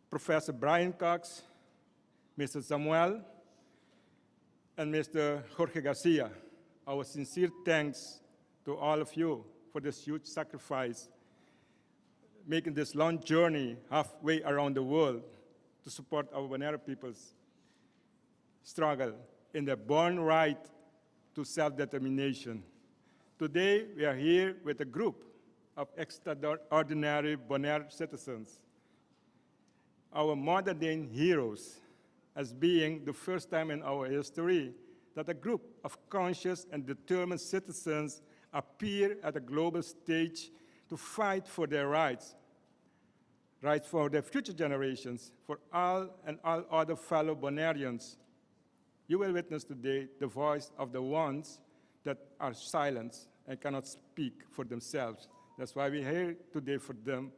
Professor Brian Cox, Mr. Samuel, and Mr. Jorge Garcia. Our sincere thanks to all of you for this huge sacrifice, making this long journey halfway around the world to support our Bonaire people's struggle in their born right to self-determination. Today, we are here with a group of extraordinary Bonaire citizens, our modern-day heroes, as being the first time in our history that a group of conscious and determined citizens appear at a global stage to fight for their rights for their future generations, for all and all other fellow Bonaireans. You will witness today the voice of the ones that are silenced and cannot speak for themselves. That's why we're here today for them.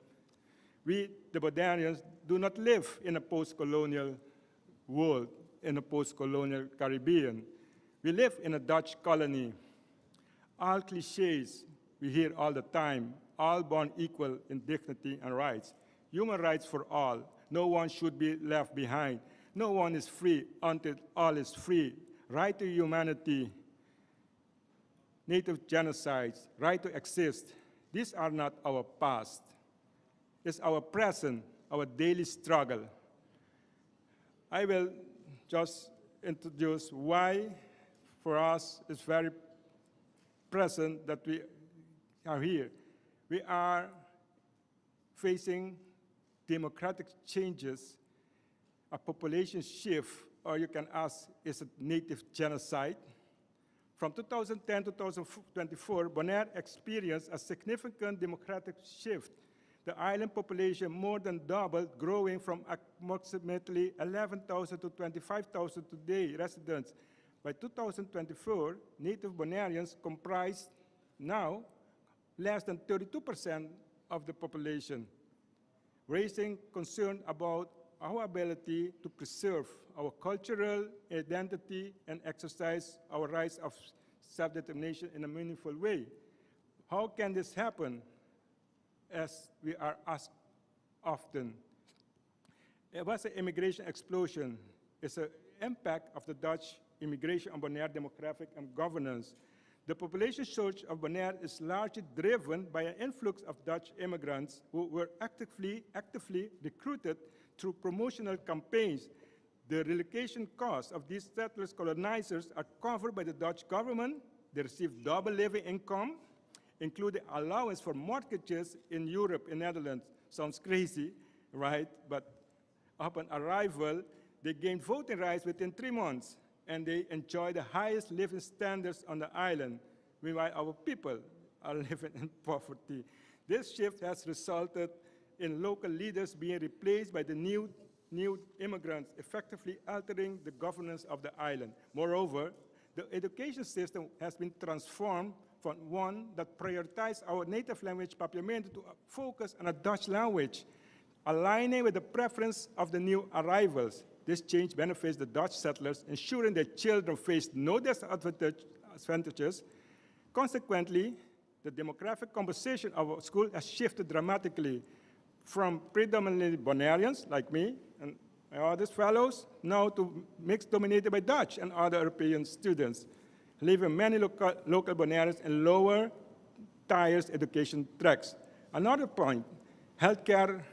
We, the Bonaireans, do not live in a post-colonial world, in a post-colonial Caribbean. We live in a Dutch colony. All cliches we hear all the time, all born equal in dignity and rights. Human rights for all. No one should be left behind. No one is free until all is free. Right to humanity, native genocides, right to exist. These are not our past. It's our present, our daily struggle. I will just introduce why, for us, it's very present that we are here. We are facing democratic changes, a population shift, or you can ask, is it native genocide? From 2010 to 2024, Bonaire experienced a significant democratic shift. The island population more than doubled, growing from approximately 11,000 to 25,000 today residents. By 2024, native Bonaireans comprise now less than 32% of the population, raising concern about our ability to preserve our cultural identity and exercise our rights of self-determination in a meaningful way. How can this happen? As we are asked often. It was an immigration explosion. It's an impact of the Dutch immigration on Bonaire demographic and governance. The population surge of Bonaire is largely driven by an influx of Dutch immigrants who were actively recruited through promotional campaigns. The relocation costs of these settlers colonizers are covered by the Dutch government. They receive double living income, including allowance for mortgages in Europe and Netherlands. Sounds crazy, right? But upon arrival, they gain voting rights within 3 months, and they enjoy the highest living standards on the island, meanwhile our people are living in poverty. This shift has resulted in local leaders being replaced by the new immigrants, effectively altering the governance of the island. Moreover, the education system has been transformed from one that prioritized our native language population to focus on a Dutch language, aligning with the preference of the new arrivals. This change benefits the Dutch settlers, ensuring their children face no disadvantages. Consequently, the demographic composition of our school has shifted dramatically from predominantly Bonaireans, like me and my other fellows, now to mixed dominated by Dutch and other European students, leaving many local Bonaireans in lower tier education tracks. Another point, healthcare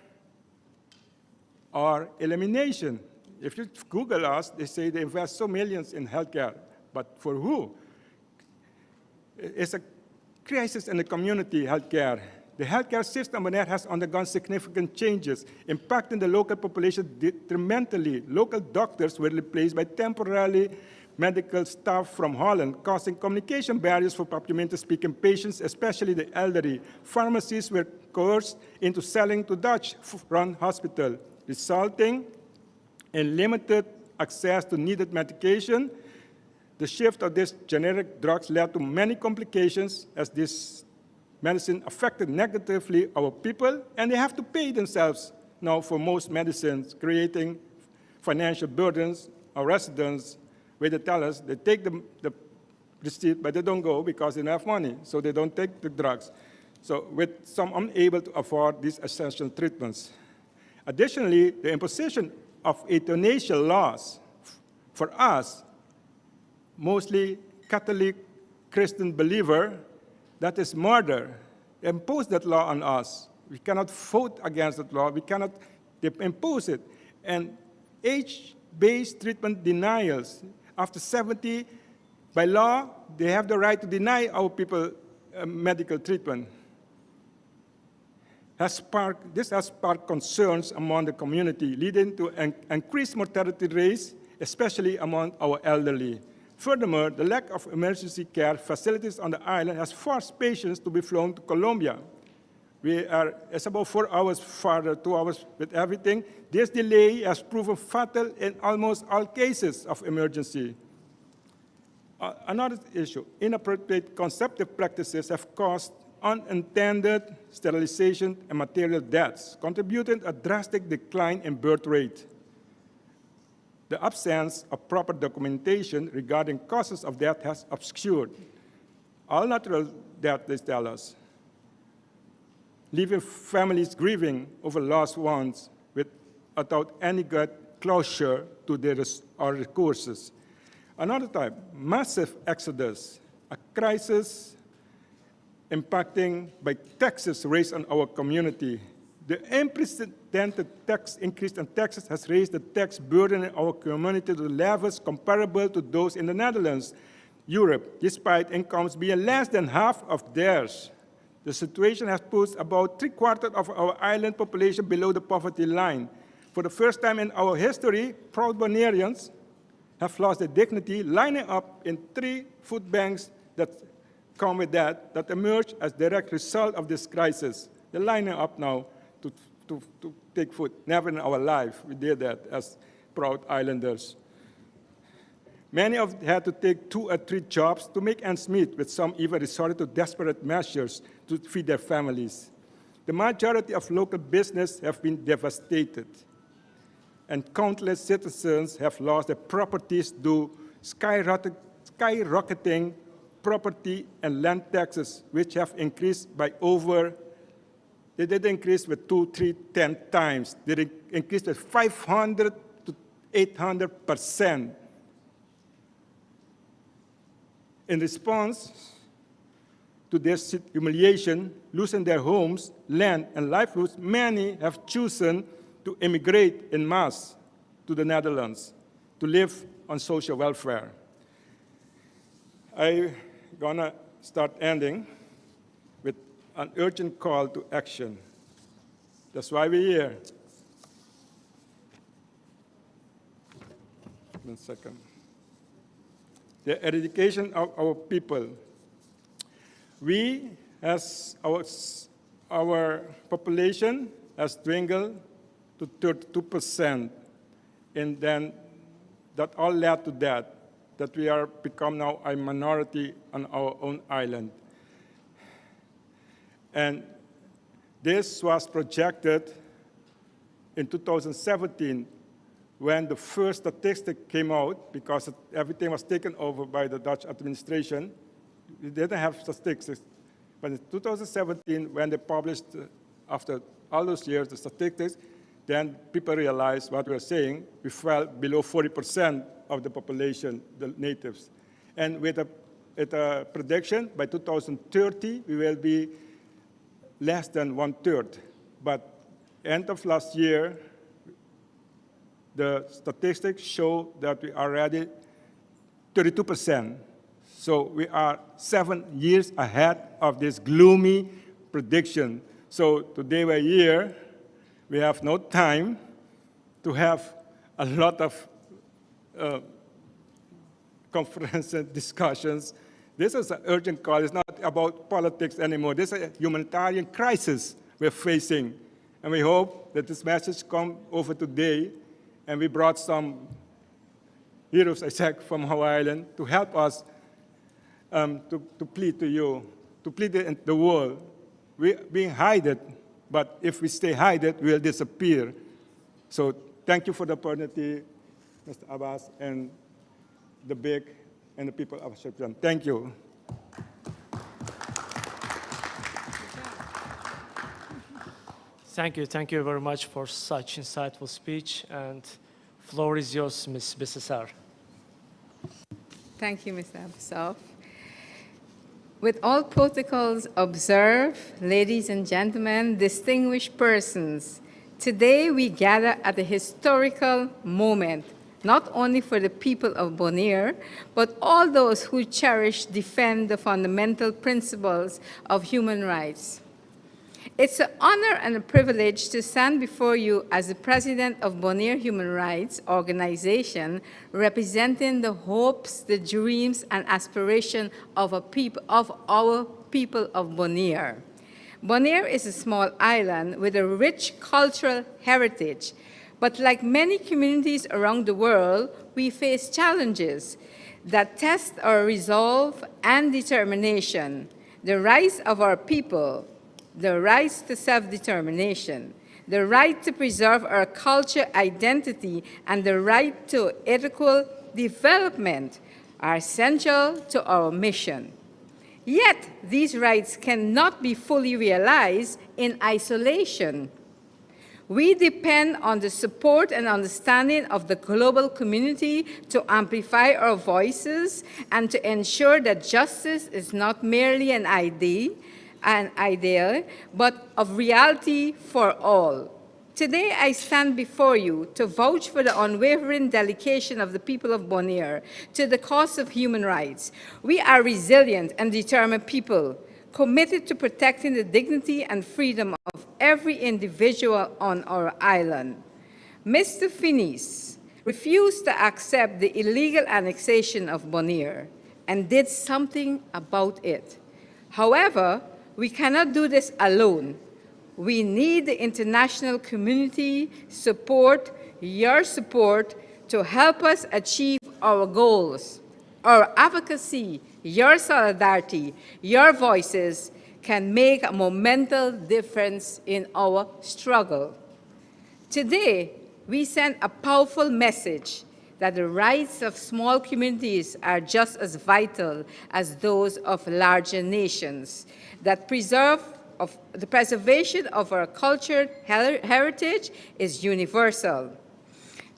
or elimination. If you Google us, they say they invest so millions in healthcare, but for who? It's a crisis in the community healthcare. The healthcare system in Bonaire has undergone significant changes, impacting the local population detrimentally. Local doctors were replaced by temporarily medical staff from Holland, causing communication barriers for Papiamento-speaking patients, especially the elderly. Pharmacies were coerced into selling to Dutch-run hospitals, resulting in limited access to needed medication. The shift of these generic drugs led to many complications, as this medicine affected negatively our people, and they have to pay themselves now for most medicines, creating financial burdens. Our residents, where they tell us they take the receipt, but they don't go because they don't have money, so they don't take the drugs. So with some unable to afford these essential treatments. Additionally, the imposition of euthanasia laws for us, mostly Catholic Christian believer, that is murder, impose that law on us. We cannot vote against that law. We cannot impose it. And age-based treatment denials. After 70, by law, they have the right to deny our people medical treatment. This has sparked concerns among the community, leading to an increased mortality rates, especially among our elderly. Furthermore, the lack of emergency care facilities on the island has forced patients to be flown to Colombia. It's about 4 hours farther, 2 hours with everything. This delay has proven fatal in almost all cases of emergency. Another issue, inappropriate conceptive practices have caused unintended sterilization and material deaths, contributing to a drastic decline in birth rate. The absence of proper documentation regarding causes of death has obscured all natural death, they tell us, leaving families grieving over lost ones without any good closure to their recourses. Another type, massive exodus, a crisis impacting by taxes raised on our community. The unprecedented tax increase in taxes has raised the tax burden in our community to levels comparable to those in the Netherlands, Europe, despite incomes being less than half of theirs. The situation has pushed about 3/4 of our island population below the poverty line. For the first time in our history, proud Bonaireans have lost their dignity, lining up in 3 food banks that come with that emerged as a direct result of this crisis. They're lining up now to take food. Never in our life we did that as proud islanders. Many of them had to take 2 or 3 jobs to make ends meet, with some even resorted to desperate measures to feed their families. The majority of local business have been devastated, and countless citizens have lost their properties due to skyrocketing property and land taxes, which have increased by they didn't increase with 2, 3, 10 times. They increased with 500 to 800%. In response to this humiliation, losing their homes, land, and livelihoods, many have chosen to immigrate en masse to the Netherlands to live on social welfare. I'm gonna start ending with an urgent call to action. That's why we're here. 1 second. The eradication of our people. We, as our population, has dwindled to 32%, and then that all led to that we are become now a minority on our own island. And this was projected in 2017 when the first statistic came out, because everything was taken over by the Dutch administration. We didn't have statistics. But in 2017, when they published, after all those years, the statistics, then people realized what we were saying. We fell below 40% of the population, the natives. And with a prediction, by 2030, we will be less than 1/3. But end of last year, the statistics show that we are already 32%. So we are 7 years ahead of this gloomy prediction. So today we're here. We have no time to have a lot of conferences and discussions. This is an urgent call. It's not about politics anymore. This is a humanitarian crisis we're facing. And we hope that this message comes over today. And we brought some heroes, I said, from Hawaii Island to help us to plead to you, to plead in the world. We're being hidden, but if we stay hidden, we'll disappear. So thank you for the opportunity, Mr. Abbas, and the BIC, and the people of Shepton. Thank you. Thank you very much for such insightful speech, and floor is yours, Ms. Bissessar. Thank you, Mr. Abasov. With all protocols observed, ladies and gentlemen, distinguished persons, today we gather at a historical moment, not only for the people of Bonaire, but all those who cherish, defend the fundamental principles of human rights. It's an honor and a privilege to stand before you as the president of Bonaire Human Rights Organization, representing the hopes, the dreams, and aspirations of our people of Bonaire. Bonaire is a small island with a rich cultural heritage, but like many communities around the world, we face challenges that test our resolve and determination. The rights of our people, the rights to self-determination, the right to preserve our culture identity, and the right to ethical development are essential to our mission. Yet, these rights cannot be fully realized in isolation. We depend on the support and understanding of the global community to amplify our voices and to ensure that justice is not merely an ideal, but of reality for all. Today, I stand before you to vouch for the unwavering dedication of the people of Bonaire to the cause of human rights. We are resilient and determined people, committed to protecting the dignity and freedom of every individual on our island. Mr. Finis refused to accept the illegal annexation of Bonaire and did something about it. However, we cannot do this alone. We need the international community support, your support, to help us achieve our goals. Our advocacy, your solidarity, your voices can make a monumental difference in our struggle. Today, we send a powerful message that the rights of small communities are just as vital as those of larger nations, that the preservation of our cultural heritage is universal.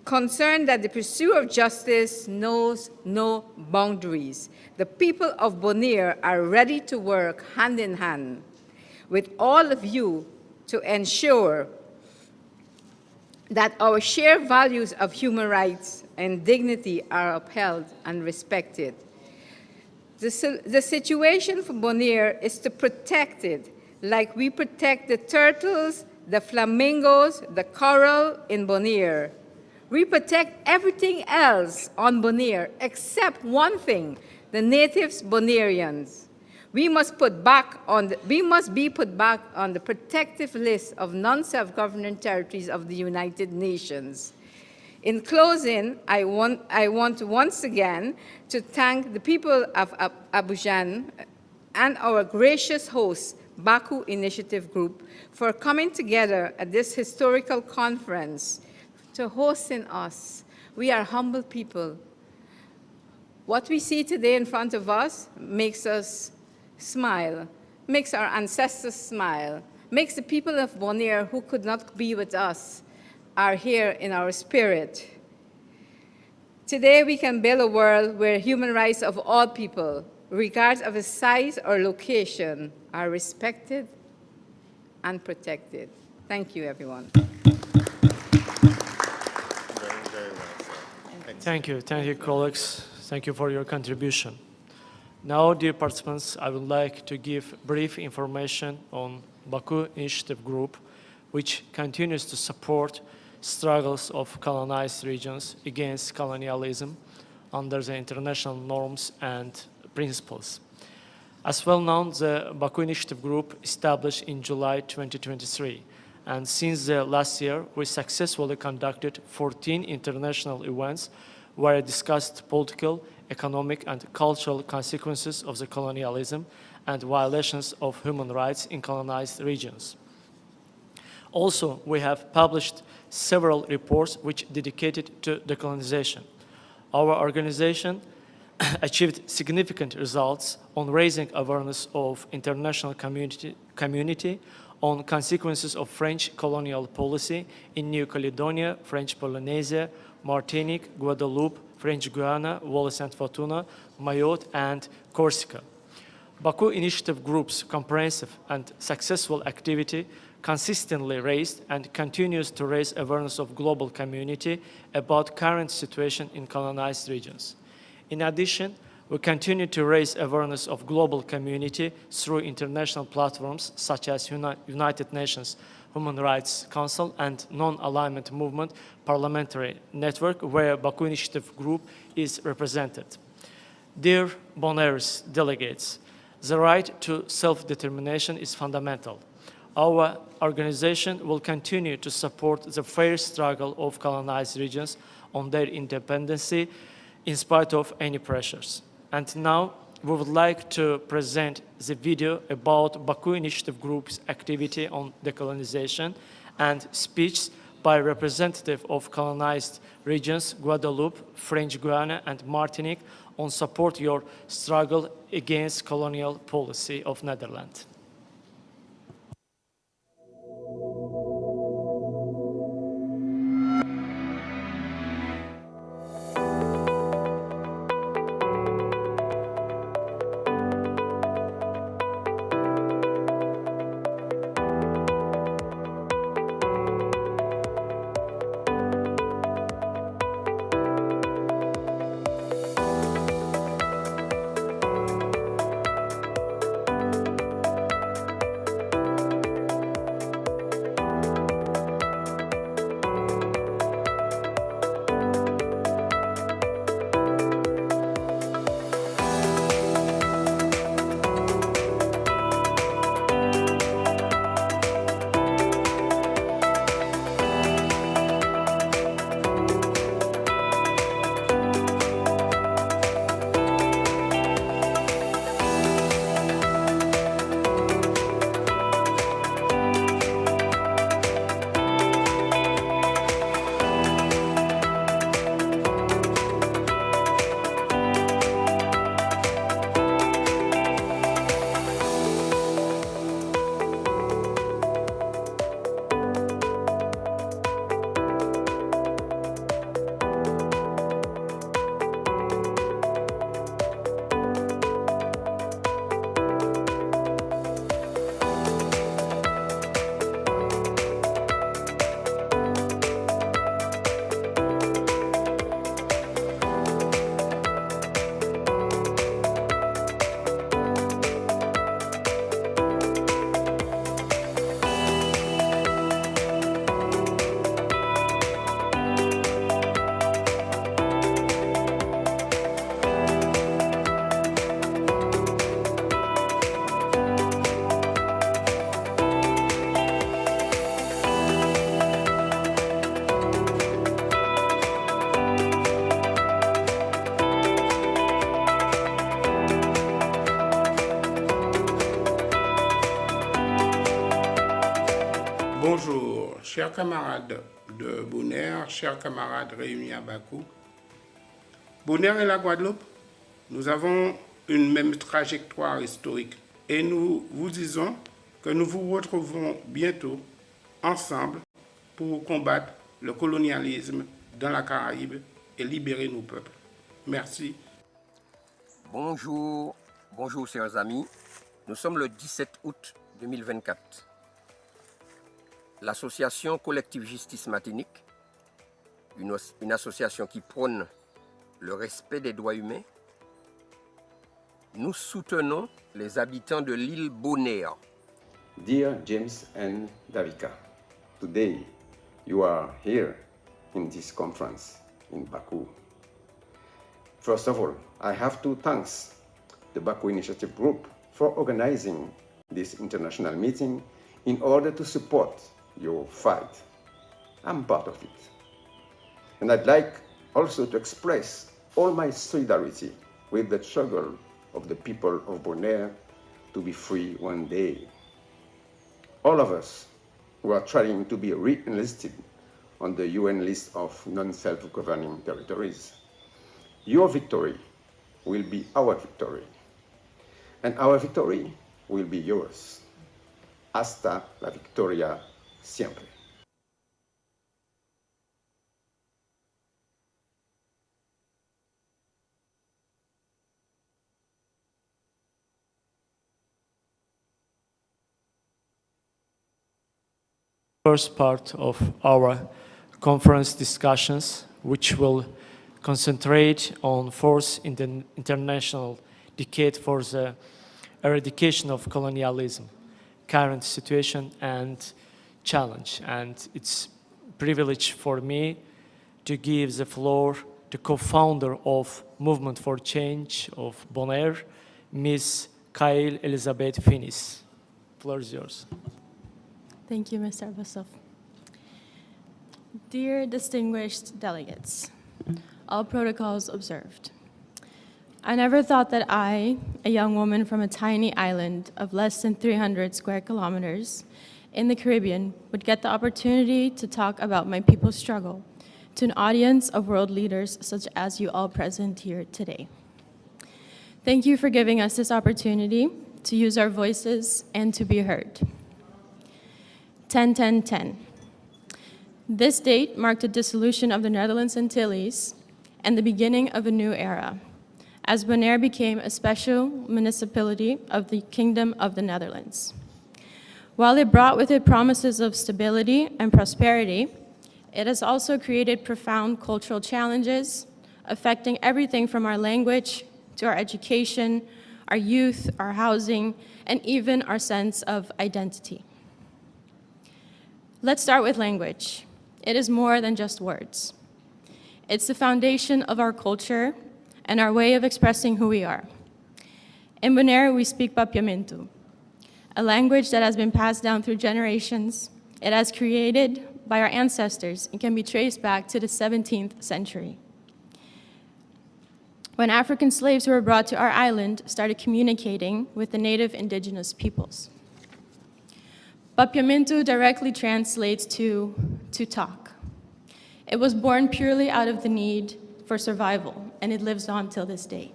Concerned that the pursuit of justice knows no boundaries. The people of Bonaire are ready to work hand in hand with all of you to ensure that our shared values of human rights and dignity are upheld and respected. The situation for Bonaire is to protect it like we protect the turtles, the flamingos, the coral in Bonaire. We protect everything else on Bonaire except one thing, the natives Bonaireans. We must be put back on the protective list of non-self-governing territories of the United Nations. In closing, I want once again to thank the people of Abidjan and our gracious host, Baku Initiative Group, for coming together at this historical conference to hosting us. We are humble people. What we see today in front of us makes us smile, makes our ancestors smile, makes the people of Bonaire who could not be with us are here in our spirit. Today we can build a world where human rights of all people, regardless of a size or location, are respected and protected. Thank you, everyone. Thank you, colleagues. Thank you for your contribution. Now, dear participants, I would like to give brief information on Baku Initiative Group, which continues to support struggles of colonized regions against colonialism under the international norms and principles. As well known, the Baku Initiative Group established in July 2023, and since the last year, we successfully conducted 14 international events where I discussed political, economic, and cultural consequences of the colonialism and violations of human rights in colonized regions. Also, we have published several reports which dedicated to decolonization. Our organization achieved significant results on raising awareness of international community on consequences of French colonial policy in New Caledonia, French Polynesia, Martinique, Guadeloupe, French Guiana, Wallis and Futuna, Mayotte, and Corsica. Baku Initiative Group's comprehensive and successful activity consistently raised and continues to raise awareness of global community about current situation in colonized regions. In addition, we continue to raise awareness of global community through international platforms such as United Nations Human Rights Council and Non-Alignment Movement Parliamentary Network, where Baku Initiative Group is represented. Dear Bonaire's delegates, the right to self-determination is fundamental. Our organization will continue to support the fair struggle of colonized regions on their independence in spite of any pressures. And now, we would like to present the video about Baku Initiative Group's activity on decolonization and speech by representative of colonized regions, Guadeloupe, French Guiana, and Martinique on support your struggle against colonial policy of Netherlands. Bonjour, chers camarades de Bonaire, chers camarades réunis à Bakou. Bonaire et la Guadeloupe, nous avons une même trajectoire historique et nous vous disons que nous vous retrouverons bientôt ensemble pour combattre le colonialisme dans la Caraïbe et libérer nos peuples. Merci. Bonjour, bonjour chers amis. Nous sommes le 17 août 2024. L'association Collective Justice Martinique, une association qui prône le respect des droits humains, nous soutenons les habitants de l'île Bonaire. Dear James and Davika, today you are here in this conference in Baku. First of all, I have to thank the Baku Initiative Group for organizing this international meeting in order to support your fight. I'm part of it. And I'd like also to express all my solidarity with the struggle of the people of Bonaire to be free one day. All of us who are trying to be re-enlisted on the UN list of non-self-governing territories. Your victory will be our victory, and our victory will be yours. Hasta la victoria siempre. First part of our conference discussions, which will concentrate on fourth international decade for the eradication of colonialism, current situation and challenge. And it's a privilege for me to give the floor to co-founder of Movement for Change of Bonaire, Ms. Kyle Elizabeth Finis. The floor is yours. Thank you, Mr. Abasov. Dear distinguished delegates, all protocols observed. I never thought that I, a young woman from a tiny island of less than 300 square kilometers in the Caribbean, would get the opportunity to talk about my people's struggle to an audience of world leaders such as you all present here today. Thank you for giving us this opportunity to use our voices and to be heard. 10-10-10. This date marked the dissolution of the Netherlands Antilles and the beginning of a new era, as Bonaire became a special municipality of the Kingdom of the Netherlands. While it brought with it promises of stability and prosperity, it has also created profound cultural challenges affecting everything from our language to our education, our youth, our housing, and even our sense of identity. Let's start with language. It is more than just words. It's the foundation of our culture and our way of expressing who we are. In Bonaire, we speak Papiamento, a language that has been passed down through generations. It has created by our ancestors and can be traced back to the 17th century, when African slaves who were brought to our island started communicating with the native indigenous peoples. Papiamento directly translates to talk. It was born purely out of the need for survival, and it lives on till this day.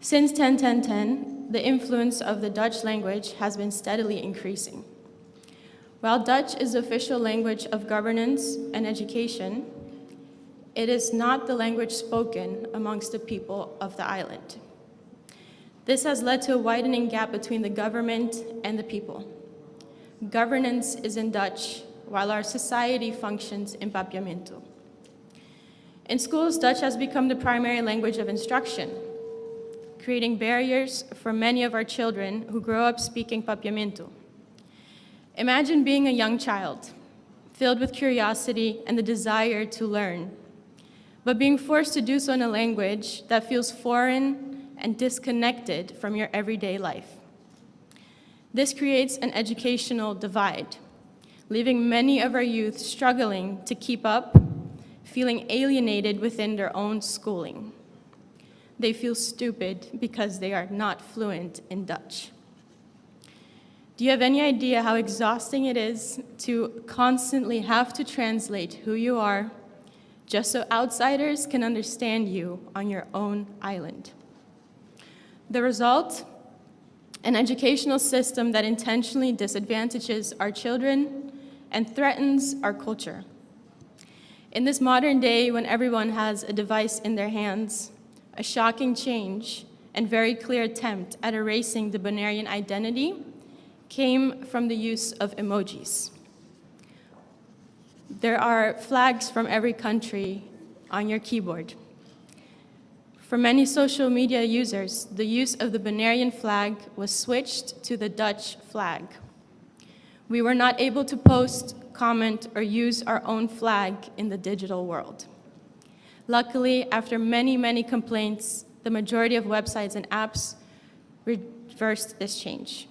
Since 10-10-10, the influence of the Dutch language has been steadily increasing. While Dutch is the official language of governance and education, it is not the language spoken amongst the people of the island. This has led to a widening gap between the government and the people. Governance is in Dutch, while our society functions in Papiamento. In schools, Dutch has become the primary language of instruction, creating barriers for many of our children who grow up speaking Papiamento. Imagine being a young child, filled with curiosity and the desire to learn, but being forced to do so in a language that feels foreign and disconnected from your everyday life. This creates an educational divide, leaving many of our youth struggling to keep up, feeling alienated within their own schooling. They feel stupid because they are not fluent in Dutch. Do you have any idea how exhausting it is to constantly have to translate who you are just so outsiders can understand you on your own island? The result? An educational system that intentionally disadvantages our children and threatens our culture. In this modern day, when everyone has a device in their hands, a shocking change and very clear attempt at erasing the Bonairean identity came from the use of emojis. There are flags from every country on your keyboard. For many social media users, the use of the Bonairean flag was switched to the Dutch flag. We were not able to post, comment, or use our own flag in the digital world. Luckily, after many, many complaints, the majority of websites and apps reversed this change.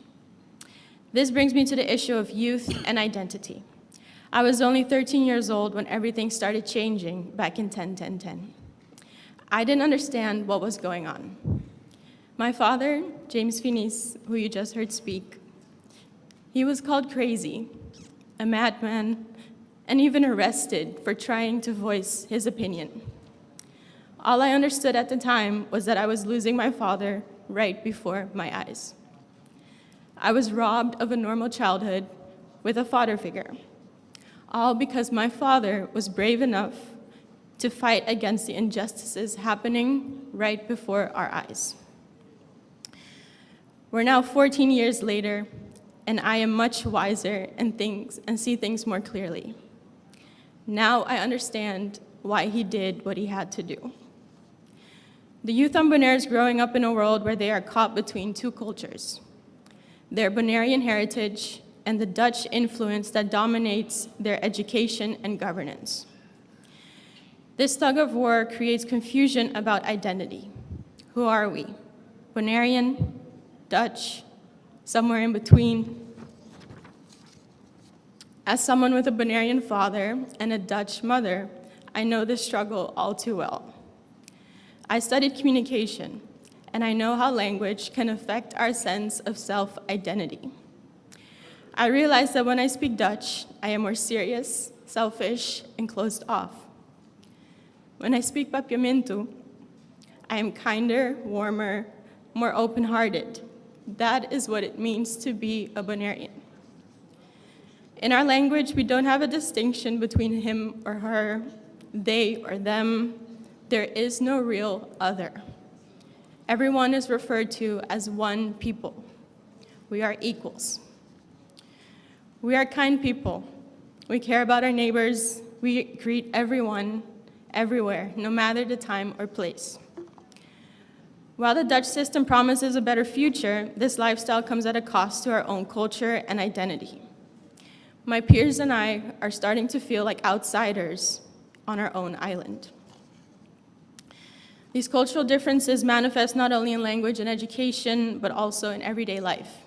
This brings me to the issue of youth and identity. I was only 13 years old when everything started changing back in 10-10-10. I didn't understand what was going on. My father, James Finis, who you just heard speak, he was called crazy, a madman, and even arrested for trying to voice his opinion. All I understood at the time was that I was losing my father right before my eyes. I was robbed of a normal childhood with a father figure, all because my father was brave enough to fight against the injustices happening right before our eyes. We're now 14 years later, and I am much wiser and see things more clearly. Now I understand why he did what he had to do. The youth on Bonaire is growing up in a world where they are caught between two cultures, their Bonairean heritage and the Dutch influence that dominates their education and governance. This tug of war creates confusion about identity. Who are we? Bonairean, Dutch, somewhere in between? As someone with a Bonairean father and a Dutch mother, I know this struggle all too well. I studied communication, and I know how language can affect our sense of self-identity. I realize that when I speak Dutch, I am more serious, selfish, and closed off. When I speak Papiamentu, I am kinder, warmer, more open-hearted. That is what it means to be a Bonairean. In our language, we don't have a distinction between him or her, they or them. There is no real other. Everyone is referred to as one people. We are equals. We are kind people. We care about our neighbors. We greet everyone, everywhere, no matter the time or place. While the Dutch system promises a better future, this lifestyle comes at a cost to our own culture and identity. My peers and I are starting to feel like outsiders on our own island. These cultural differences manifest not only in language and education, but also in everyday life.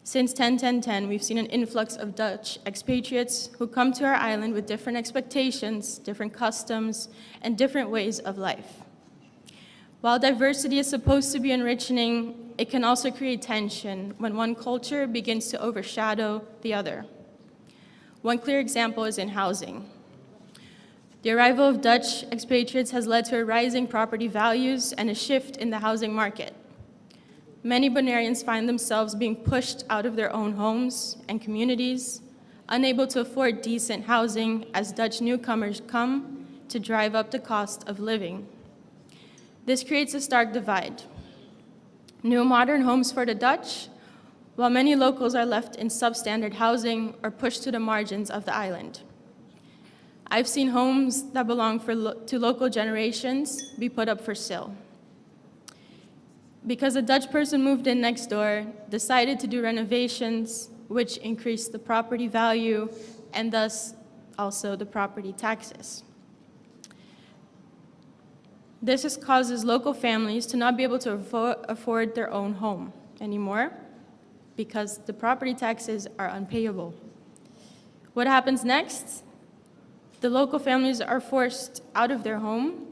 Since 10-10-10, we've seen an influx of Dutch expatriates who come to our island with different expectations, different customs, and different ways of life. While diversity is supposed to be enriching, it can also create tension when one culture begins to overshadow the other. One clear example is in housing. The arrival of Dutch expatriates has led to a rising property values and a shift in the housing market. Many Bonaireans find themselves being pushed out of their own homes and communities, unable to afford decent housing as Dutch newcomers come to drive up the cost of living. This creates a stark divide. New modern homes for the Dutch, while many locals are left in substandard housing or pushed to the margins of the island. I've seen homes that belong to local generations be put up for sale. Because a Dutch person moved in next door, decided to do renovations, which increased the property value and thus also the property taxes. This causes local families to not be able to afford their own home anymore because the property taxes are unpayable. What happens next? The local families are forced out of their home.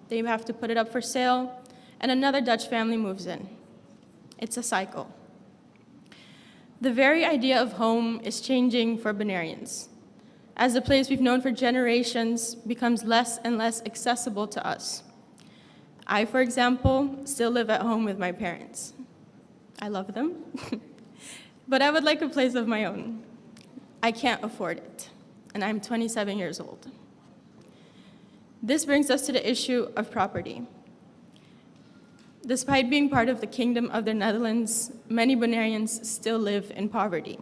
They have to put it up for sale, and another Dutch family moves in. It's a cycle. The very idea of home is changing for Bonaireans, as the place we've known for generations becomes less and less accessible to us. I, for example, still live at home with my parents. I love them, but I would like a place of my own. I can't afford it, and I'm 27 years old. This brings us to the issue of property. Despite being part of the Kingdom of the Netherlands, many Bonaireans still live in poverty.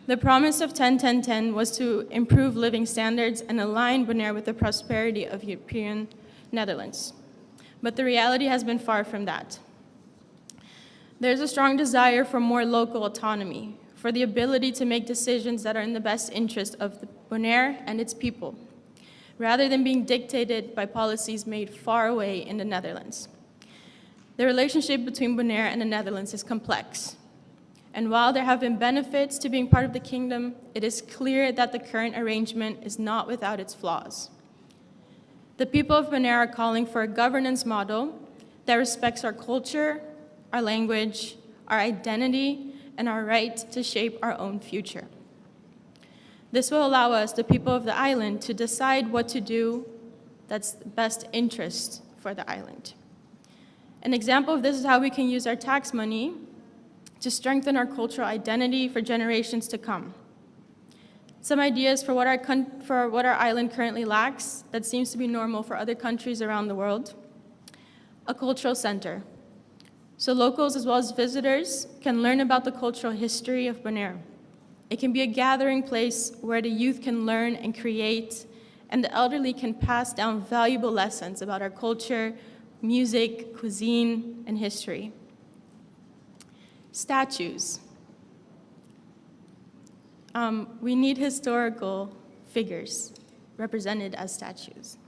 The promise of 10-10-10 was to improve living standards and align Bonaire with the prosperity of European Netherlands. But the reality has been far from that. There's a strong desire for more local autonomy, for the ability to make decisions that are in the best interest of the Bonaire and its people, rather than being dictated by policies made far away in the Netherlands. The relationship between Bonaire and the Netherlands is complex. And while there have been benefits to being part of the kingdom, it is clear that the current arrangement is not without its flaws. The people of Bonaire are calling for a governance model that respects our culture, our language, our identity, and our right to shape our own future. This will allow us, the people of the island, to decide what to do that's the best interest for the island. An example of this is how we can use our tax money to strengthen our cultural identity for generations to come. Some ideas for what our island currently lacks that seems to be normal for other countries around the world. A cultural center, so locals as well as visitors can learn about the cultural history of Bonaire. It can be a gathering place where the youth can learn and create, and the elderly can pass down valuable lessons about our culture, music, cuisine, and history. Statues. We need historical figures represented as statues,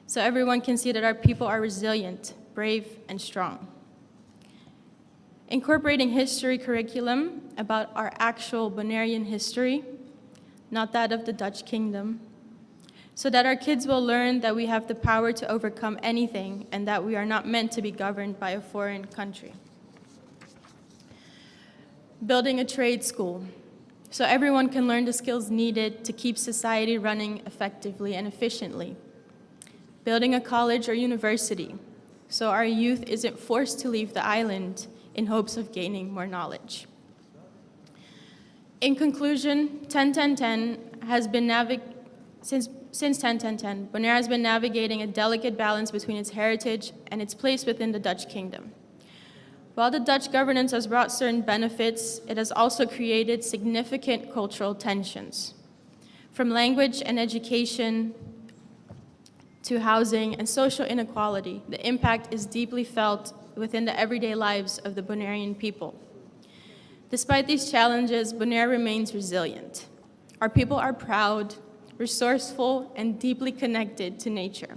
so everyone can see that our people are resilient, brave, and strong. Incorporating history curriculum about our actual Bonairean history, not that of the Dutch kingdom, so that our kids will learn that we have the power to overcome anything and that we are not meant to be governed by a foreign country. Building a trade school, so everyone can learn the skills needed to keep society running effectively and efficiently. Building a college or university, so our youth isn't forced to leave the island in hopes of gaining more knowledge. In conclusion, 10-10-10 has been since 10-10-10, Bonaire has been navigating a delicate balance between its heritage and its place within the Dutch kingdom. While the Dutch governance has brought certain benefits, it has also created significant cultural tensions. From language and education to housing and social inequality, the impact is deeply felt within the everyday lives of the Bonairean people. Despite these challenges, Bonaire remains resilient. Our people are proud, resourceful, and deeply connected to nature.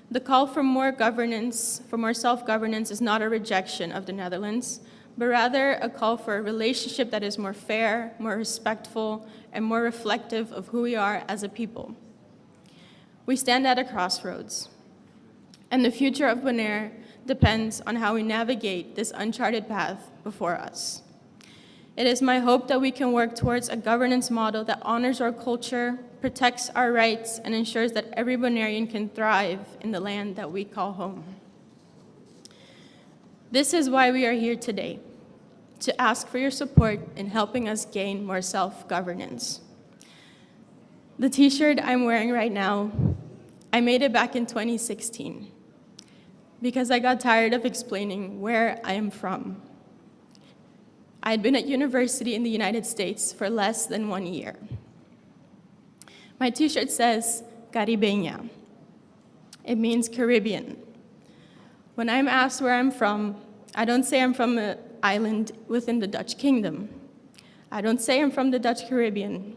The call for more governance, for more self-governance, is not a rejection of the Netherlands, but rather a call for a relationship that is more fair, more respectful, and more reflective of who we are as a people. We stand at a crossroads, and the future of Bonaire depends on how we navigate this uncharted path before us. It is my hope that we can work towards a governance model that honors our culture, protects our rights, and ensures that every Bonairean can thrive in the land that we call home. This is why we are here today, to ask for your support in helping us gain more self-governance. The t-shirt I'm wearing right now, I made it back in 2016 because I got tired of explaining where I am from. I had been at university in the United States for less than 1 year. My t-shirt says Caribeña. It means Caribbean. When I'm asked where I'm from, I don't say I'm from an island within the Dutch kingdom. I don't say I'm from the Dutch Caribbean.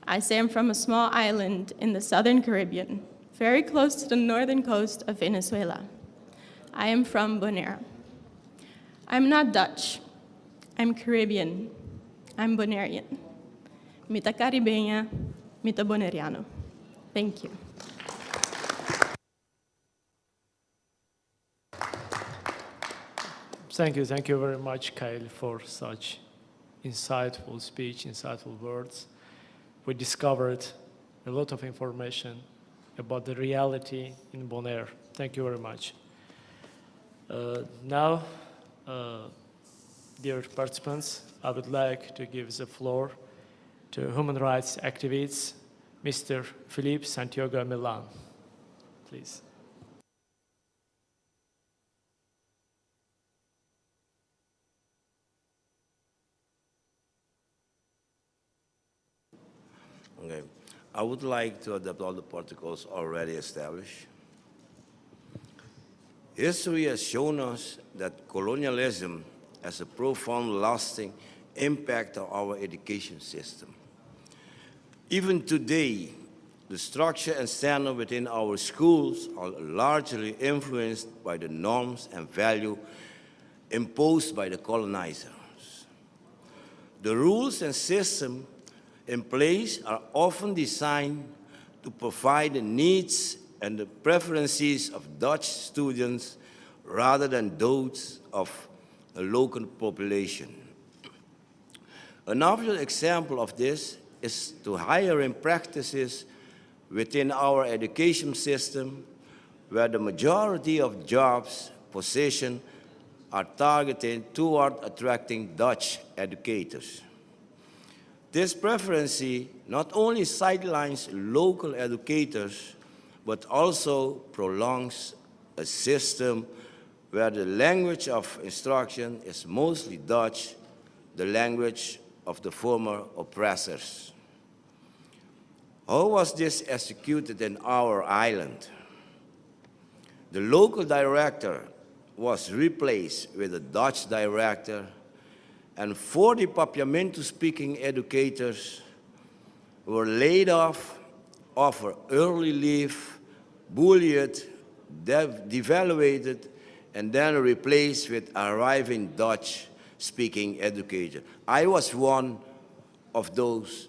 I say I'm from a small island in the southern Caribbean, very close to the northern coast of Venezuela. I am from Bonaire. I'm not Dutch. I'm Caribbean. I'm Bonairean. Mita Caribeña, mita Bonaireano. Thank you. Thank you very much, Kyle, for such insightful speech, insightful words. We discovered a lot of information about the reality in Bonaire. Thank you very much. Now, dear participants, I would like to give the floor to human rights activist, Mr. Philippe Santiago Milan. Please. Okay. I would like to adopt all the protocols already established. History has shown us that colonialism has a profound, lasting impact on our education system. Even today, the structure and standard within our schools are largely influenced by the norms and values imposed by the colonizers. The rules and system in place are often designed to provide the needs and the preferences of Dutch students rather than those of the local population. Another example of this is to hiring practices within our education system where the majority of jobs positions are targeted toward attracting Dutch educators. This preference not only sidelines local educators, but also prolongs a system where the language of instruction is mostly Dutch, the language of the former oppressors. How was this executed in our island? The local director was replaced with a Dutch director, and 40 Papiamento-speaking educators were laid off, offered early leave, bullied, devaluated, and then replaced with arriving Dutch-speaking educators. I was one of those,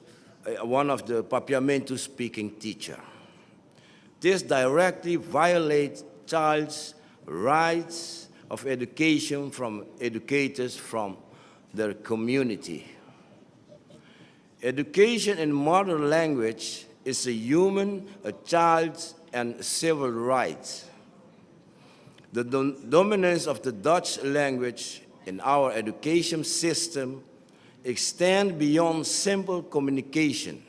one of the Papiamento-speaking teachers. This directly violates child's rights of education from educators from their community. Education in mother language is a human, a child's, and civil rights. The dominance of the Dutch language in our education system extends beyond simple communication.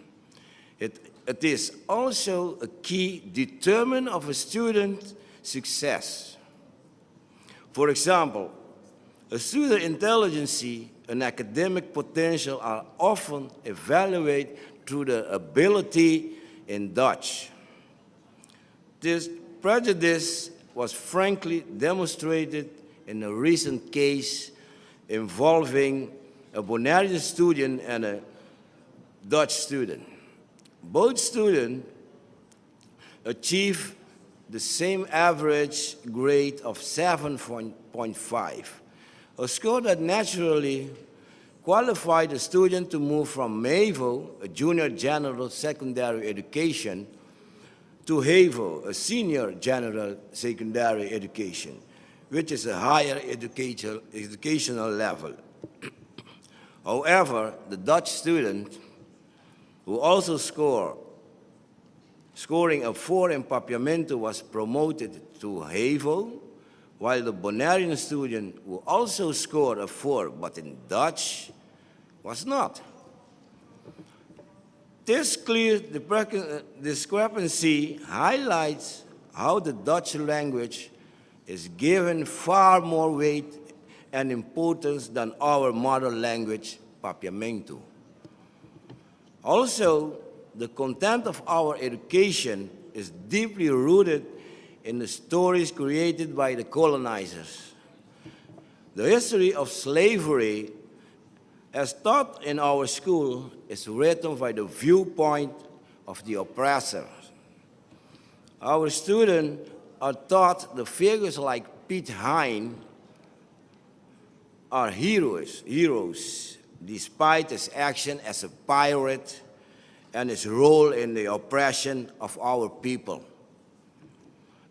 It is also a key determinant of a student's success. For example, a student intelligence and academic potential are often evaluated through the ability in Dutch. This prejudice was frankly demonstrated in a recent case involving a Bonairean student and a Dutch student. Both students achieved the same average grade of 7.5, a score that naturally qualified the student to move from MAVO, a junior general secondary education, to HAVO, a senior general secondary education, which is a higher educational level. However, the Dutch student, who also scoring a 4 in Papiamento, was promoted to HAVO, while the Bonairean student, who also scored a 4 but in Dutch, was not. This clear discrepancy highlights how the Dutch language is given far more weight and importance than our mother language, Papiamento. Also, the content of our education is deeply rooted in the stories created by the colonizers. The history of slavery, as taught in our school, is written by the viewpoint of the oppressor. Our students are taught the figures like Piet Hein are heroes, despite his action as a pirate and his role in the oppression of our people.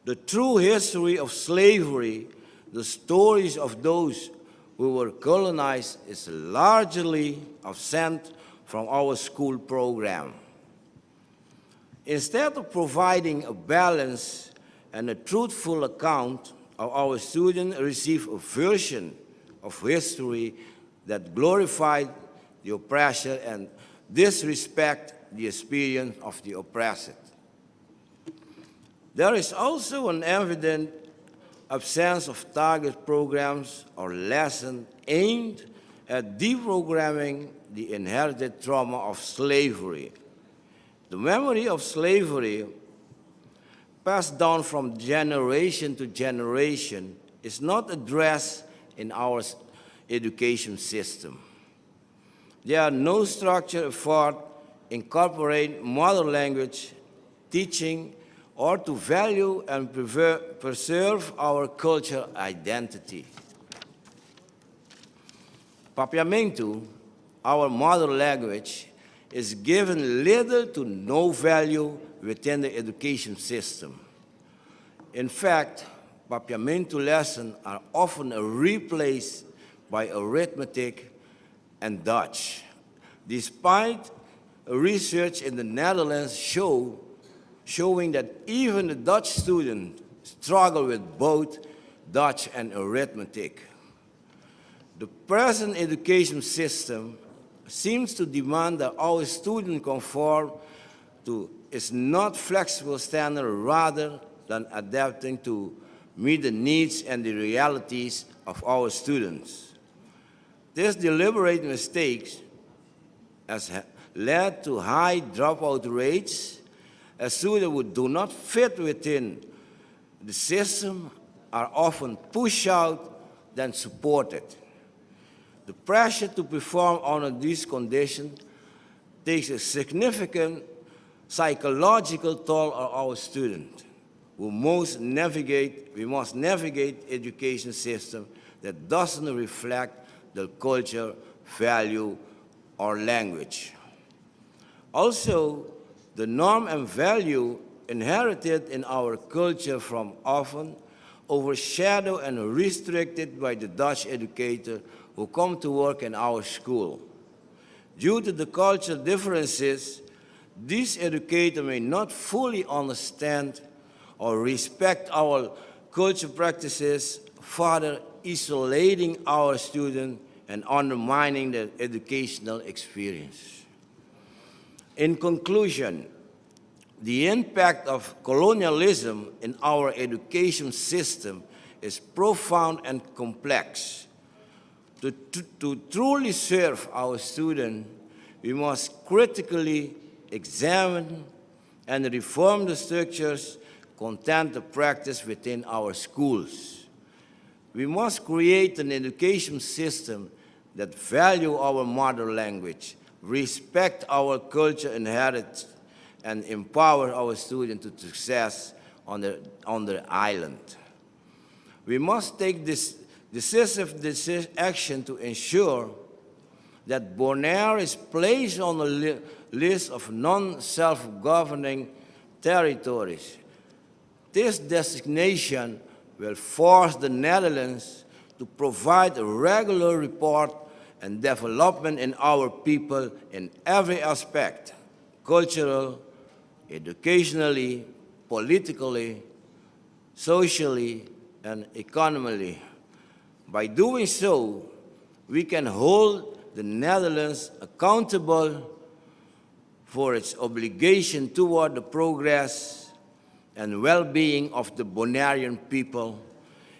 The true history of slavery, the stories of those who were colonized, is largely absent from our school program. Instead of providing a balanced and a truthful account, our students receive a version of history that glorified the oppressor and disrespect the experience of the oppressed. There is also an evident absence of target programs or lessons aimed at deprogramming the inherited trauma of slavery. The memory of slavery, passed down from generation to generation, is not addressed in our education system. There are no structured effort incorporate mother language teaching or to value and preserve our cultural identity. Papiamento, our mother language, is given little to no value within the education system. In fact, Papiamento lessons are often replaced by arithmetic and Dutch, despite research in the Netherlands showing that even the Dutch students struggle with both Dutch and arithmetic. The present education system seems to demand that our students conform to its not flexible standard rather than adapting to meet the needs and the realities of our students. This deliberate mistake has led to high dropout rates, as students who do not fit within the system are often pushed out than supported. The pressure to perform under these conditions takes a significant psychological toll on our students. We must navigate education system that doesn't reflect the culture, value, or language. Also, the norm and value inherited in our culture from often overshadowed and restricted by the Dutch educator who come to work in our school. Due to the cultural differences, these educators may not fully understand or respect our cultural practices, further isolating our students and undermining their educational experience. In conclusion, the impact of colonialism in our education system is profound and complex. To truly serve our students, we must critically examine and reform the structures, content, and practice within our schools. We must create an education system that values our mother language, respect our culture and heritage, and empower our students to success on the island. We must take this decisive action to ensure that Bonaire is placed on the list of non-self-governing territories. This designation will force the Netherlands to provide a regular report and development in our people in every aspect: cultural, educationally, politically, socially, and economically. By doing so, we can hold the Netherlands accountable for its obligation toward the progress and well-being of the Bonairean people,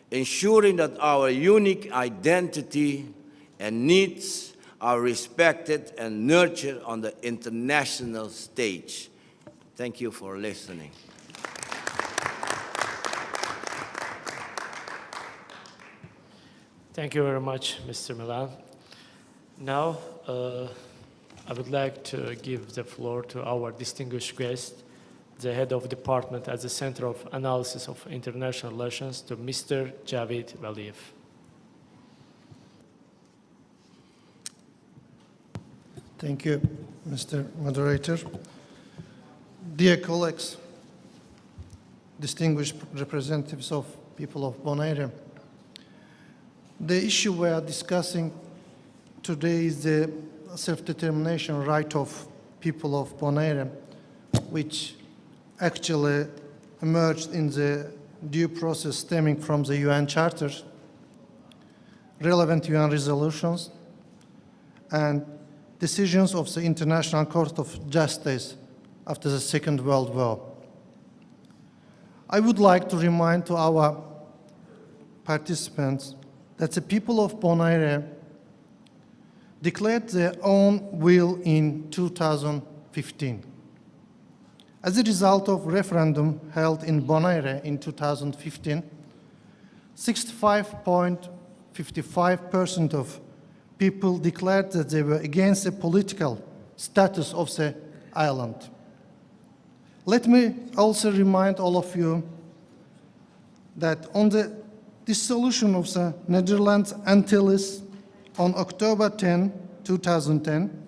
ensuring that our unique identity and needs are respected and nurtured on the international stage. Thank you for listening. Thank you very much, Mr. Milan. Now, I would like to give the floor to our distinguished guest, the head of department at the Center of Analysis of International Relations, to Mr. Javid Valiyev. Thank you, Mr. Moderator. Dear colleagues, distinguished representatives of people of Bonaire, the issue we are discussing today is the self-determination right of people of Bonaire, which actually emerged in the due process stemming from the UN Charter, relevant UN resolutions, and decisions of the International Court of Justice after the Second World War. I would like to remind to our participants that the people of Bonaire declared their own will in 2015. As a result of referendum held in Bonaire in 2015, 65.55% of people declared that they were against the political status of the island. Let me also remind all of you that on the dissolution of the Netherlands Antilles on October 10, 2010,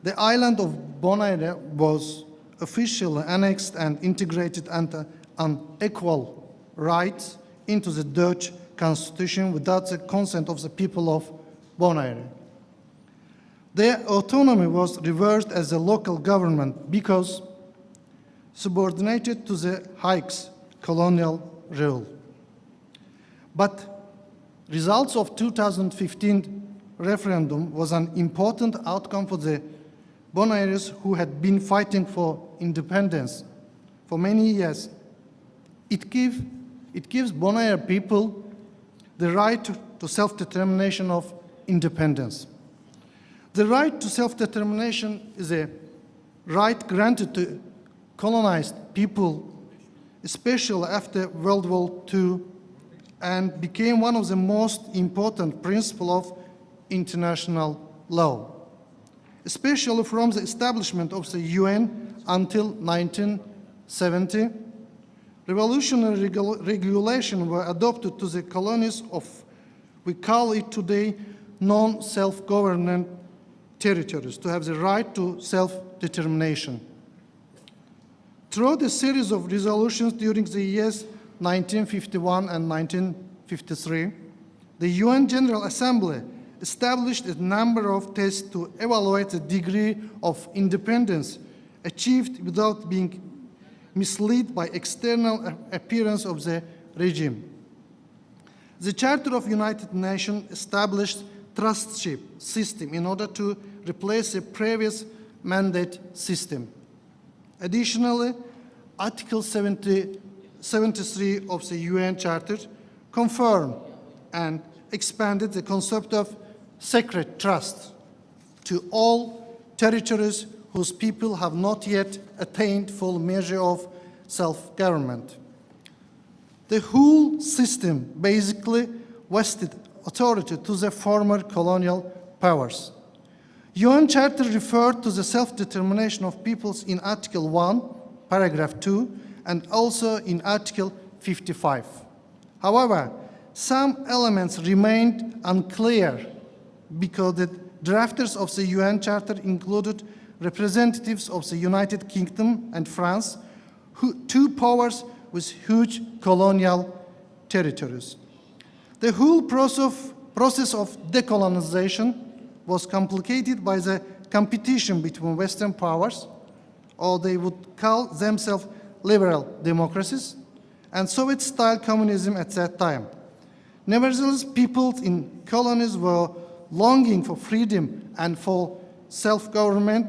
the island of Bonaire was officially annexed and integrated under an equal rights into the Dutch constitution without the consent of the people of Bonaire. Their autonomy was reversed as a local government because subordinated to the Hague's colonial rule. But Results of 2015 referendum was an important outcome for the Bonaireans who had been fighting for independence for many years. It gives Bonaire people the right to self-determination of independence. The right to self-determination is a right granted to colonized people, especially after World War II, and became one of the most important principles of international law, especially from the establishment of the UN until 1970. Revolutionary regulations were adopted to the colonies of, we call it today, non-self-governed territories, to have the right to self-determination. Through the series of resolutions during the years 1951 and 1953, the UN General Assembly established a number of tests to evaluate the degree of independence achieved without being misled by external appearance of the regime. The Charter of United Nations established trustship system in order to replace the previous mandate system. Additionally, Article 73 of the UN Charter confirmed and expanded the concept of sacred trust to all territories whose people have not yet attained full measure of self-government. The whole system basically vested authority to the former colonial powers. UN Charter referred to the self-determination of peoples in Article 1, Paragraph 2, and also in Article 55. However, some elements remained unclear because the drafters of the UN Charter included representatives of the United Kingdom and France, two powers with huge colonial territories. The whole process of decolonization was complicated by the competition between Western powers, or they would call themselves liberal democracies, and Soviet-style communism at that time. Nevertheless, peoples in colonies were longing for freedom and for self-government.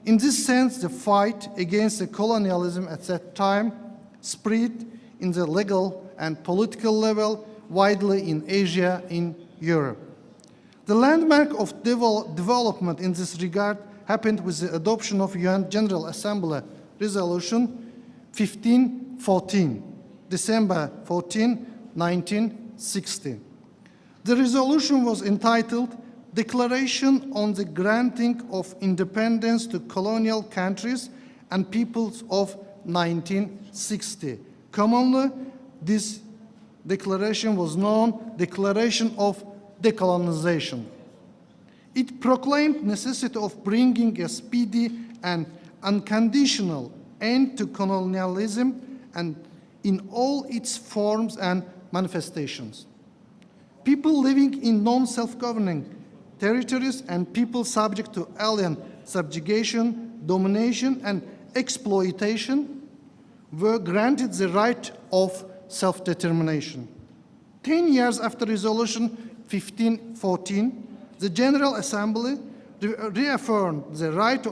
In this sense, the fight against the colonialism at that time spread in the legal and political level widely in Asia, in Europe. The landmark of development in this regard happened with the adoption of UN General Assembly Resolution 1514, December 14, 1960. The resolution was entitled Declaration on the Granting of Independence to Colonial Countries and Peoples of 1960. Commonly, this declaration was known Declaration of Decolonization. It proclaimed necessity of bringing a speedy and unconditional end to colonialism and in all its forms and manifestations. People living in non-self-governing territories and people subject to alien subjugation, domination, and exploitation were granted the right of self-determination. 10 years after Resolution 1514, the General Assembly reaffirmed the right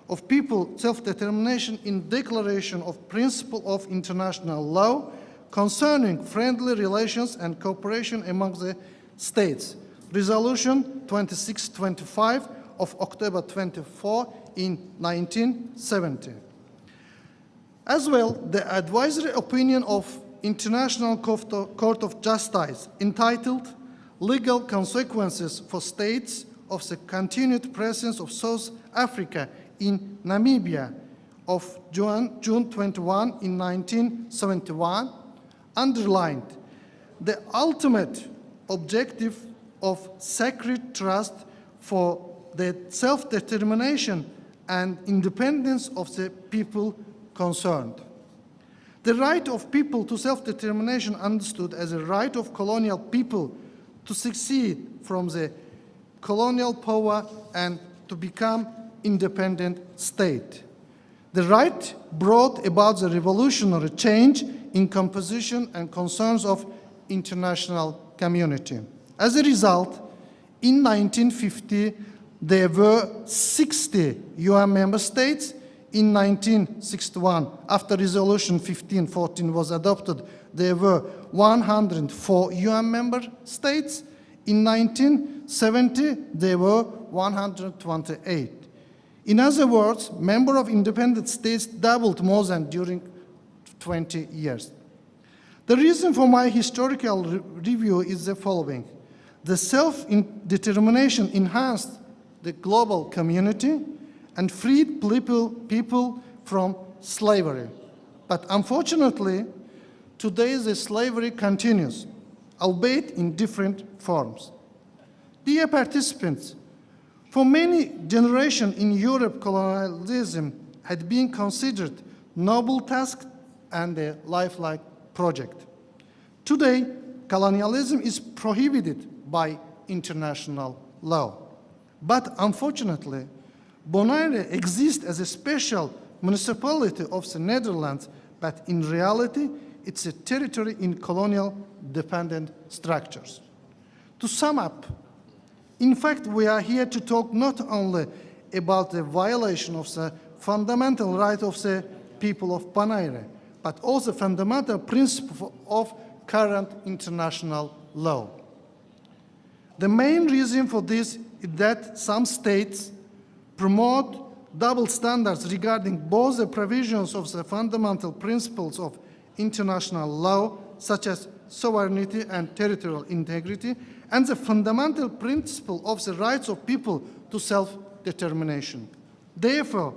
of people self-determination in Declaration of Principle of International Law concerning friendly relations and cooperation among the states, Resolution 2625 of October 24 in 1970. As well, the advisory opinion of International Court of Justice entitled Legal Consequences for States of the Continued Presence of South Africa in Namibia of June 21 in 1971 underlined the ultimate objective of sacred trust for the self-determination and independence of the people concerned. The right of people to self-determination understood as a right of colonial people to succeed from the colonial power and to become independent state. The right brought about the revolutionary change in composition and concerns of international community. As a result, in 1950, there were 60 UN member states. In 1961, after Resolution 1514 was adopted, there were 104 UN member states. In 1970, there were 128. In other words, number of independent states doubled more than during 20 years. The reason for my historical review is the following. The self-determination enhanced the global community and freed people from slavery. But unfortunately, today the slavery continues, albeit in different forms. Dear participants, for many generations in Europe, colonialism had been considered noble task and a lifelike project. Today, colonialism is prohibited by international law. But unfortunately, Bonaire exists as a special municipality of the Netherlands, but in reality, it's a territory in colonial dependent structures. To sum up, in fact, we are here to talk not only about the violation of the fundamental right of the people of Bonaire, but also fundamental principle of current international law. The main reason for this is that some states promote double standards regarding both the provisions of the fundamental principles of international law, such as sovereignty and territorial integrity, and the fundamental principle of the rights of people to self-determination. Therefore,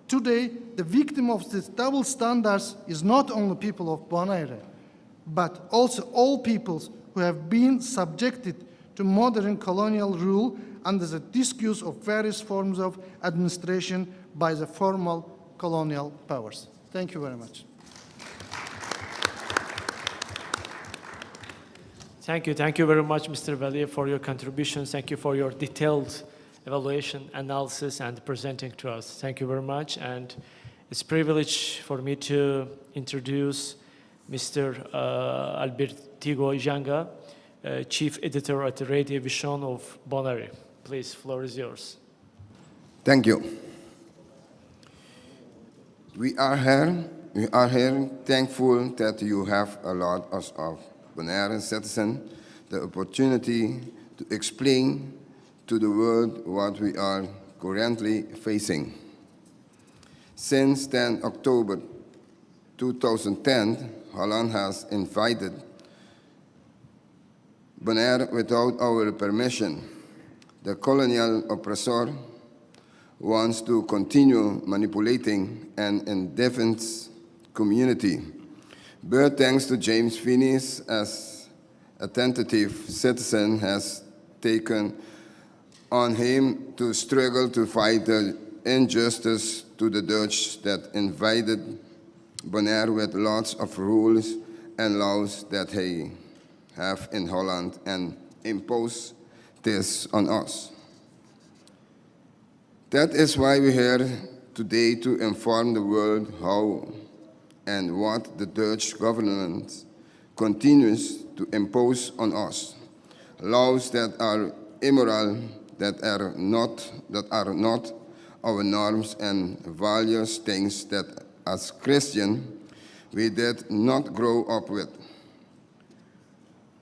today, the victim of these double standards is not only people of Bonaire, but also all peoples who have been subjected to modern colonial rule under the disguise of various forms of administration by the formal colonial powers. Thank you very much. Thank you very much, Mr. Valier, for your contributions. Thank you for your detailed evaluation, analysis, and presenting to us. Thank you very much, and it's a privilege for me to introduce Mr. Albertigo Janga, Chief Editor at the Radio Vision of Bonaire. Please, floor is yours. Thank you. We are here thankful that you have allowed us of Bonaire citizens the opportunity to explain to the world what we are currently facing. Since 10 October 2010, Holland has invited Bonaire without our permission. The colonial oppressor wants to continue manipulating an indifferent community. But thanks to James Finis, as a tentative citizen, has taken on him to struggle to fight the injustice to the Dutch that invaded Bonaire with lots of rules and laws that they have in Holland and impose this on us. That is why we're here today to inform the world how and what the Dutch government continues to impose on us. Laws that are immoral, that are not our norms and values, things that as Christians we did not grow up with.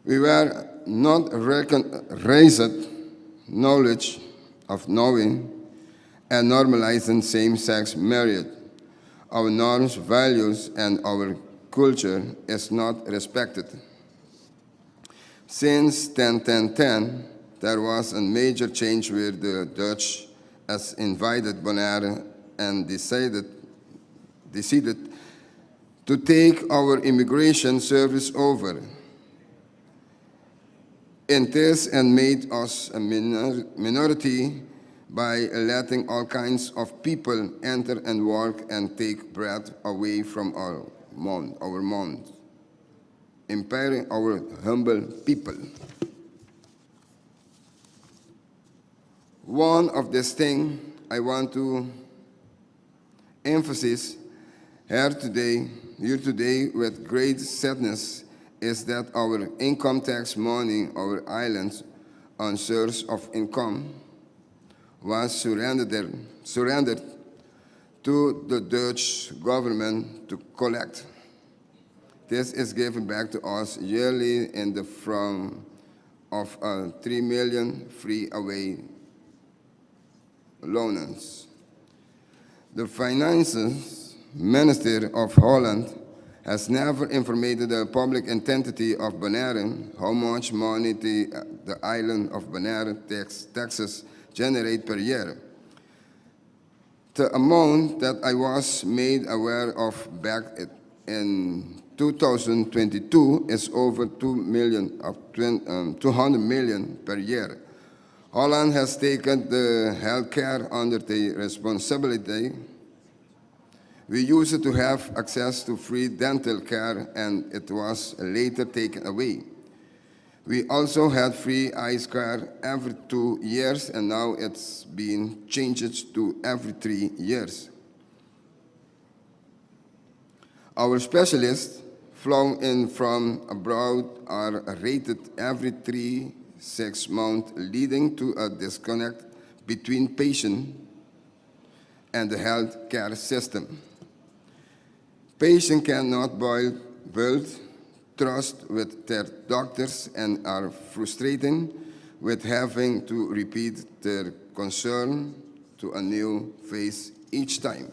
We were not raised knowledge of knowing and normalizing same-sex marriage. Our norms, values, and our culture is not respected. Since 10, there was a major change where the Dutch has invaded Bonaire and decided to take our immigration service over. In this, and made us a minority by letting all kinds of people enter and work and take bread away from our mouth, impairing our humble people. One of these things I want to emphasize here today with great sadness is that our income tax money, our islands, on source of income was surrendered to the Dutch government to collect. This is given back to us yearly in the form of 3 million free away loans. The Finance Minister of Holland has never informed the public entity of Bonaire how much money the island of Bonaire taxes generate per year. The amount that I was made aware of back in 2022 is over 200 million per year. Holland has taken the healthcare under the responsibility. We used to have access to free dental care, and it was later taken away. We also had free eye care every 2 years, and now it's been changed to every 3 years. Our specialists flown in from abroad are rated every 3-6 months, leading to a disconnect between patient and the health care system. Patients cannot build trust with their doctors and are frustrated with having to repeat their concern to a new face each time.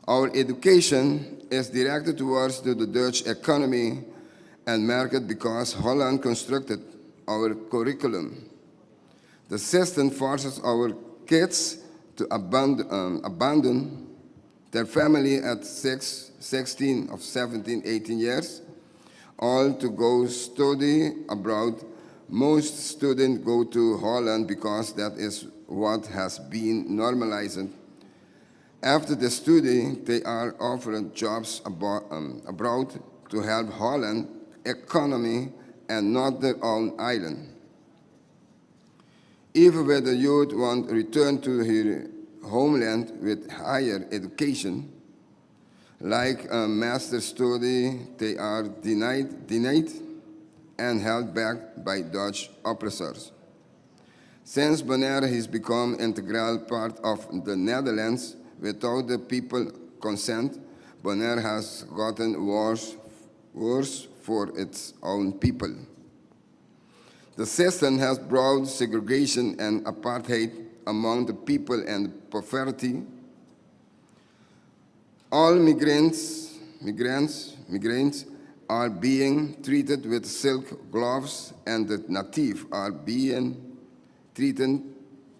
Our education is directed towards the Dutch economy and market because Holland constructed our curriculum. The system forces our kids to abandon their family at 16 or 17, 18 years, all to go study abroad. Most students go to Holland because that is what has been normalized. After the study, they are offered jobs abroad to help Holland economy and not their own island. Even when the youth want to return to their homeland with higher education, like a master's study, they are denied and held back by Dutch oppressors. Since Bonaire has become an integral part of the Netherlands, without the people's consent, Bonaire has gotten worse for its own people. The system has brought segregation and apartheid among the people and poverty. All migrants are being treated with silk gloves, and the native are being treated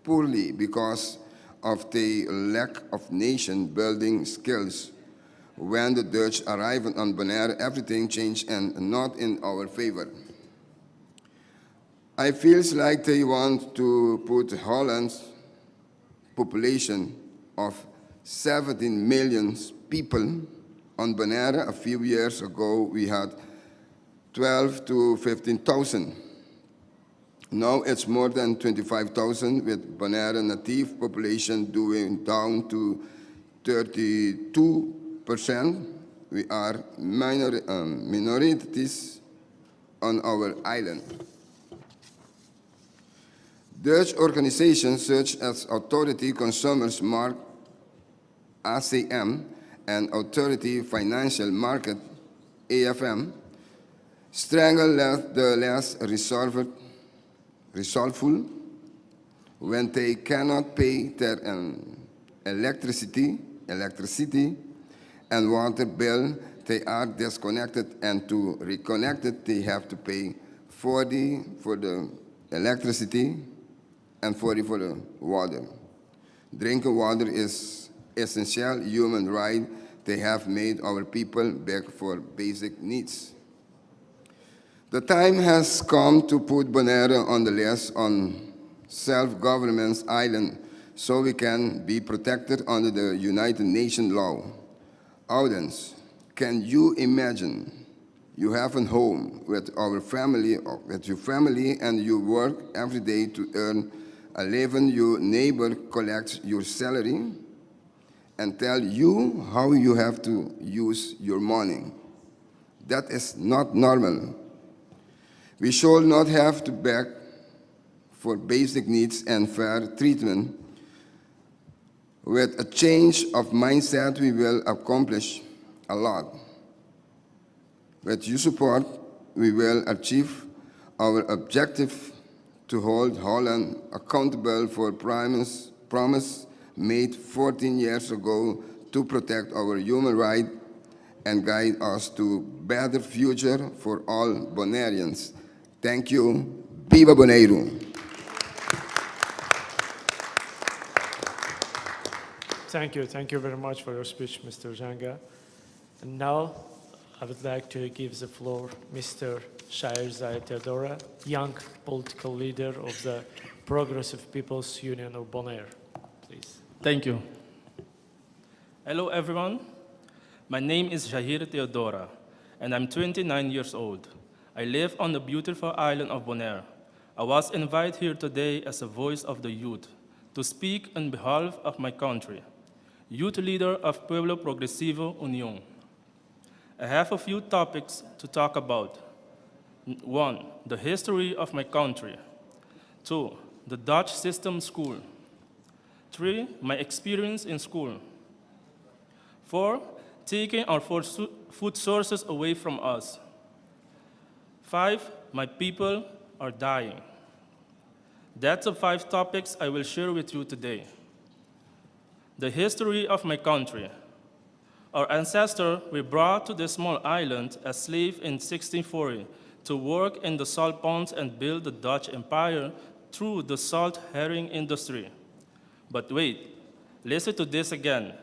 poorly because of the lack of nation-building skills. When the Dutch arrived on Bonaire, everything changed and not in our favor. I feel like they want to put Holland's population of 17 million people on Bonaire. A few years ago, we had 12 to 15,000. Now it's more than 25,000, with Bonaire native population down to 32%. We are minorities on our island. Dutch organizations such as Authority Consumers Mark, ACM, and Authority Financial Market, AFM, strangle the less resolveful when they cannot pay their electricity and water bill. They are disconnected, and to reconnect it, they have to pay 40 for the electricity and 40 for the water. Drinking water is essential human right. They have made our people beg for basic needs. The time has come to put Bonaire on the list on self-government's island so we can be protected under the United Nations law. Audience, can you imagine you have a home with our family, or with your family, and you work every day to earn a living? Your neighbor collects your salary and tell you how you have to use your money. That is not normal. We should not have to beg for basic needs and fair treatment. With a change of mindset, we will accomplish a lot. With your support, we will achieve our objective to hold Holland accountable for promise made 14 years ago to protect our human rights and guide us to a better future for all Bonaireans. Thank you. Viva Bonaire! Thank you very much for your speech, Mr. Janga. And now, I would like to give the floor Mr. Shahrzai Theodora, young political leader of the Progressive People's Union of Bonaire. Please. Thank you. Hello, everyone. My name is Shahrzai Theodora, and I'm 29 years old. I live on the beautiful island of Bonaire. I was invited here today as a voice of the youth to speak on behalf of my country, youth leader of Pueblo Progresivo Unión. I have a few topics to talk about. 1, the history of my country. 2, the Dutch system school. 3, my experience in school. 4, taking our food sources away from us. 5, my people are dying. That's the 5 topics I will share with you today. The history of my country. Our ancestors were brought to this small island as slaves in 1640 to work in the salt ponds and build the Dutch Empire through the salt herring industry. But wait, listen to this again.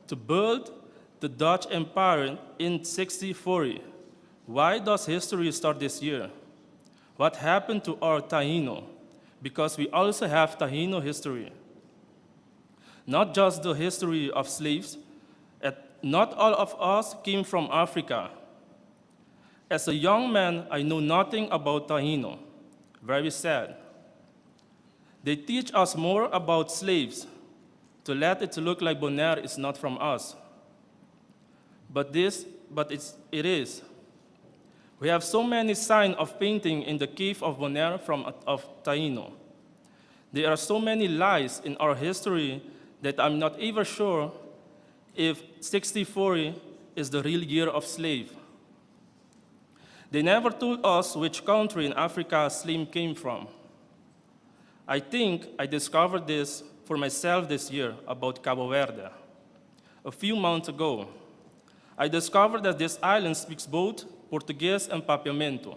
To build the Dutch Empire in 1640. Why does history start this year? What happened to our Taino? Because we also have Taino history. Not just the history of slaves. Not all of us came from Africa. As a young man, I know nothing about Taino. Very sad. They teach us more about slaves to let it look like Bonaire is not from us. But it is. We have so many signs of painting in the cave of Bonaire of Taino. There are so many lies in our history that I'm not even sure if 1640 is the real year of slave. They never told us which country in Africa slave came from. I think I discovered this for myself this year about Cabo Verde. A few months ago, I discovered that this island speaks both Portuguese and Papiamento.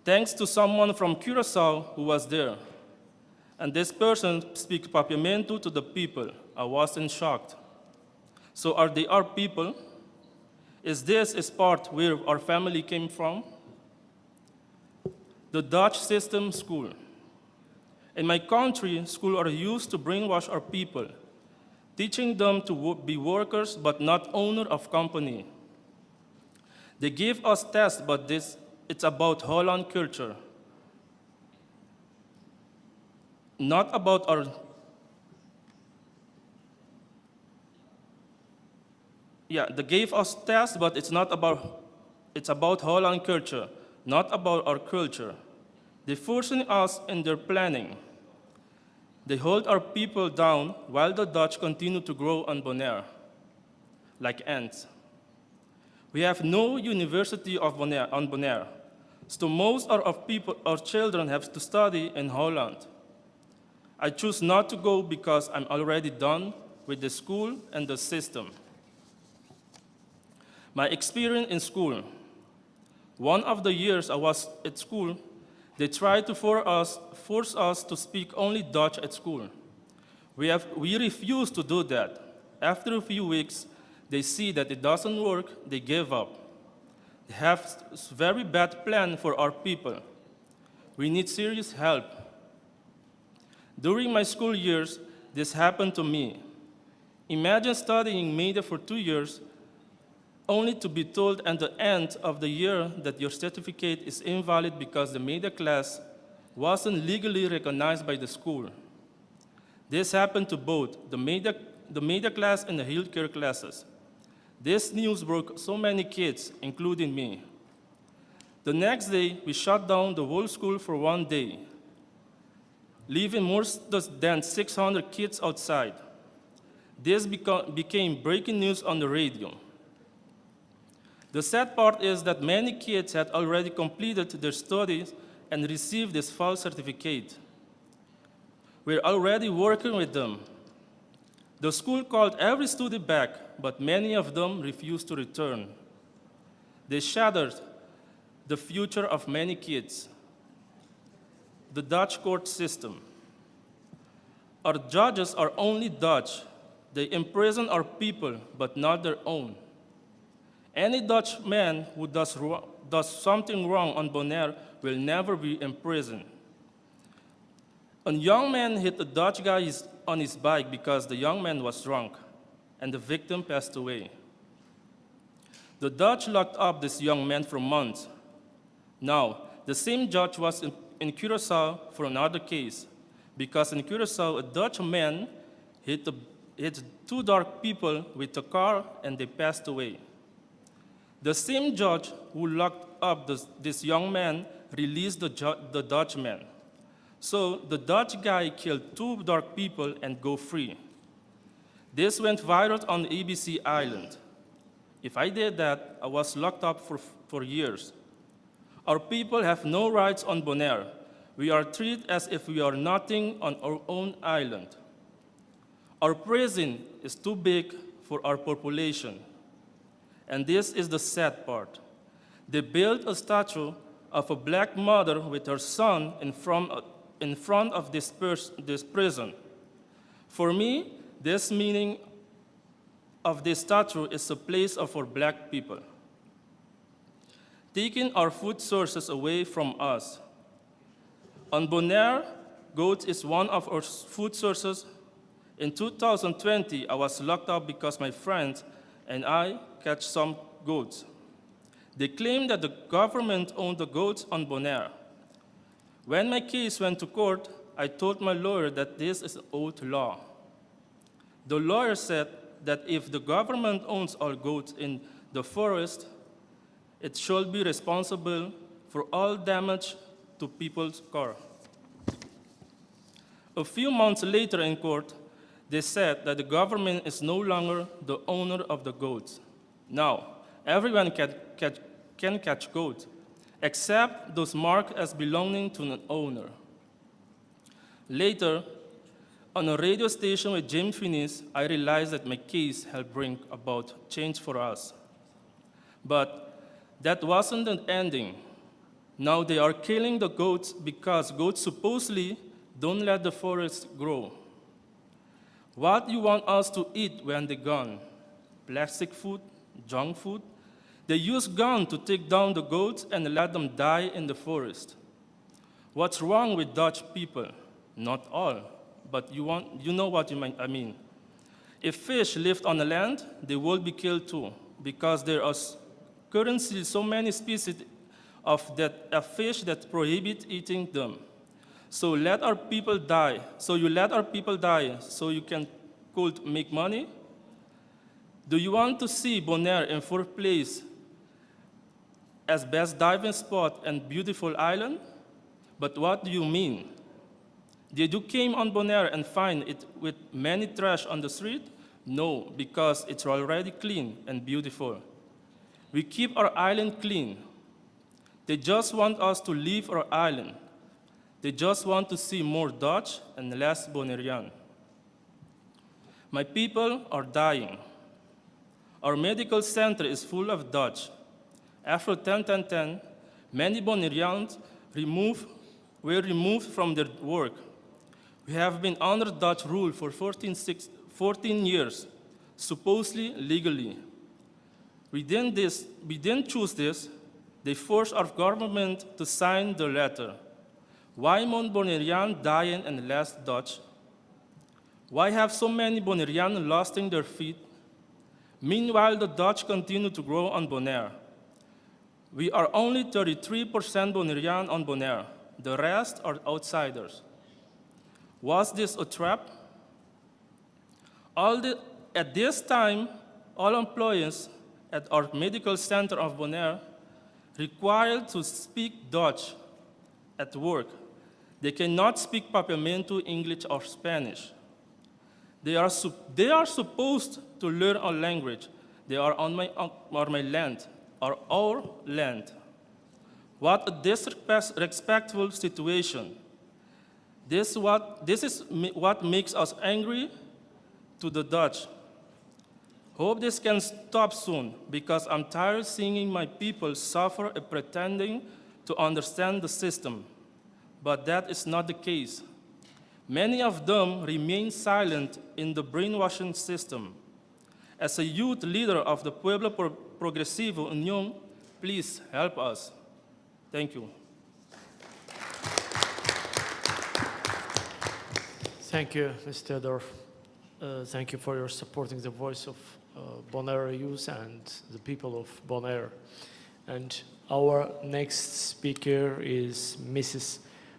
Thanks to someone from Curaçao who was there. And this person speaks Papiamento to the people. I wasn't shocked. So are they our people? Is this a part where our family came from? The Dutch system school. In my country, schools are used to brainwash our people, teaching them to be workers but not owners of company. They give us tests, but it's about Holland culture. Not about our, they gave us tests, but it's about Holland culture, not about our culture. They're forcing us in their planning. They hold our people down while the Dutch continue to grow on Bonaire, like ants. We have no university on Bonaire, so most of our children have to study in Holland. I choose not to go because I'm already done with the school and the system. My experience in school. One of the years I was at school, they tried to force us to speak only Dutch at school. We refused to do that. After a few weeks, they see that it doesn't work, they give up. They have a very bad plan for our people. We need serious help. During my school years, this happened to me. Imagine studying media for 2 years, only to be told at the end of the year that your certificate is invalid because the media class wasn't legally recognized by the school. This happened to both the media class and the healthcare classes. This news broke so many kids, including me. The next day, we shut down the whole school for 1 day, leaving more than 600 kids outside. This became breaking news on the radio. The sad part is that many kids had already completed their studies and received this false certificate. We're already working with them. The school called every student back, but many of them refused to return. They shattered the future of many kids. The Dutch court system. Our judges are only Dutch. They imprison our people, but not their own. Any Dutch man who does something wrong on Bonaire will never be imprisoned. A young man hit a Dutch guy on his bike because the young man was drunk, and the victim passed away. The Dutch locked up this young man for months. Now, the same judge was in Curaçao for another case, because in Curaçao, a Dutch man hit 2 dark people with a car and they passed away. The same judge who locked up this young man released the Dutch man. So the Dutch guy killed 2 dark people and go free. This went viral on the ABC Island. If I did that, I was locked up for years. Our people have no rights on Bonaire. We are treated as if we are nothing on our own island. Our prison is too big for our population. And this is the sad part. They built a statue of a black mother with her son in front of this prison. For me, this meaning of this statue is a place for black people. Taking our food sources away from us. On Bonaire, goat is one of our food sources. In 2020, I was locked up because my friends and I catch some goats. They claimed that the government owned the goats on Bonaire. When my case went to court, I told my lawyer that this is an old law. The lawyer said that if the government owns all goats in the forest, it should be responsible for all damage to people's car. A few months later in court, they said that the government is no longer the owner of the goats. Now, everyone can catch goats, except those marked as belonging to an owner. Later, on a radio station with James Finis, I realized that my case helped bring about change for us. But that wasn't the ending. Now they are killing the goats because goats supposedly don't let the forest grow. What do you want us to eat when they're gone? Plastic food? Junk food? They use guns to take down the goats and let them die in the forest. What's wrong with Dutch people? Not all, but you know what I mean. If fish lived on the land, they would be killed too, because there are currently so many species of fish that prohibit eating them. So let our people die. So you let our people die so you could make money? Do you want to see Bonaire in 4th place as best diving spot and beautiful island? But what do you mean? Did you came on Bonaire and find it with many trash on the street? No, because it's already clean and beautiful. We keep our island clean. They just want us to leave our island. They just want to see more Dutch and less Bonairean. My people are dying. Our medical center is full of Dutch. After 10-10-10, many Bonaireans were removed from their work. We have been under Dutch rule for 14 years, supposedly legally. We didn't choose this. They forced our government to sign the letter. Why more Bonaireans dying and less Dutch? Why have so many Bonaireans losing their feet? Meanwhile, the Dutch continue to grow on Bonaire. We are only 33% Bonairean on Bonaire. The rest are outsiders. Was this a trap? At this time, all employees at our medical center of Bonaire required to speak Dutch at work. They cannot speak Papiamento, English, or Spanish. They are supposed to learn a language. They are on my land, or our land. What a disrespectful situation. This is what makes us angry to the Dutch. Hope this can stop soon, because I'm tired of seeing my people suffer and pretending to understand the system. But that is not the case. Many of them remain silent in the brainwashing system. As a youth leader of the Pueblo Progresivo Unión, please help us. Thank you. Thank you, Mr. Theodore. Thank you for your supporting the voice of Bonaire youth and the people of Bonaire. And our next speaker is Mrs.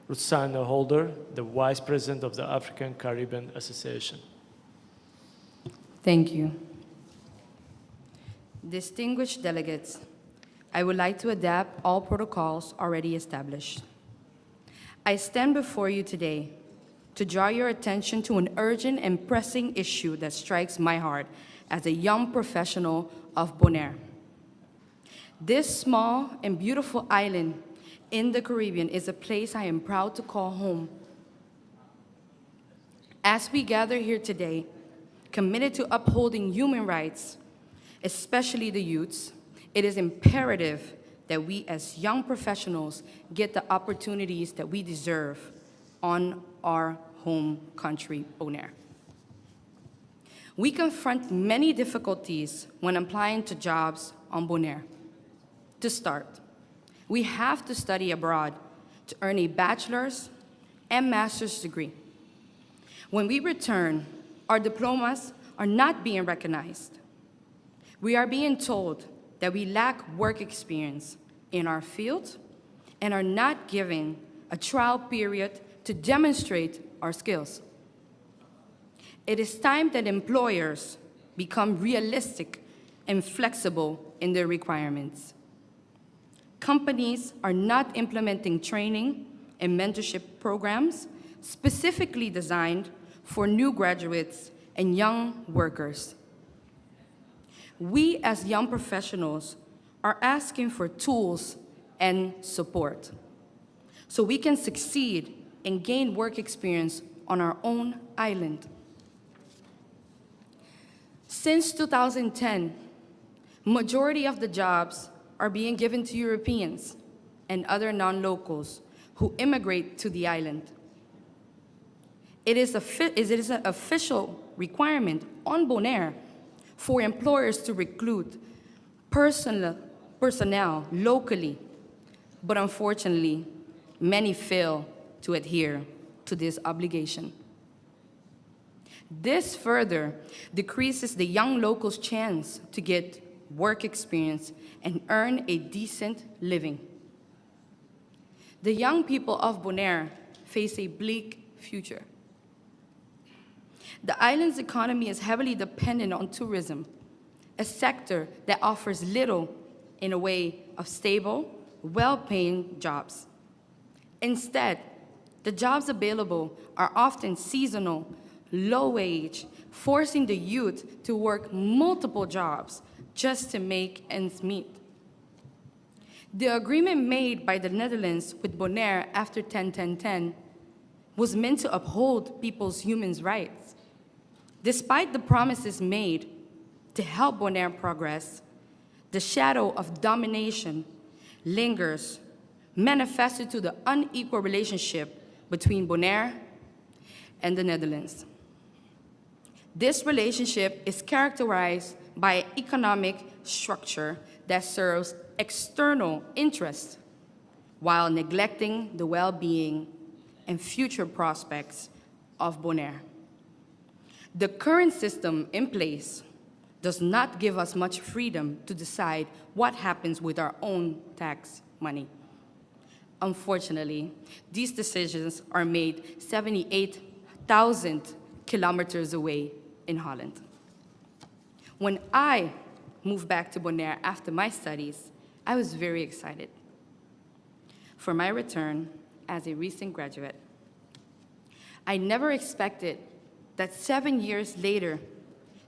Rutsana Holder, the Vice President of the African Caribbean Association. Thank you. Distinguished delegates, I would like to adapt all protocols already established. I stand before you today to draw your attention to an urgent and pressing issue that strikes my heart as a young professional of Bonaire. This small and beautiful island in the Caribbean is a place I am proud to call home. As we gather here today, committed to upholding human rights, especially the youths, it is imperative that we as young professionals get the opportunities that we deserve on our home country, Bonaire. We confront many difficulties when applying to jobs on Bonaire. To start, we have to study abroad to earn a bachelor's and master's degree. When we return, our diplomas are not being recognized. We are being told that we lack work experience in our field and are not given a trial period to demonstrate our skills. It is time that employers become realistic and flexible in their requirements. Companies are not implementing training and mentorship programs specifically designed for new graduates and young workers. We as young professionals are asking for tools and support so we can succeed and gain work experience on our own island. Since 2010, majority of the jobs are being given to Europeans and other non-locals who immigrate to the island. It is an official requirement on Bonaire for employers to recruit personnel locally, but unfortunately, many fail to adhere to this obligation. This further decreases the young locals' chance to get work experience and earn a decent living. The young people of Bonaire face a bleak future. The island's economy is heavily dependent on tourism, a sector that offers little in a way of stable, well-paying jobs. Instead, the jobs available are often seasonal, low-wage, forcing the youth to work multiple jobs just to make ends meet. The agreement made by the Netherlands with Bonaire after 10-10-10 was meant to uphold people's human rights. Despite the promises made to help Bonaire progress, the shadow of domination lingers, manifested to the unequal relationship between Bonaire and the Netherlands. This relationship is characterized by an economic structure that serves external interests while neglecting the well-being and future prospects of Bonaire. The current system in place does not give us much freedom to decide what happens with our own tax money. Unfortunately, these decisions are made 78,000 kilometers away in Holland. When I moved back to Bonaire after my studies, I was very excited for my return as a recent graduate. I never expected that 7 years later,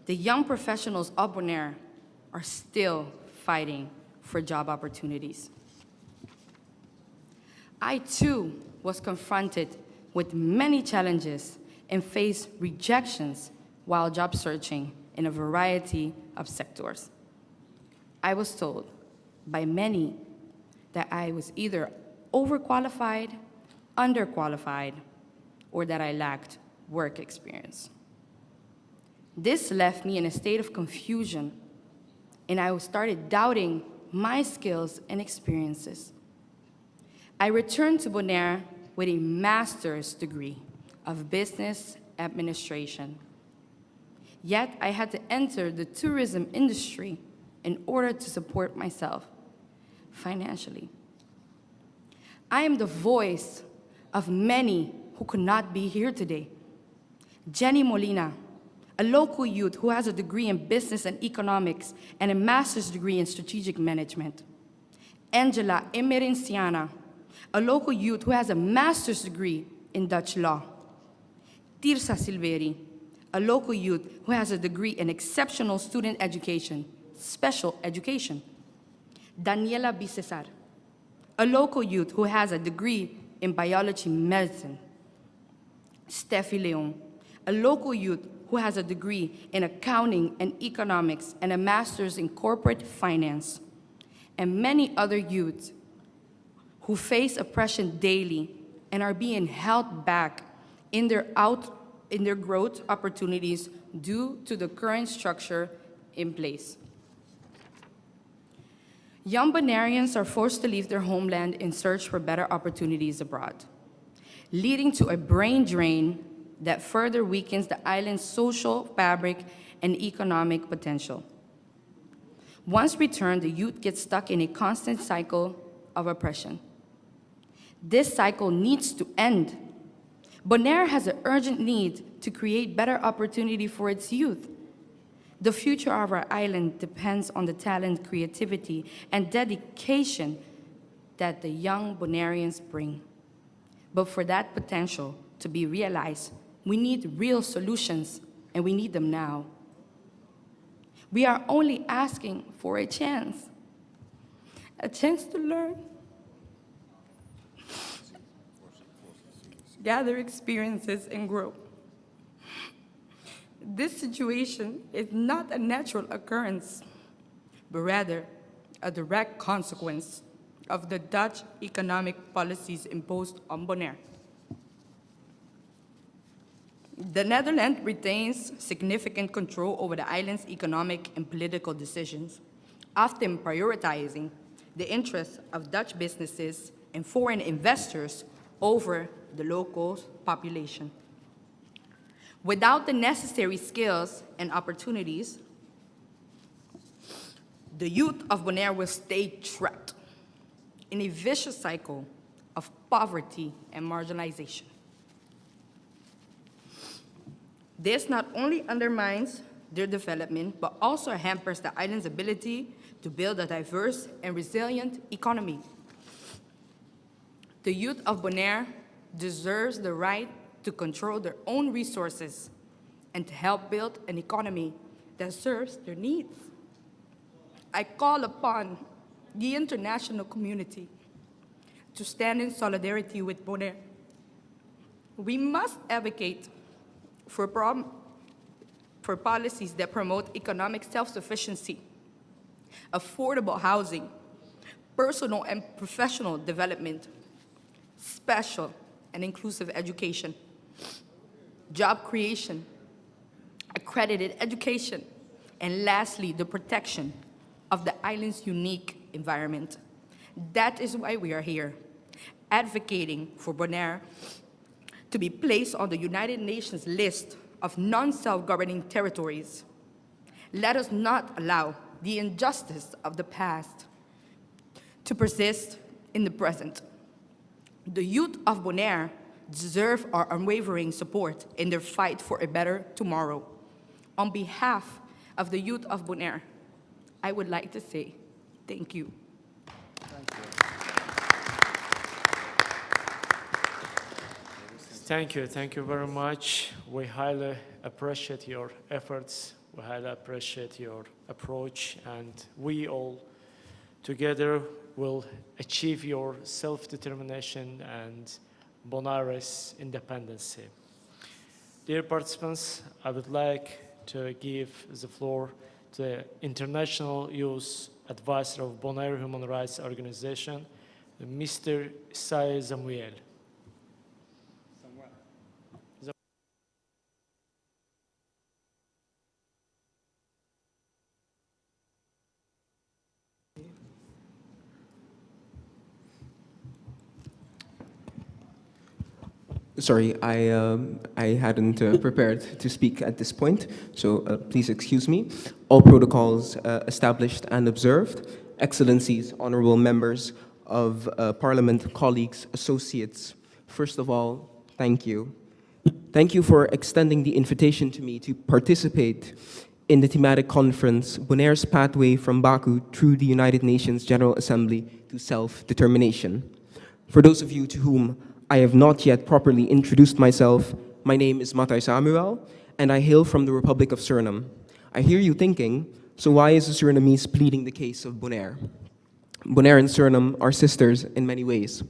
the young professionals of Bonaire are still fighting for job opportunities. I too was confronted with many challenges and faced rejections while job searching in a variety of sectors. I was told by many that I was either overqualified, underqualified, or that I lacked work experience. This left me in a state of confusion, and I started doubting my skills and experiences. I returned to Bonaire with a master's degree of business administration. Yet I had to enter the tourism industry in order to support myself financially. I am the voice of many who could not be here today. Jenny Molina, a local youth who has a degree in business and economics and a master's degree in strategic management. Angela Emerinciana, a local youth who has a master's degree in Dutch law. Tirsa Silveri, a local youth who has a degree in exceptional student education, special education. Daniela Bicesar, a local youth who has a degree in biology medicine. Steffi Leon, a local youth who has a degree in accounting and economics and a master's in corporate finance. And many other youths who face oppression daily and are being held back in their growth opportunities due to the current structure in place. Young Bonaireans are forced to leave their homeland in search for better opportunities abroad, leading to a brain drain that further weakens the island's social fabric and economic potential. Once returned, the youth get stuck in a constant cycle of oppression. This cycle needs to end. Bonaire has an urgent need to create better opportunity for its youth. The future of our island depends on the talent, creativity, and dedication that the young Bonaireans bring. But for that potential to be realized, we need real solutions, and we need them now. We are only asking for a chance to learn, gather experiences, and grow. This situation is not a natural occurrence, but rather a direct consequence of the Dutch economic policies imposed on Bonaire. The Netherlands retains significant control over the island's economic and political decisions, often prioritizing the interests of Dutch businesses and foreign investors over the local population. Without the necessary skills and opportunities, the youth of Bonaire will stay trapped in a vicious cycle of poverty and marginalization. This not only undermines their development, but also hampers the island's ability to build a diverse and resilient economy. The youth of Bonaire deserves the right to control their own resources and to help build an economy that serves their needs. I call upon the international community to stand in solidarity with Bonaire. We must advocate for policies that promote economic self-sufficiency, affordable housing, personal and professional development, special and inclusive education, job creation, accredited education, and lastly, the protection of the island's unique environment. That is why we are here, advocating for Bonaire to be placed on the United Nations list of non-self-governing territories. Let us not allow the injustice of the past to persist in the present. The youth of Bonaire deserve our unwavering support in their fight for a better tomorrow. On behalf of the youth of Bonaire, I would like to say thank you. Thank you very much. We highly appreciate your efforts. We highly appreciate your approach, and we all together will achieve your self-determination and Bonaire's independence. Dear participants, I would like to give the floor to the International Youth Advisor of Bonaire Human Rights Organization, Mr. Isaiah Samuel. Sorry, I hadn't prepared to speak at this point, so please excuse me. All protocols established and observed. Excellencies, honorable members of Parliament, colleagues, associates. First of all, thank you. Thank you for extending the invitation to me to participate in the thematic conference, Bonaire's Pathway from Baku through the United Nations General Assembly to Self-Determination. For those of you to whom I have not yet properly introduced myself, my name is Matai Samuel, and I hail from the Republic of Suriname. I hear you thinking, so why is the Surinamese pleading the case of Bonaire? Bonaire and Suriname are sisters in many ways.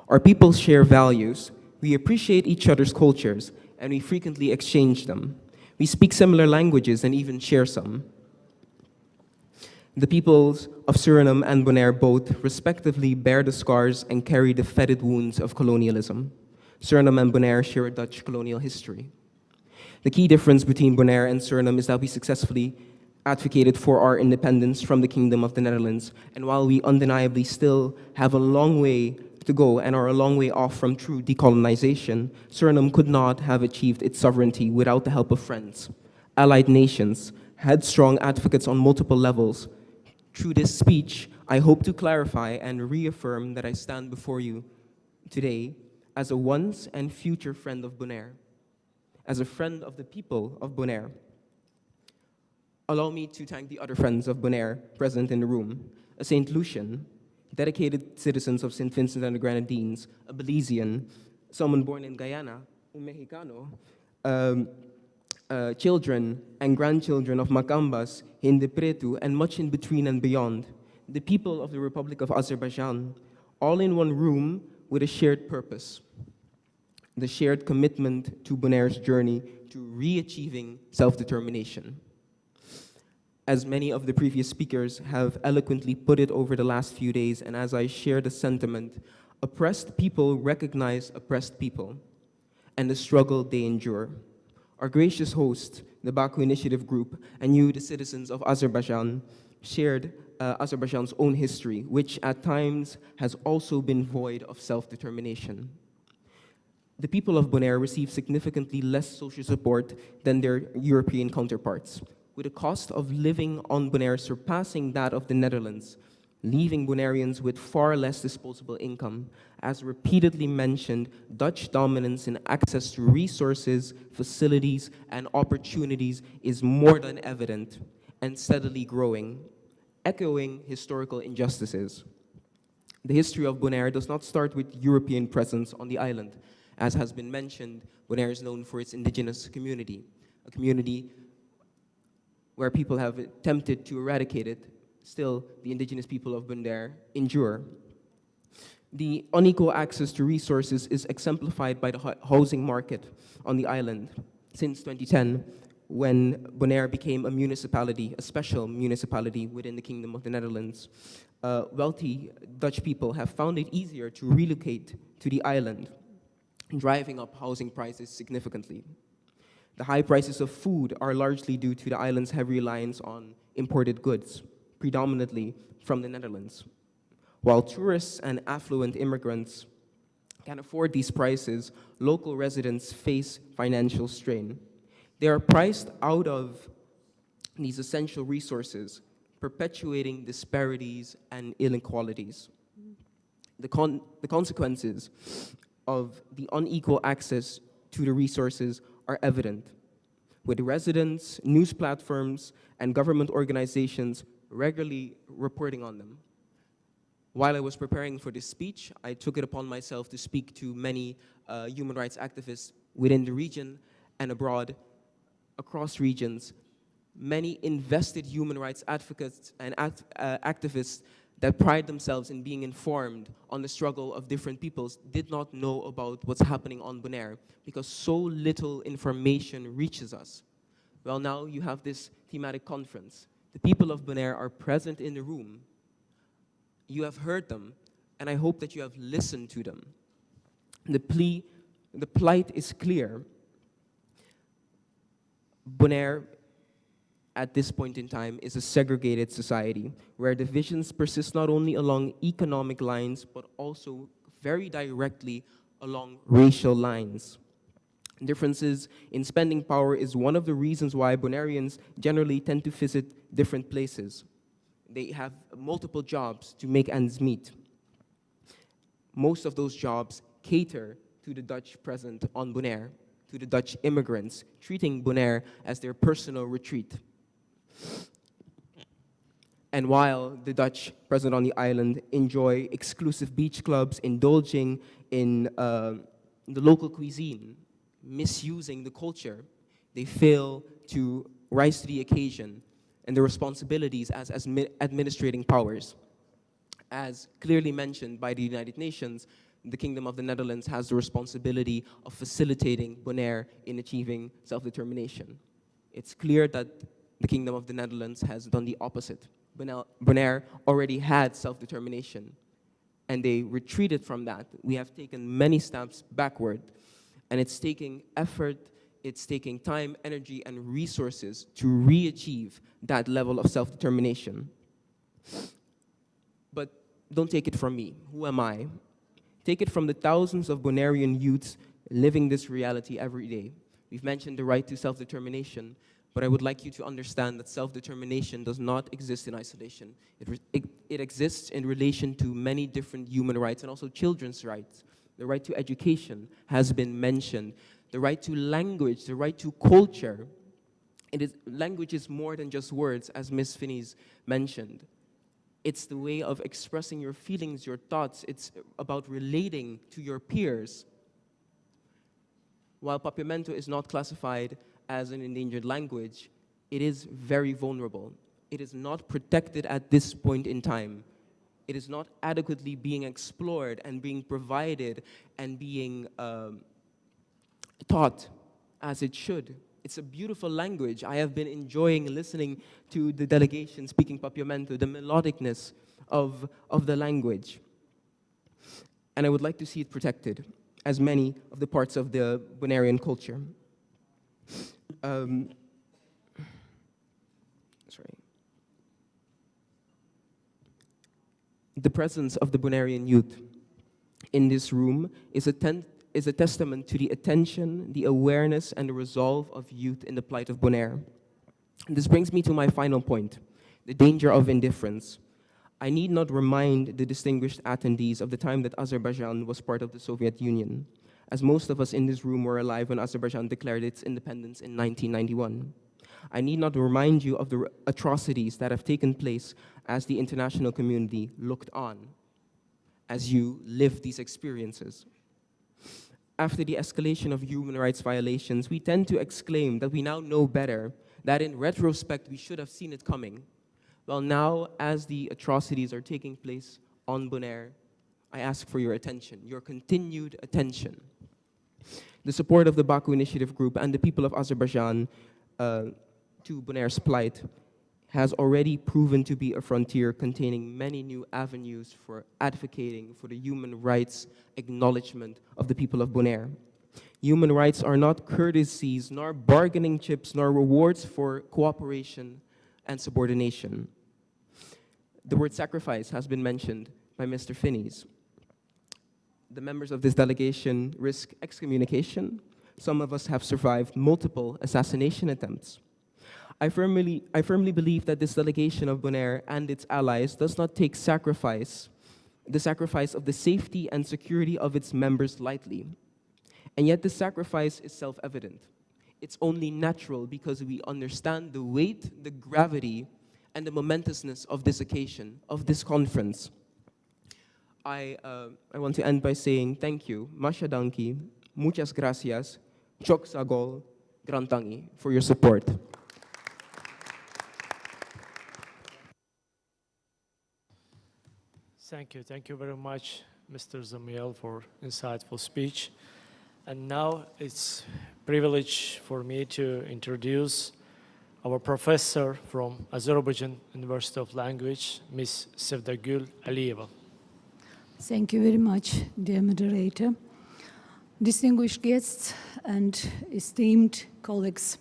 Our peoples share values, we appreciate each other's cultures, and we frequently exchange them. We speak similar languages and even share some. The peoples of Suriname and Bonaire both respectively bear the scars and carry the fetid wounds of colonialism. Suriname and Bonaire share a Dutch colonial history. The key difference between Bonaire and Suriname is that we successfully advocated for our independence from the Kingdom of the Netherlands, and while we undeniably still have a long way to go and are a long way off from true decolonization, Suriname could not have achieved its sovereignty without the help of friends, allied nations, headstrong advocates on multiple levels. Through this speech, I hope to clarify and reaffirm that I stand before you today as a once and future friend of Bonaire, as a friend of the people of Bonaire. Allow me to thank the other friends of Bonaire present in the room, a St. Lucian, dedicated citizens of St. Vincent and the Grenadines, a Belizean, someone born in Guyana, un Mexicano, children and grandchildren of Macambas, Hindepretu, and much in between and beyond, the people of the Republic of Azerbaijan, all in one room with a shared purpose, the shared commitment to Bonaire's journey to re-achieving self-determination. As many of the previous speakers have eloquently put it over the last few days, and as I share the sentiment, oppressed people recognize oppressed people and the struggle they endure. Our gracious host, the Baku Initiative Group, and you, the citizens of Azerbaijan, shared Azerbaijan's own history, which at times has also been void of self-determination. The people of Bonaire receive significantly less social support than their European counterparts, with the cost of living on Bonaire surpassing that of the Netherlands, leaving Bonaireans with far less disposable income. As repeatedly mentioned, Dutch dominance in access to resources, facilities, and opportunities is more than evident and steadily growing, echoing historical injustices. The history of Bonaire does not start with European presence on the island. As has been mentioned, Bonaire is known for its indigenous community, a community where people have attempted to eradicate it. Still, the indigenous people of Bonaire endure. The unequal access to resources is exemplified by the housing market on the island. Since 2010, when Bonaire became a municipality, a special municipality within the Kingdom of the Netherlands, wealthy Dutch people have found it easier to relocate to the island, driving up housing prices significantly. The high prices of food are largely due to the island's heavy reliance on imported goods, predominantly from the Netherlands. While tourists and affluent immigrants can afford these prices, local residents face financial strain. They are priced out of these essential resources, perpetuating disparities and inequalities. The consequences of the unequal access to the resources are evident, with residents, news platforms, and government organizations regularly reporting on them. While I was preparing for this speech, I took it upon myself to speak to many human rights activists within the region and abroad, across regions, many invested human rights advocates and activists that pride themselves in being informed on the struggle of different peoples did not know about what's happening on Bonaire because so little information reaches us. Well, now you have this thematic conference. The people of Bonaire are present in the room. You have heard them, and I hope that you have listened to them. The plight is clear. Bonaire, at this point in time, is a segregated society where divisions persist not only along economic lines, but also very directly along racial lines. Differences in spending power is one of the reasons why Bonaireans generally tend to visit different places. They have multiple jobs to make ends meet. Most of those jobs cater to the Dutch present on Bonaire, to the Dutch immigrants, treating Bonaire as their personal retreat. And while the Dutch present on the island enjoy exclusive beach clubs, indulging in the local cuisine, misusing the culture, they fail to rise to the occasion and the responsibilities as administrating powers. As clearly mentioned by the United Nations, the Kingdom of the Netherlands has the responsibility of facilitating Bonaire in achieving self-determination. It's clear that the Kingdom of the Netherlands has done the opposite. Bonaire already had self-determination, and they retreated from that. We have taken many steps backward, and it's taking effort, it's taking time, energy, and resources to re-achieve that level of self-determination. But don't take it from me. Who am I? Take it from the thousands of Bonairean youths living this reality every day. We've mentioned the right to self-determination, but I would like you to understand that self-determination does not exist in isolation. It exists in relation to many different human rights and also children's rights. The right to education has been mentioned. The right to language, the right to culture. Language is more than just words, as Ms. Finney's mentioned. It's the way of expressing your feelings, your thoughts. It's about relating to your peers. While Papiamento is not classified as an endangered language, it is very vulnerable. It is not protected at this point in time. It is not adequately being explored and being provided and being taught as it should. It's a beautiful language. I have been enjoying listening to the delegation speaking Papiamento, the melodicness of the language. And I would like to see it protected as many of the parts of the Bonairean culture. The presence of the Bonairean youth in this room is a testament to the attention, the awareness, and the resolve of youth in the plight of Bonaire. This brings me to my final point, the danger of indifference. I need not remind the distinguished attendees of the time that Azerbaijan was part of the Soviet Union, as most of us in this room were alive when Azerbaijan declared its independence in 1991. I need not remind you of the atrocities that have taken place as the international community looked on, as you lived these experiences. After the escalation of human rights violations, we tend to exclaim that we now know better, that in retrospect we should have seen it coming. Well, now, as the atrocities are taking place on Bonaire, I ask for your attention, your continued attention. The support of the Baku Initiative Group and the people of Azerbaijan to Bonaire's plight has already proven to be a frontier containing many new avenues for advocating for the human rights acknowledgement of the people of Bonaire. Human rights are not courtesies, nor bargaining chips, nor rewards for cooperation and subordination. The word sacrifice has been mentioned by Mr. Finney's. The members of this delegation risk excommunication. Some of us have survived multiple assassination attempts. I firmly believe that this delegation of Bonaire and its allies does not take the sacrifice of the safety and security of its members lightly. And yet the sacrifice is self-evident. It's only natural because we understand the weight, the gravity, and the momentousness of this occasion, of this conference. I want to end by saying thank you, Masha Danki, muchas gracias, Chok Sagol, Grantangi, for your support. Thank you very much, Mr. Zamiel, for insightful speech. And now it's a privilege for me to introduce our professor from Azerbaijan University of Language, Ms. Sevdagul Aliyeva. Thank you very much, dear moderator. Distinguished guests and esteemed colleagues,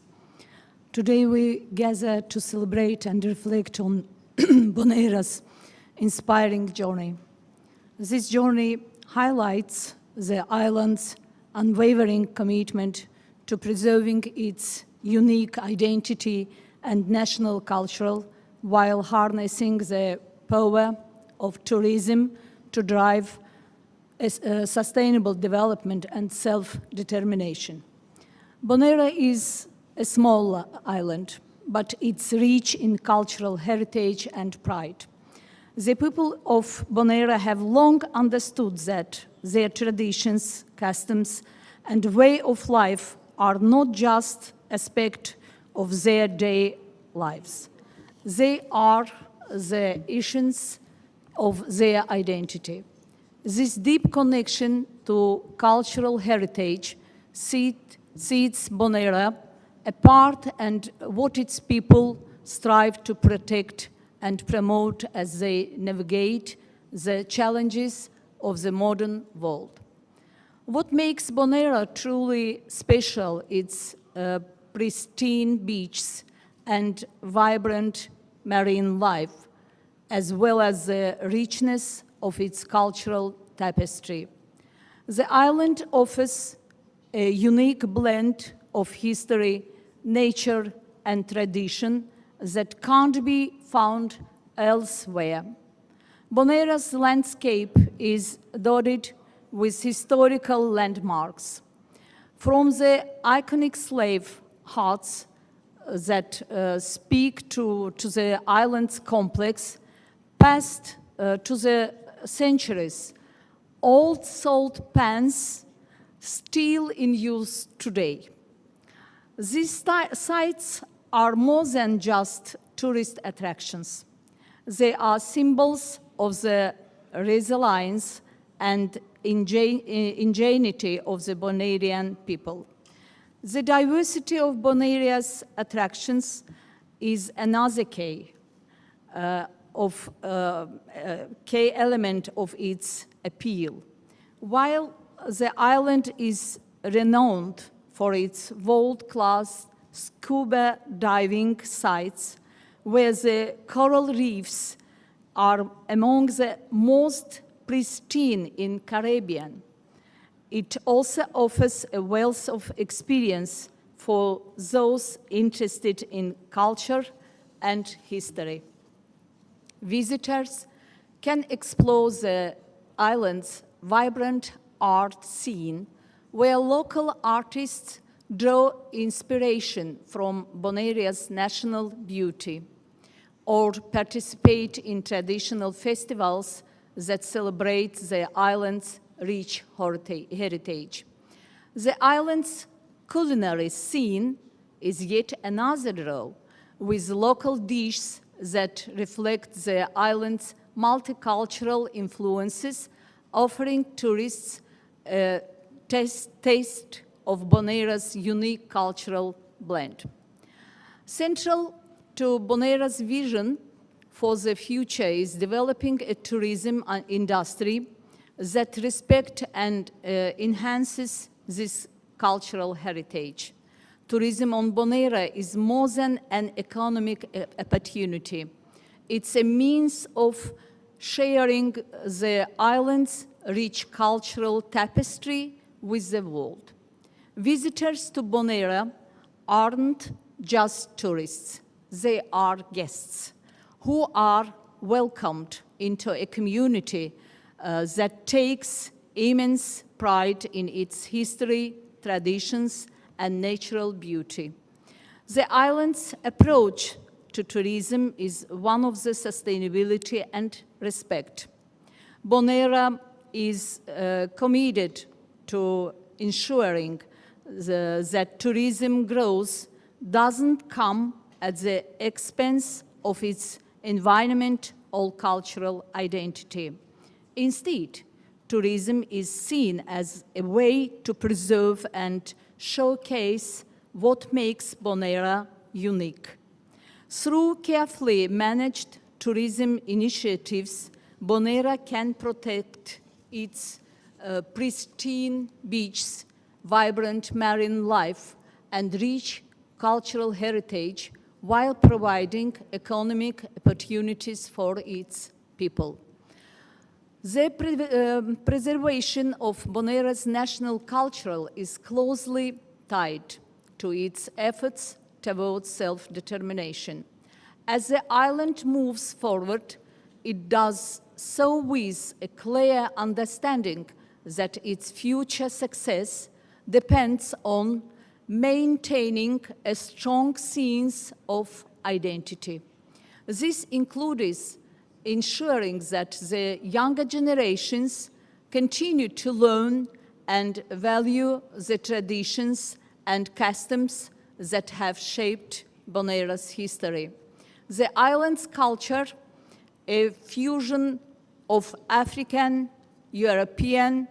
today we gather to celebrate and reflect on Bonaire's inspiring journey. This journey highlights the island's unwavering commitment to preserving its unique identity and national culture while harnessing the power of tourism to drive sustainable development and self-determination. Bonaire is a small island, but it's rich in cultural heritage and pride. The people of Bonaire have long understood that their traditions, customs, and way of life are not just aspects of their daily lives. They are the essence of their identity. This deep connection to cultural heritage sets Bonaire apart and what its people strive to protect and promote as they navigate the challenges of the modern world. What makes Bonaire truly special is pristine beaches and vibrant marine life, as well as the richness of its cultural tapestry. The island offers a unique blend of history, nature, and tradition that can't be found elsewhere. Bonaire's landscape is dotted with historical landmarks. From the iconic slave huts that speak to the island's complex, past to the centuries, old salt pans still in use today. These sites are more than just tourist attractions. They are symbols of the resilience and ingenuity of the Bonairean people. The diversity of Bonaire's attractions is another key element of its appeal. While the island is renowned for its world-class scuba diving sites, where the coral reefs are among the most pristine in Caribbean, it also offers a wealth of experience for those interested in culture and history. Visitors can explore the island's vibrant art scene, where local artists draw inspiration from Bonaire's national beauty, or participate in traditional festivals that celebrate the island's rich heritage. The island's culinary scene is yet another draw, with local dishes that reflect the island's multicultural influences, offering tourists a taste of Bonaire's unique cultural blend. Central to Bonaire's vision for the future is developing a tourism industry that respects and enhances this cultural heritage. Tourism on Bonaire is more than an economic opportunity. It's a means of sharing the island's rich cultural tapestry with the world. Visitors to Bonaire aren't just tourists, they are guests who are welcomed into a community that takes immense pride in its history, traditions, and natural beauty. The island's approach to tourism is one of the sustainability and respect. Bonaire is committed to ensuring that tourism growth doesn't come at the expense of its environment or cultural identity. Instead, tourism is seen as a way to preserve and showcase what makes Bonaire unique. Through carefully managed tourism initiatives, Bonaire can protect its pristine beaches, vibrant marine life, and rich cultural heritage while providing economic opportunities for its people. The preservation of Bonaire's national culture is closely tied to its efforts towards self-determination. As the island moves forward, it does so with a clear understanding that its future success depends on maintaining a strong sense of identity. This includes ensuring that the younger generations continue to learn and value the traditions and customs that have shaped Bonaire's history. The island's culture, a fusion of African, European,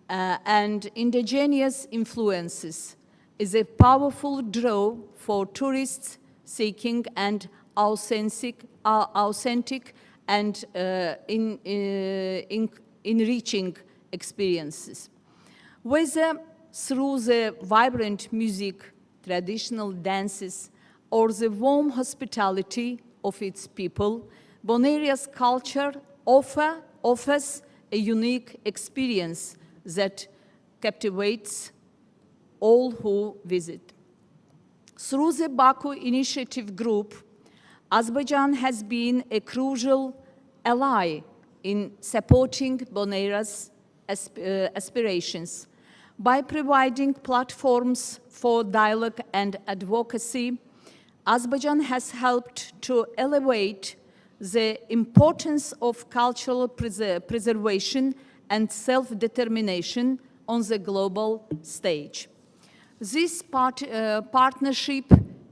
and indigenous influences, is a powerful draw for tourists seeking an authentic and enriching experiences. Whether through the vibrant music, traditional dances, or the warm hospitality of its people, Bonaire's culture offers a unique experience that captivates all who visit. Through the Baku Initiative Group, Azerbaijan has been a crucial ally in supporting Bonaire's aspirations. By providing platforms for dialogue and advocacy, Azerbaijan has helped to elevate the importance of cultural preservation and self-determination on the global stage. This partnership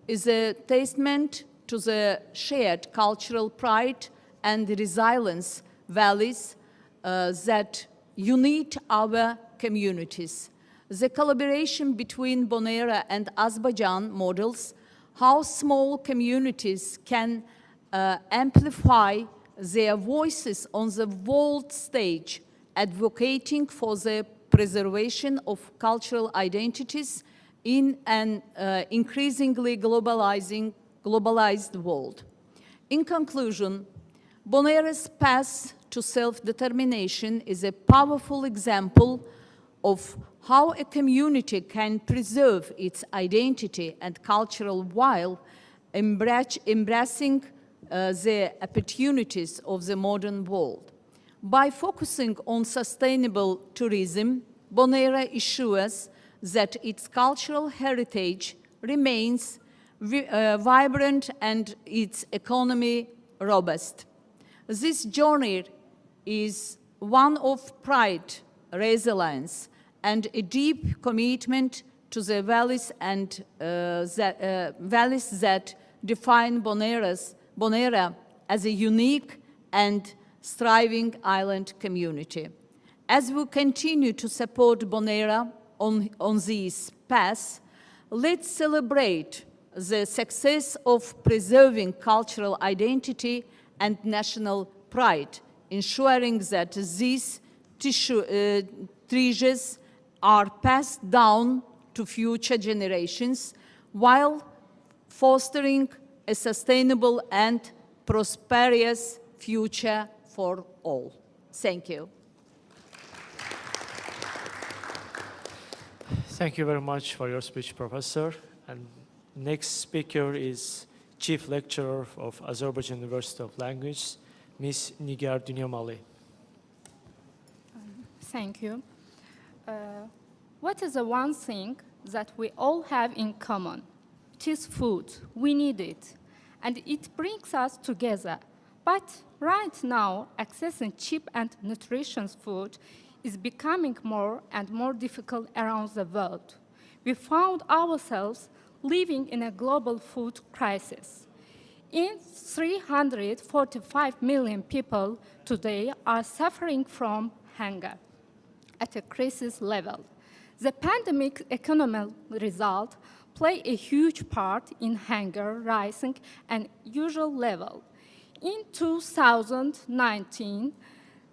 is a testament to the shared cultural pride and resilience values that unite our communities. The collaboration between Bonaire and Azerbaijan models how small communities can amplify their voices on the world stage, advocating for the preservation of cultural identities in an increasingly globalized world. In conclusion, Bonaire's path to self-determination is a powerful example of how a community can preserve its identity and culture while embracing the opportunities of the modern world. By focusing on sustainable tourism, Bonaire ensures that its cultural heritage remains vibrant and its economy robust. This journey is one of pride, resilience, and a deep commitment to the values and values that define Bonaire as a unique and thriving island community. As we continue to support Bonaire on this path, let's celebrate the success of preserving cultural identity and national pride, ensuring that these treasures are passed down to future generations while fostering a sustainable and prosperous future for all. Thank you. Thank you very much for your speech, Professor. And next speaker is Chief Lecturer of Azerbaijan University of Language, Ms. Nigar Dunyamali. Thank you. What is the one thing that we all have in common? It is food. We need it. And it brings us together. But right now, accessing cheap and nutritious food is becoming more and more difficult around the world. We found ourselves living in a global food crisis. 345 million people today are suffering from hunger at a crisis level. The pandemic economic results play a huge part in hunger rising an usual level. In 2019,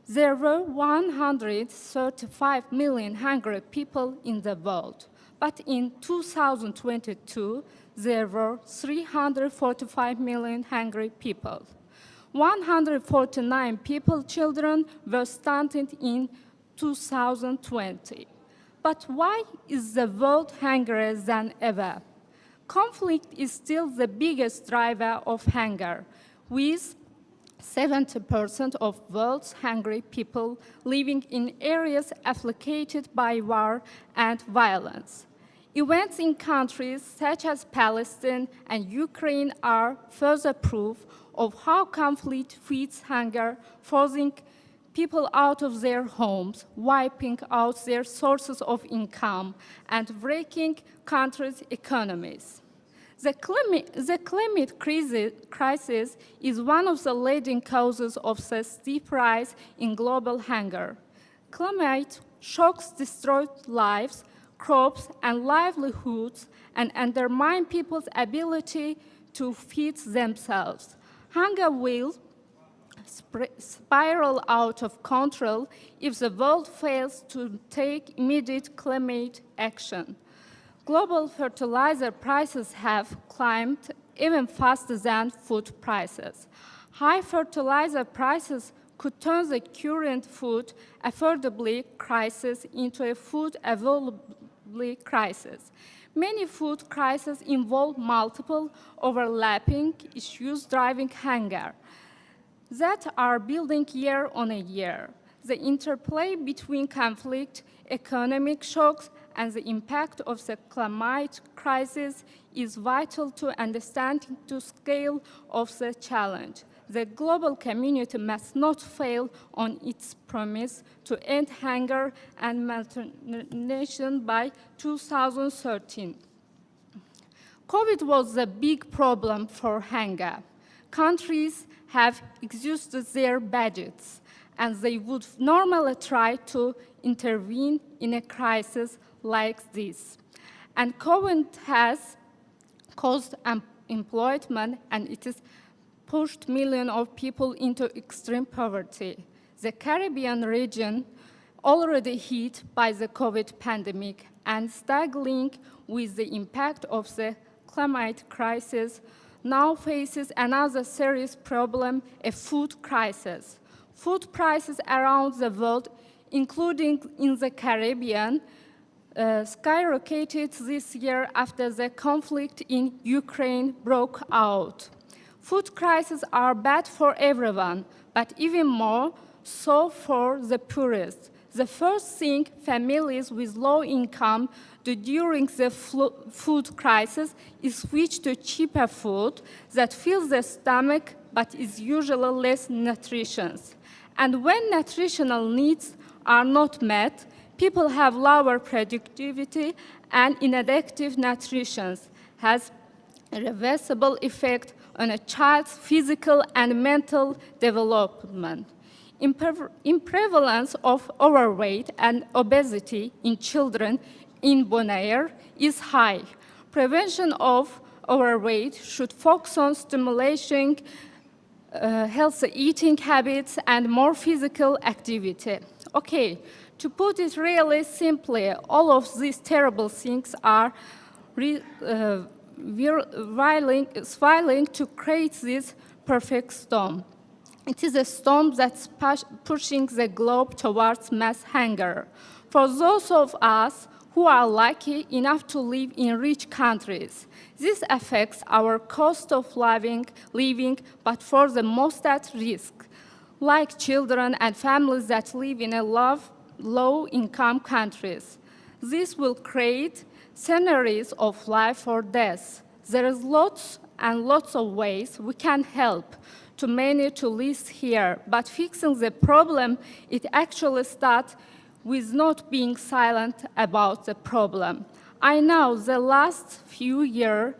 there were 135 million hungry people in the world, but in 2022, there were 345 million hungry people. 149 children were stunted in 2020. But why is the world hungrier than ever? Conflict is still the biggest driver of hunger, with 70% of world's hungry people living in areas afflicted by war and violence. Events in countries such as Palestine and Ukraine are further proof of how conflict feeds hunger, forcing people out of their homes, wiping out their sources of income, and breaking countries' economies. The climate crisis is one of the leading causes of the steep rise in global hunger. Climate shocks destroy lives, crops, and livelihoods, and undermine people's ability to feed themselves. Hunger will spiral out of control if the world fails to take immediate climate action. Global fertilizer prices have climbed even faster than food prices. High fertilizer prices could turn the current food affordability crisis into a food availability crisis. Many food crises involve multiple overlapping issues driving hunger that are building year on a year. The interplay between conflict, economic shocks, and the impact of the climate crisis is vital to understanding the scale of the challenge. The global community must not fail on its promise to end hunger and malnutrition by 2013. COVID was the big problem for hunger. Countries have exhausted their budgets, and they would normally try to intervene in a crisis like this. And COVID has caused unemployment, and it has pushed millions of people into extreme poverty. The Caribbean region, already hit by the COVID pandemic and struggling with the impact of the climate crisis, now faces another serious problem, a food crisis. Food prices around the world, including in the Caribbean, skyrocketed this year after the conflict in Ukraine broke out. Food crises are bad for everyone, but even more so for the poorest. The first thing families with low income do during the food crisis is switch to cheaper food that fills the stomach but is usually less nutritious. And when nutritional needs are not met, people have lower productivity, and inadequate nutrition has a reversible effect on a child's physical and mental development. In prevalence of overweight and obesity in children in Bonaire is high. Prevention of overweight should focus on stimulating healthy eating habits and more physical activity. Okay, to put it really simply, all of these terrible things are swirling to create this perfect storm. It is a storm that's pushing the globe towards mass hunger. For those of us who are lucky enough to live in rich countries, this affects our cost of living, but for the most at risk, like children and families that live in low-income countries. This will create scenarios of life or death. There is lots and lots of ways we can help to many to live here, but fixing the problem, it actually starts with not being silent about the problem. I know the last few years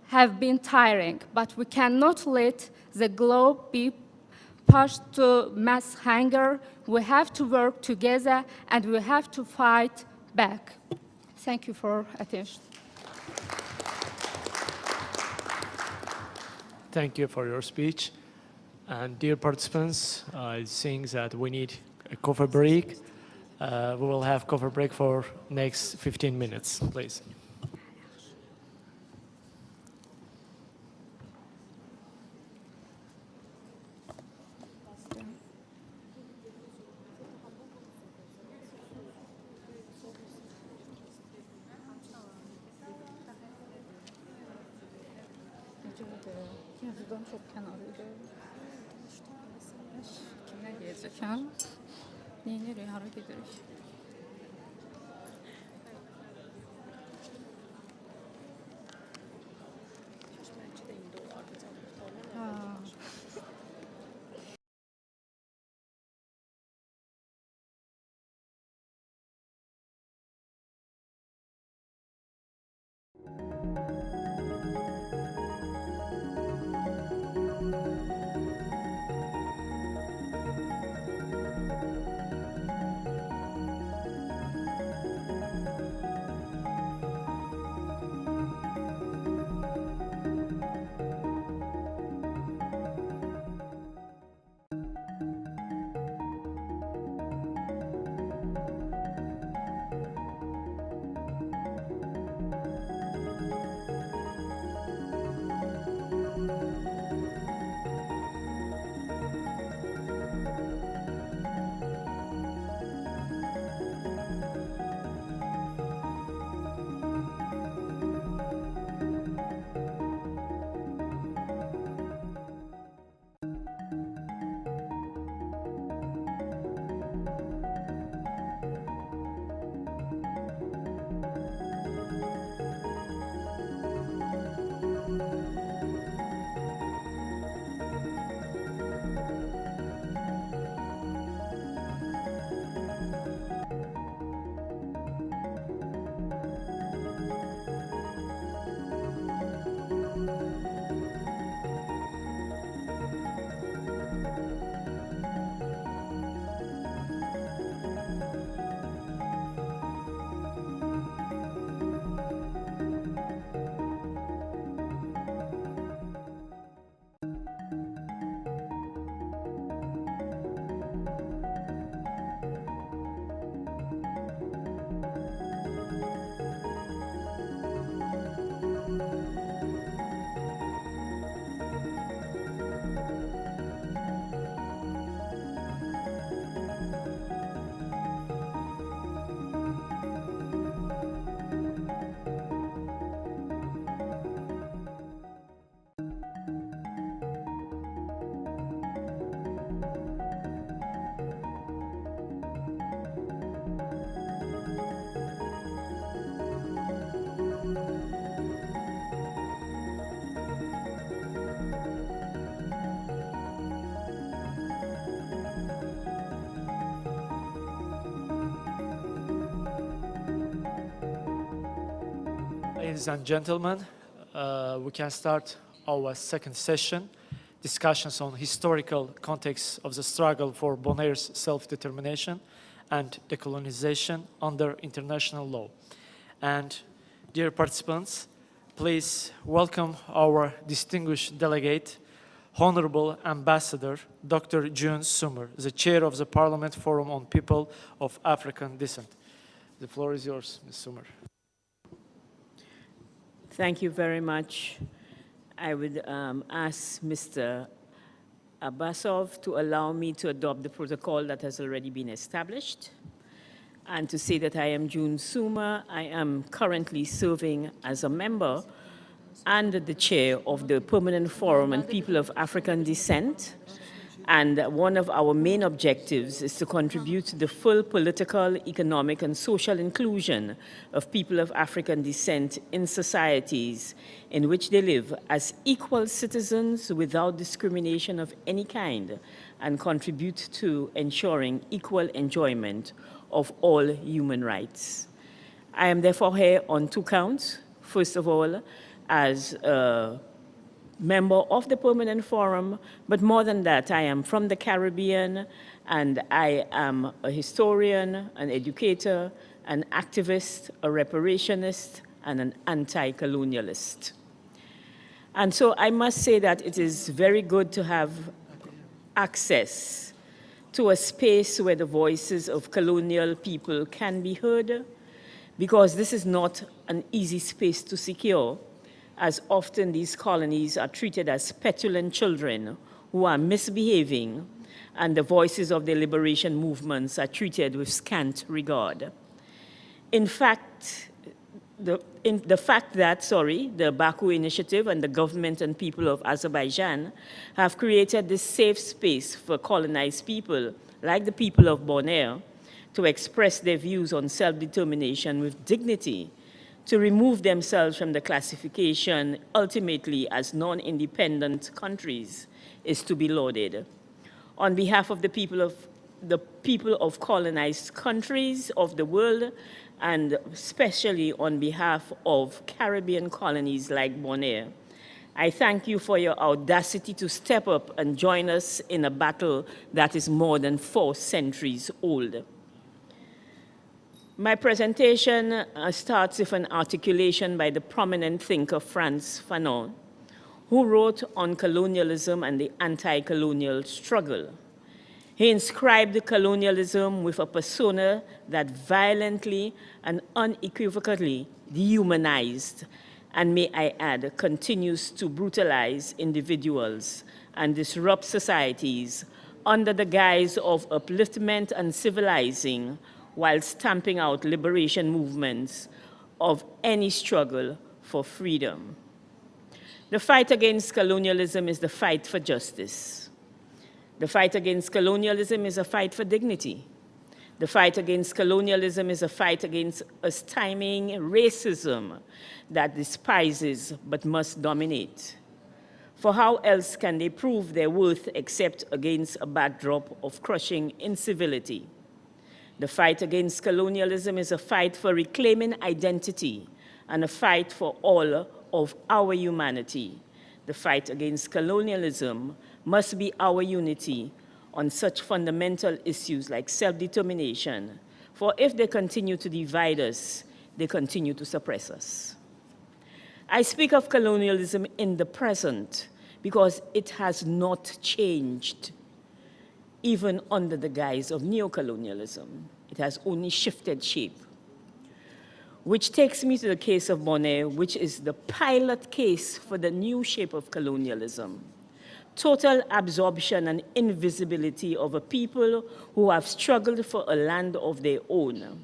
have been tiring, but we cannot let the globe be pushed to mass hunger. We have to work together and we have to fight back. Thank you for attention. Thank you for your speech. And dear participants, I think that we need a coffee break. We will have coffee break for next 15 minutes, please. Yazıdan çok kenarıydı. Kimler gezirken? Nereye hareket edirik? Ladies and gentlemen, we can start our second session, discussions on historical context of the struggle for Bonaire's self-determination and decolonization under international law. And dear participants, please welcome our distinguished delegate, Honorable Ambassador Dr. June Soomer, the chair of the Parliament Forum on People of African Descent. The floor is yours, Ms. Soomer. Thank you very much. I would ask Mr. Abbasov to allow me to adopt the protocol that has already been established and to say that I am June Soomer. I am currently serving as a member and the chair of the Permanent Forum on People of African Descent. And one of our main objectives is to contribute to the full political, economic, and social inclusion of people of African descent in societies in which they live as equal citizens without discrimination of any kind, and contribute to ensuring equal enjoyment of all human rights. I am therefore here on 2 counts. First of all, as a member of the Permanent Forum, but more than that, I am from the Caribbean, and I am a historian, an educator, an activist, a reparationist, and an anti-colonialist. And so I must say that it is very good to have access to a space where the voices of colonial people can be heard, because this is not an easy space to secure, as often these colonies are treated as petulant children who are misbehaving, and the voices of the liberation movements are treated with scant regard. In fact, the Baku Initiative and the government and people of Azerbaijan have created this safe space for colonized people, like the people of Bonaire, to express their views on self-determination with dignity, to remove themselves from the classification ultimately as non-independent countries, is to be lauded. On behalf of the people of colonized countries of the world, and especially on behalf of Caribbean colonies like Bonaire, I thank you for your audacity to step up and join us in a battle that is more than 4 centuries old. My presentation starts with an articulation by the prominent thinker Frantz Fanon, who wrote on colonialism and the anti-colonial struggle. He inscribed colonialism with a persona that violently and unequivocally dehumanized, and may I add, continues to brutalize individuals and disrupt societies under the guise of upliftment and civilizing, while stamping out liberation movements of any struggle for freedom. The fight against colonialism is the fight for justice. The fight against colonialism is a fight for dignity. The fight against colonialism is a fight against a stymieing racism that despises but must dominate. For how else can they prove their worth except against a backdrop of crushing incivility? The fight against colonialism is a fight for reclaiming identity and a fight for all of our humanity. The fight against colonialism must be our unity on such fundamental issues like self-determination, for if they continue to divide us, they continue to suppress us. I speak of colonialism in the present because it has not changed, even under the guise of neo-colonialism. It has only shifted shape. Which takes me to the case of Bonaire, which is the pilot case for the new shape of colonialism. Total absorption and invisibility of a people who have struggled for a land of their own.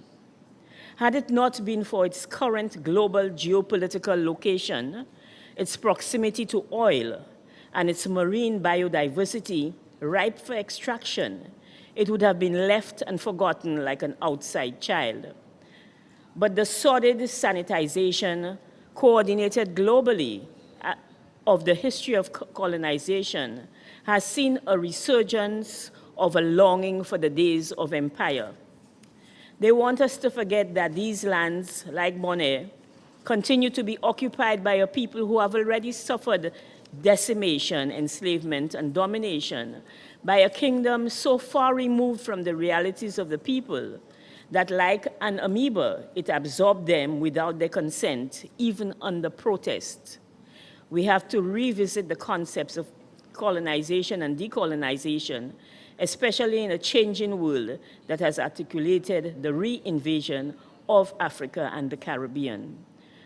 Had it not been for its current global geopolitical location, its proximity to oil, and its marine biodiversity ripe for extraction, it would have been left and forgotten like an outside child. But the sordid sanitization, coordinated globally, of the history of colonization has seen a resurgence of a longing for the days of empire. They want us to forget that these lands, like Bonaire, continue to be occupied by a people who have already suffered decimation, enslavement, and domination by a kingdom so far removed from the realities of the people that, like an amoeba, it absorbed them without their consent, even under protest. We have to revisit the concepts of colonization and decolonization, especially in a changing world that has articulated the re-invasion of Africa and the Caribbean.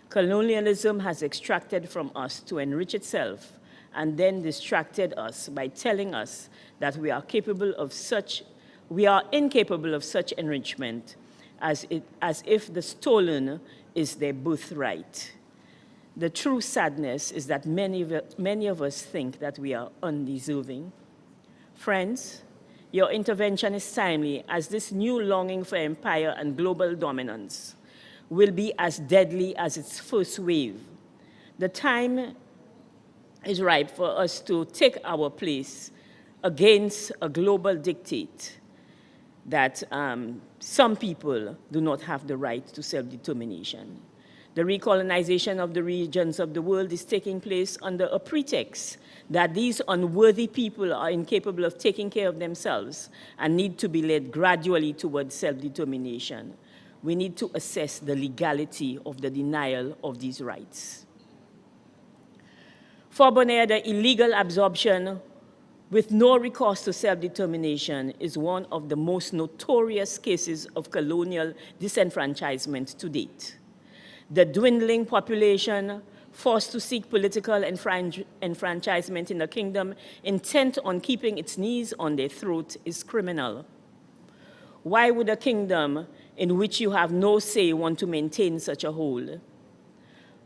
Colonialism has extracted from us to enrich itself and then distracted us by telling us that we are incapable of such enrichment as if the stolen is their birthright. The true sadness is that many of us think that we are undeserving. Friends, your intervention is timely, as this new longing for empire and global dominance will be as deadly as its first wave. The time is ripe for us to take our place against a global dictate that some people do not have the right to self-determination. The recolonization of the regions of the world is taking place under a pretext that these unworthy people are incapable of taking care of themselves and need to be led gradually towards self-determination. We need to assess the legality of the denial of these rights. For Bonaire, the illegal absorption with no recourse to self-determination is one of the most notorious cases of colonial disenfranchisement to date. The dwindling population forced to seek political enfranchisement in the kingdom, intent on keeping its knees on their throat, is criminal. Why would a kingdom in which you have no say want to maintain such a hold?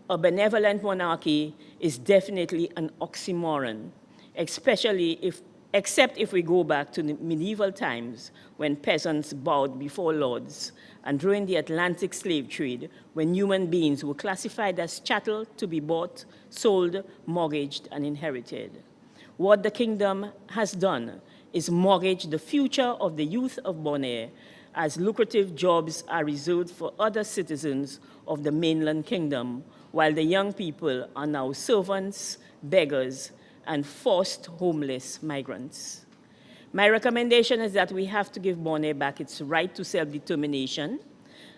A benevolent monarchy is definitely an oxymoron, except if we go back to the medieval times when peasants bowed before lords, and during the Atlantic slave trade, when human beings were classified as chattel to be bought, sold, mortgaged, and inherited. What the kingdom has done is mortgage the future of the youth of Bonaire, as lucrative jobs are reserved for other citizens of the mainland kingdom, while the young people are now servants, beggars, and forced homeless migrants. My recommendation is that we have to give Bonaire back its right to self-determination,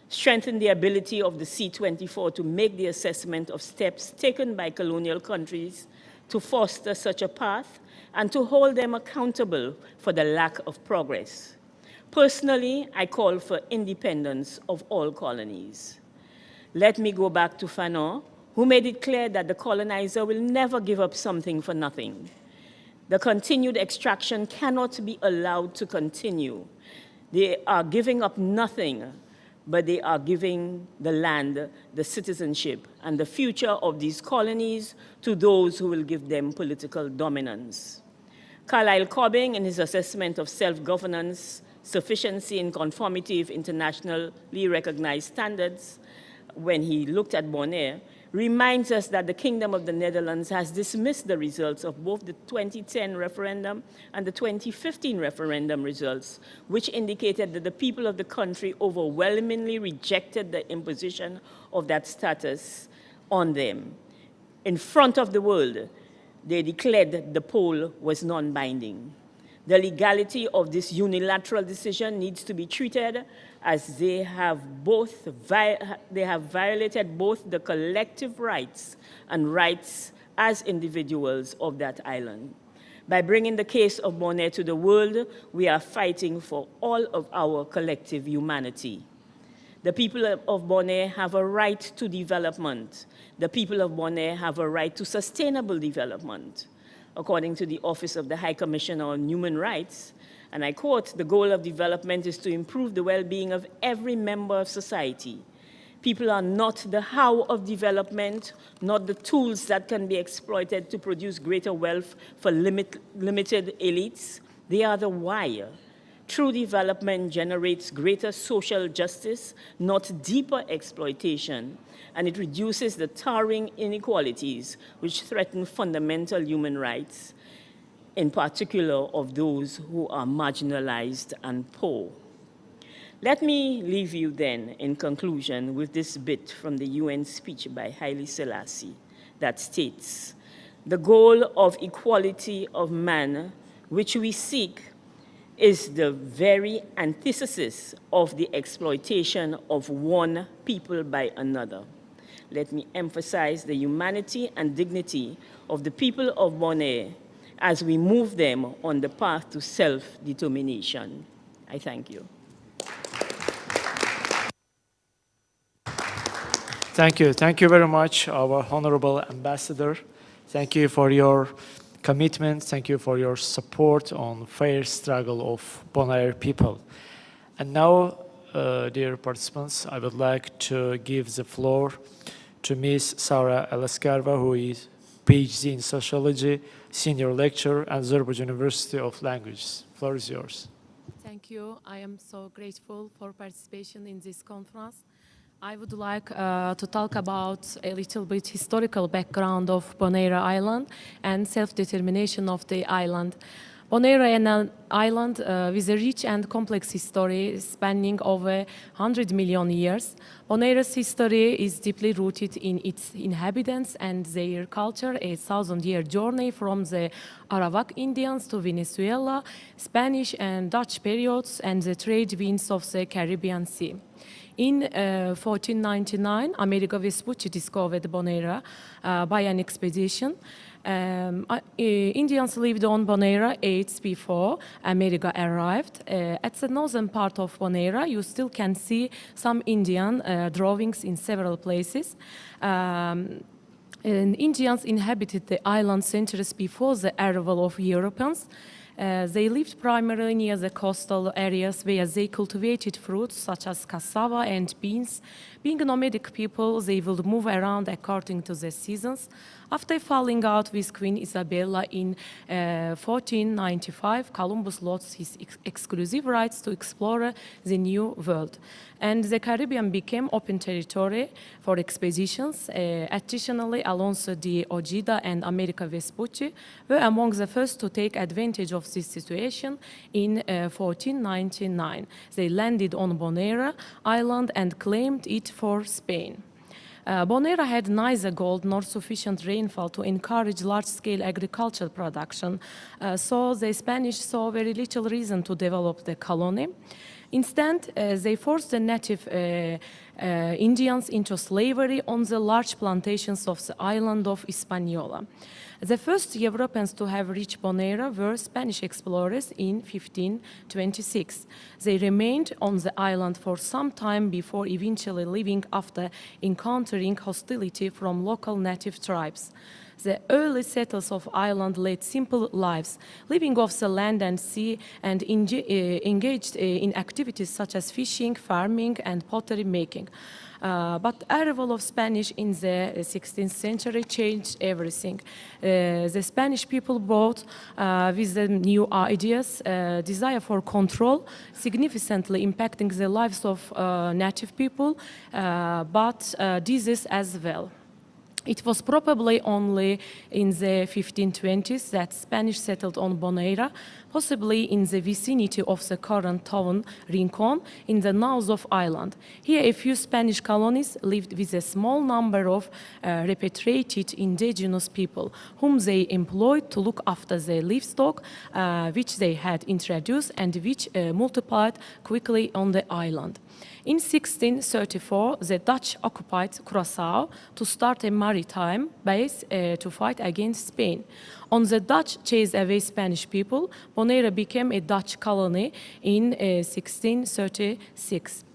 strengthen the ability of the C24 to make the assessment of steps taken by colonial countries to foster such a path, and to hold them accountable for the lack of progress. Personally, I call for independence of all colonies. Let me go back to Fanon, who made it clear that the colonizer will never give up something for nothing. The continued extraction cannot be allowed to continue. They are giving up nothing, but they are giving the land, the citizenship, and the future of these colonies to those who will give them political dominance. Carlyle Cobbing, in his assessment of self-governance, sufficiency and conformity with internationally recognized standards, when he looked at Bonaire, reminds us that the Kingdom of the Netherlands has dismissed the results of both the 2010 referendum and the 2015 referendum results, which indicated that the people of the country overwhelmingly rejected the imposition of that status on them. In front of the world, they declared that the poll was non-binding. The legality of this unilateral decision needs to be treated as they have violated both the collective rights and rights as individuals of that island. By bringing the case of Bonaire to the world, we are fighting for all of our collective humanity. The people of Bonaire have a right to development. The people of Bonaire have a right to sustainable development. According to the Office of the High Commissioner on Human Rights, and I quote, "The goal of development is to improve the well-being of every member of society. People are not the how of development, not the tools that can be exploited to produce greater wealth for limited elites. They are the why. True development generates greater social justice, not deeper exploitation, and it reduces the towering inequalities which threaten fundamental human rights, in particular of those who are marginalized and poor." Let me leave you then, in conclusion, with this bit from the UN speech by Haile Selassie that states, "The goal of equality of man, which we seek, is the very antithesis of the exploitation of one people by another. Let me emphasize the humanity and dignity of the people of Bonaire as we move them on the path to self-determination." I thank you. Thank you. Thank you very much, our Honorable Ambassador. Thank you for your commitment. Thank you for your support on fair struggle of Bonaire people. And now, dear participants, I would like to give the floor to Ms. Sara Elescarva, who is PhD in sociology Senior Lecturer at Azerbaijan University of Languages. Floor is yours. Thank you. I am so grateful for participation in this conference. I would like to talk about a little bit historical background of Bonaire Island and self-determination of the island. Bonaire is an island with a rich and complex history spanning over 100 million years. Bonaire's history is deeply rooted in its inhabitants and their culture, a 1,000-year journey from the Arawak Indians to Venezuela, Spanish and Dutch periods, and the trade winds of the Caribbean Sea. In 1499, Amerigo Vespucci discovered Bonaire by an expedition. Indians lived on Bonaire ages before Amerigo arrived. At the northern part of Bonaire, you still can see some Indian drawings in several places. And Indians inhabited the island centuries before the arrival of Europeans. They lived primarily near the coastal areas where they cultivated fruits such as cassava and beans. Being nomadic people, they would move around according to the seasons. After falling out with Queen Isabella in 1495, Columbus lost his exclusive rights to explore the New World. And the Caribbean became open territory for expeditions. Additionally, Alonso de Ojeda and Amerigo Vespucci were among the first to take advantage of this situation in 1499. They landed on Bonaire Island and claimed it for Spain. Bonaire had neither gold nor sufficient rainfall to encourage large-scale agricultural production, so the Spanish saw very little reason to develop the colony. Instead, they forced the native Indians into slavery on the large plantations of the island of Hispaniola. The first Europeans to have reached Bonaire were Spanish explorers in 1526. They remained on the island for some time before eventually leaving after encountering hostility from local native tribes. The early settlers of Ireland led simple lives, living off the land and sea, and engaged in activities such as fishing, farming, and pottery making. But the arrival of Spanish in the 16th century changed everything. The Spanish people brought with them new ideas, desire for control, significantly impacting the lives of native people, but disease as well. It was probably only in the 1520s that Spanish settled on Bonaire, possibly in the vicinity of the current town Rincon in the north of Ireland. Here a few Spanish colonies lived with a small number of repatriated indigenous people, whom they employed to look after their livestock, which they had introduced and which multiplied quickly on the island. In 1634, the Dutch occupied Curaçao to start a maritime base to fight against Spain. On the Dutch chased away Spanish people, Bonaire became a Dutch colony in 1636.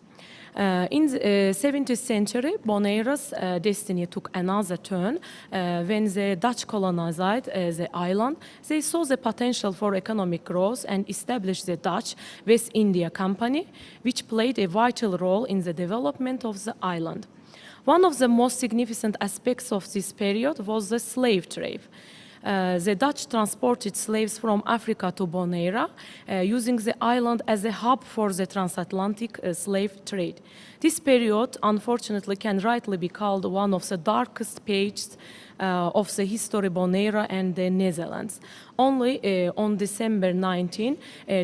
In the 17th century, Bonaire's destiny took another turn. When the Dutch colonized the island, they saw the potential for economic growth and established the Dutch West India Company, which played a vital role in the development of the island. One of the most significant aspects of this period was the slave trade. The Dutch transported slaves from Africa to Bonaire, using the island as a hub for the transatlantic slave trade. This period, unfortunately, can rightly be called one of the darkest pages of the history of Bonaire and the Netherlands. Only on December 19,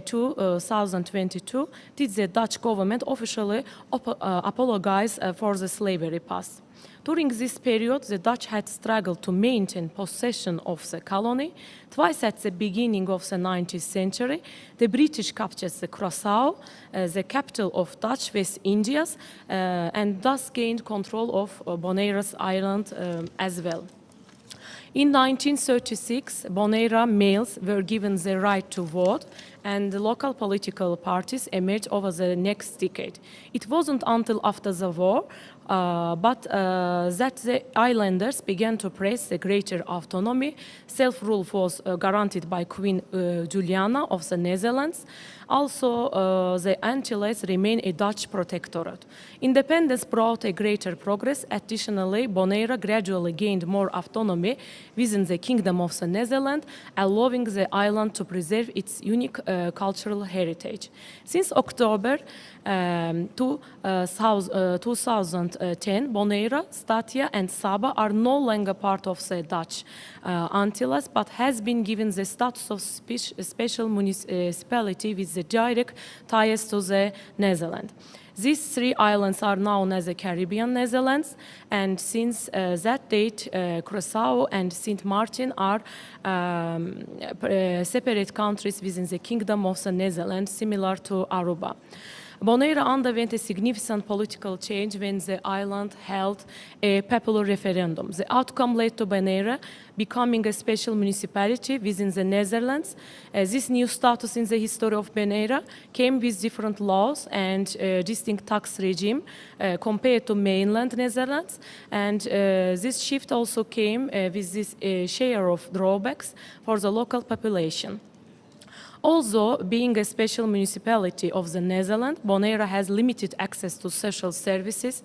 2022, did the Dutch government officially apologize for the slavery past. During this period, the Dutch had struggled to maintain possession of the colony. Twice at the beginning of the 19th century, the British captured the Curaçao, the capital of Dutch West Indies, and thus gained control of Bonaire's island as well. In 1936, Bonaire males were given the right to vote, and the local political parties emerged over the next decade. It wasn't until after the war but that the islanders began to press a greater autonomy. Self-rule was guaranteed by Queen Juliana of the Netherlands. Also, the Antilles remain a Dutch protectorate. Independence brought a greater progress. Additionally, Bonaire gradually gained more autonomy within the Kingdom of the Netherlands, allowing the island to preserve its unique cultural heritage. Since October 2010, Bonaire, Statia, and Saba are no longer part of the Dutch Antilles, but has been given the status of special municipality with the direct ties to the Netherlands. These three islands are known as the Caribbean Netherlands, and since that date, Curaçao and Sint Maarten are separate countries within the Kingdom of the Netherlands, similar to Aruba. Bonaire underwent a significant political change when the island held a popular referendum. The outcome led to Bonaire becoming a special municipality within the Netherlands. This new status in the history of Bonaire came with different laws and distinct tax regime compared to mainland Netherlands. And this shift also came with this share of drawbacks for the local population. Although being a special municipality of the Netherlands, Bonaire has limited access to social services,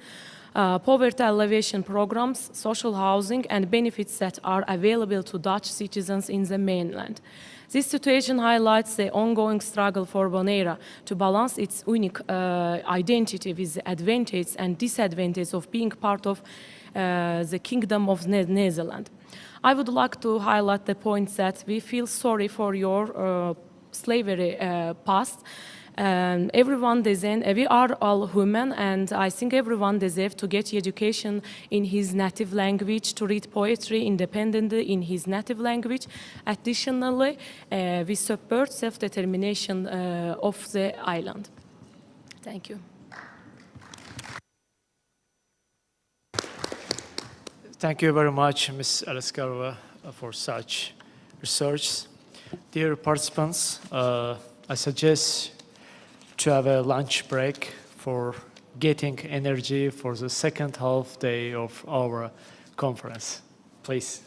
poverty alleviation programs, social housing, and benefits that are available to Dutch citizens in the mainland. This situation highlights the ongoing struggle for Bonaire to balance its unique identity with the advantages and disadvantages of being part of the Kingdom of Netherlands. I would like to highlight the point that we feel sorry for your slavery past. Everyone we are all human, and I think everyone deserves to get education in his native language, to read poetry independently in his native language. Additionally, we support self-determination of the island. Thank you. Thank you very much, Ms. Aleskarova, for such research. Dear participants, I suggest to have a lunch break for getting energy for the second half day of our conference. Please.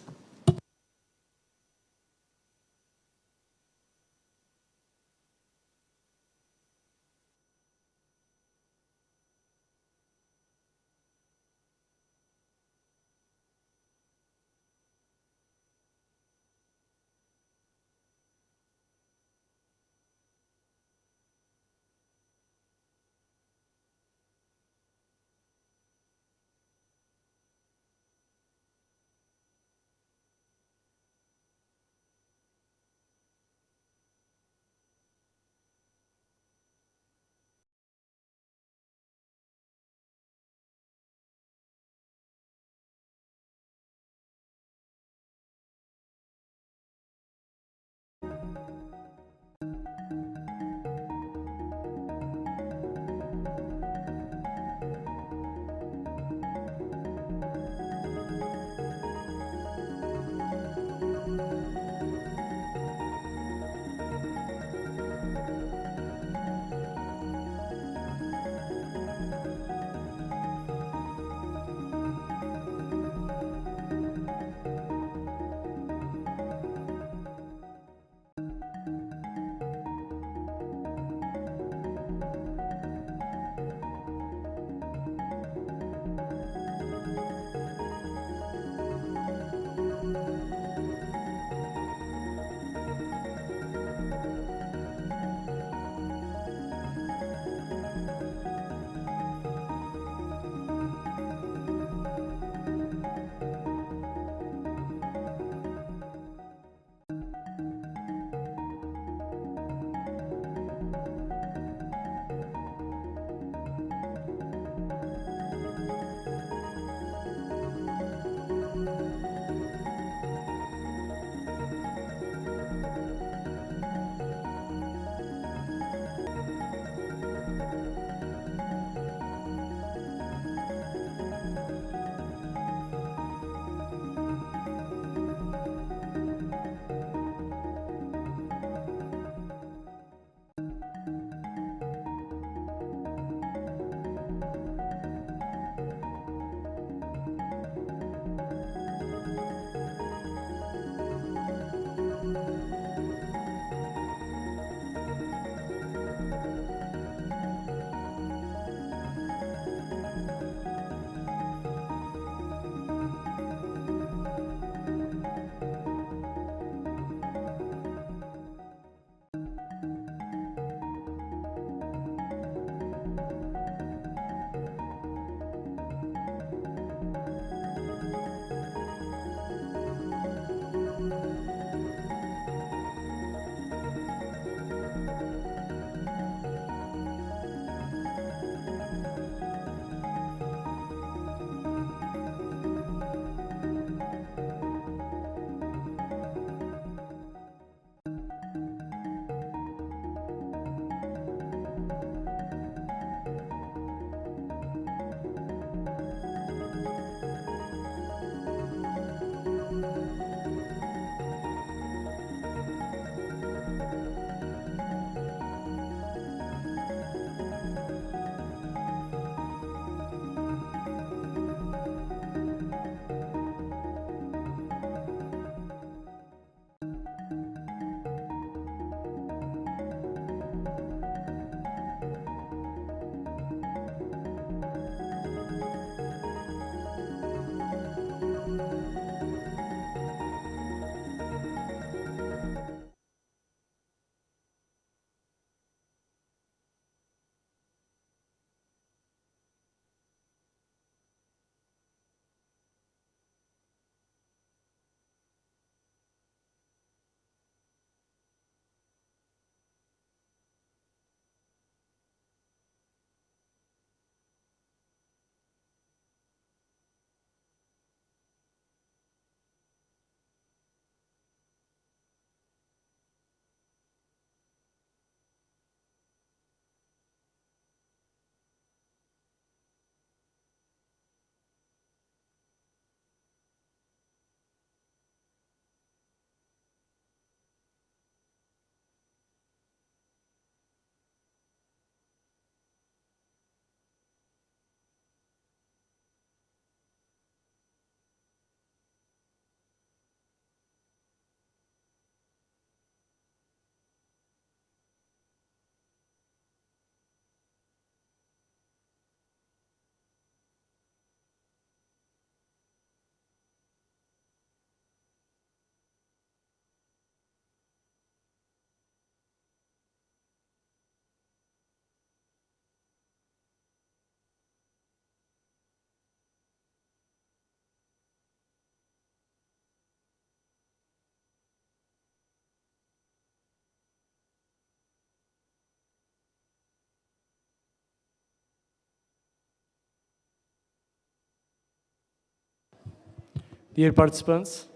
Dear participants,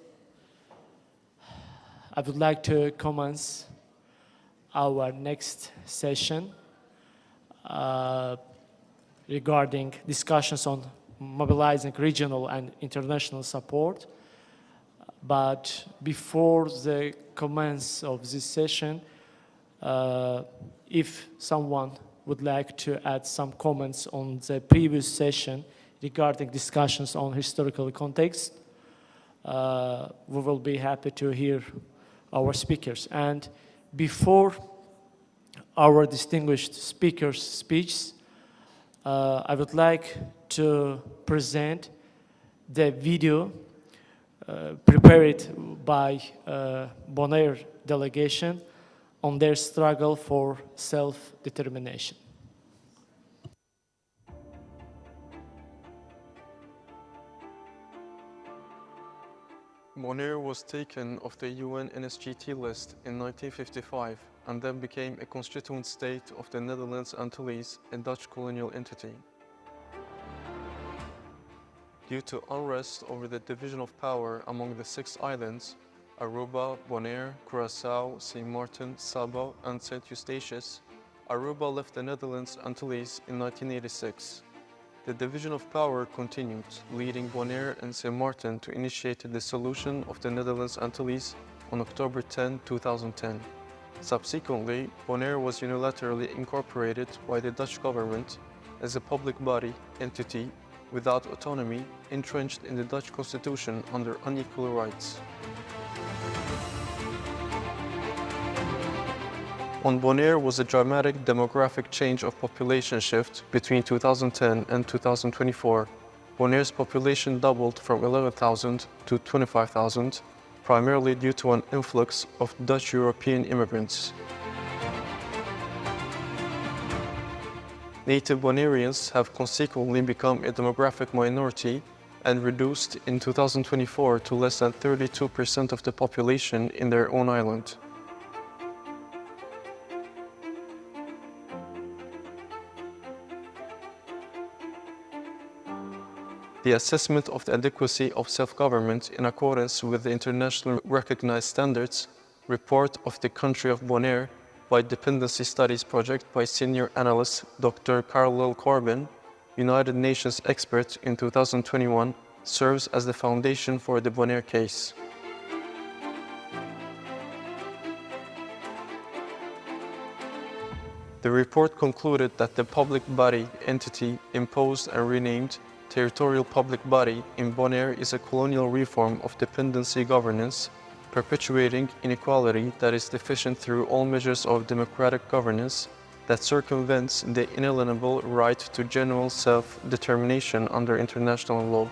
I would like to commence our next session regarding discussions on mobilizing regional and international support. But before the commence of this session, if someone would like to add some comments on the previous session regarding discussions on historical context, we will be happy to hear our speakers. And before our distinguished speakers' speeches, I would like to present the video prepared by Bonaire delegation on their struggle for self-determination. Bonaire was taken off the UN NSGT list in 1955 and then became a constituent state of the Netherlands Antilles, a Dutch colonial entity. Due to unrest over the division of power among the 6 islands, Aruba, Bonaire, Curaçao, Saint Martin, Saba, and Saint Eustatius, Aruba left the Netherlands Antilles in 1986. The division of power continued, leading Bonaire and Saint Martin to initiate the dissolution of the Netherlands Antilles on October 10, 2010. Subsequently, Bonaire was unilaterally incorporated by the Dutch government as a public body entity without autonomy, entrenched in the Dutch constitution under unequal rights. On Bonaire was a dramatic demographic change of population shift between 2010 and 2024. Bonaire's population doubled from 11,000 to 25,000, primarily due to an influx of Dutch European immigrants. Native Bonaireans have consequently become a demographic minority and reduced in 2024 to less than 32% of the population in their own island. The assessment of the adequacy of self-government in accordance with the internationally recognized standards report of the country of Bonaire by Dependency Studies Project by senior analyst Dr. Carl Corbin, United Nations expert in 2021, serves as the foundation for the Bonaire case. The report concluded that the public body entity imposed and renamed territorial public body in Bonaire is a colonial reform of dependency governance, perpetuating inequality that is deficient through all measures of democratic governance that circumvents the inalienable right to general self-determination under international law.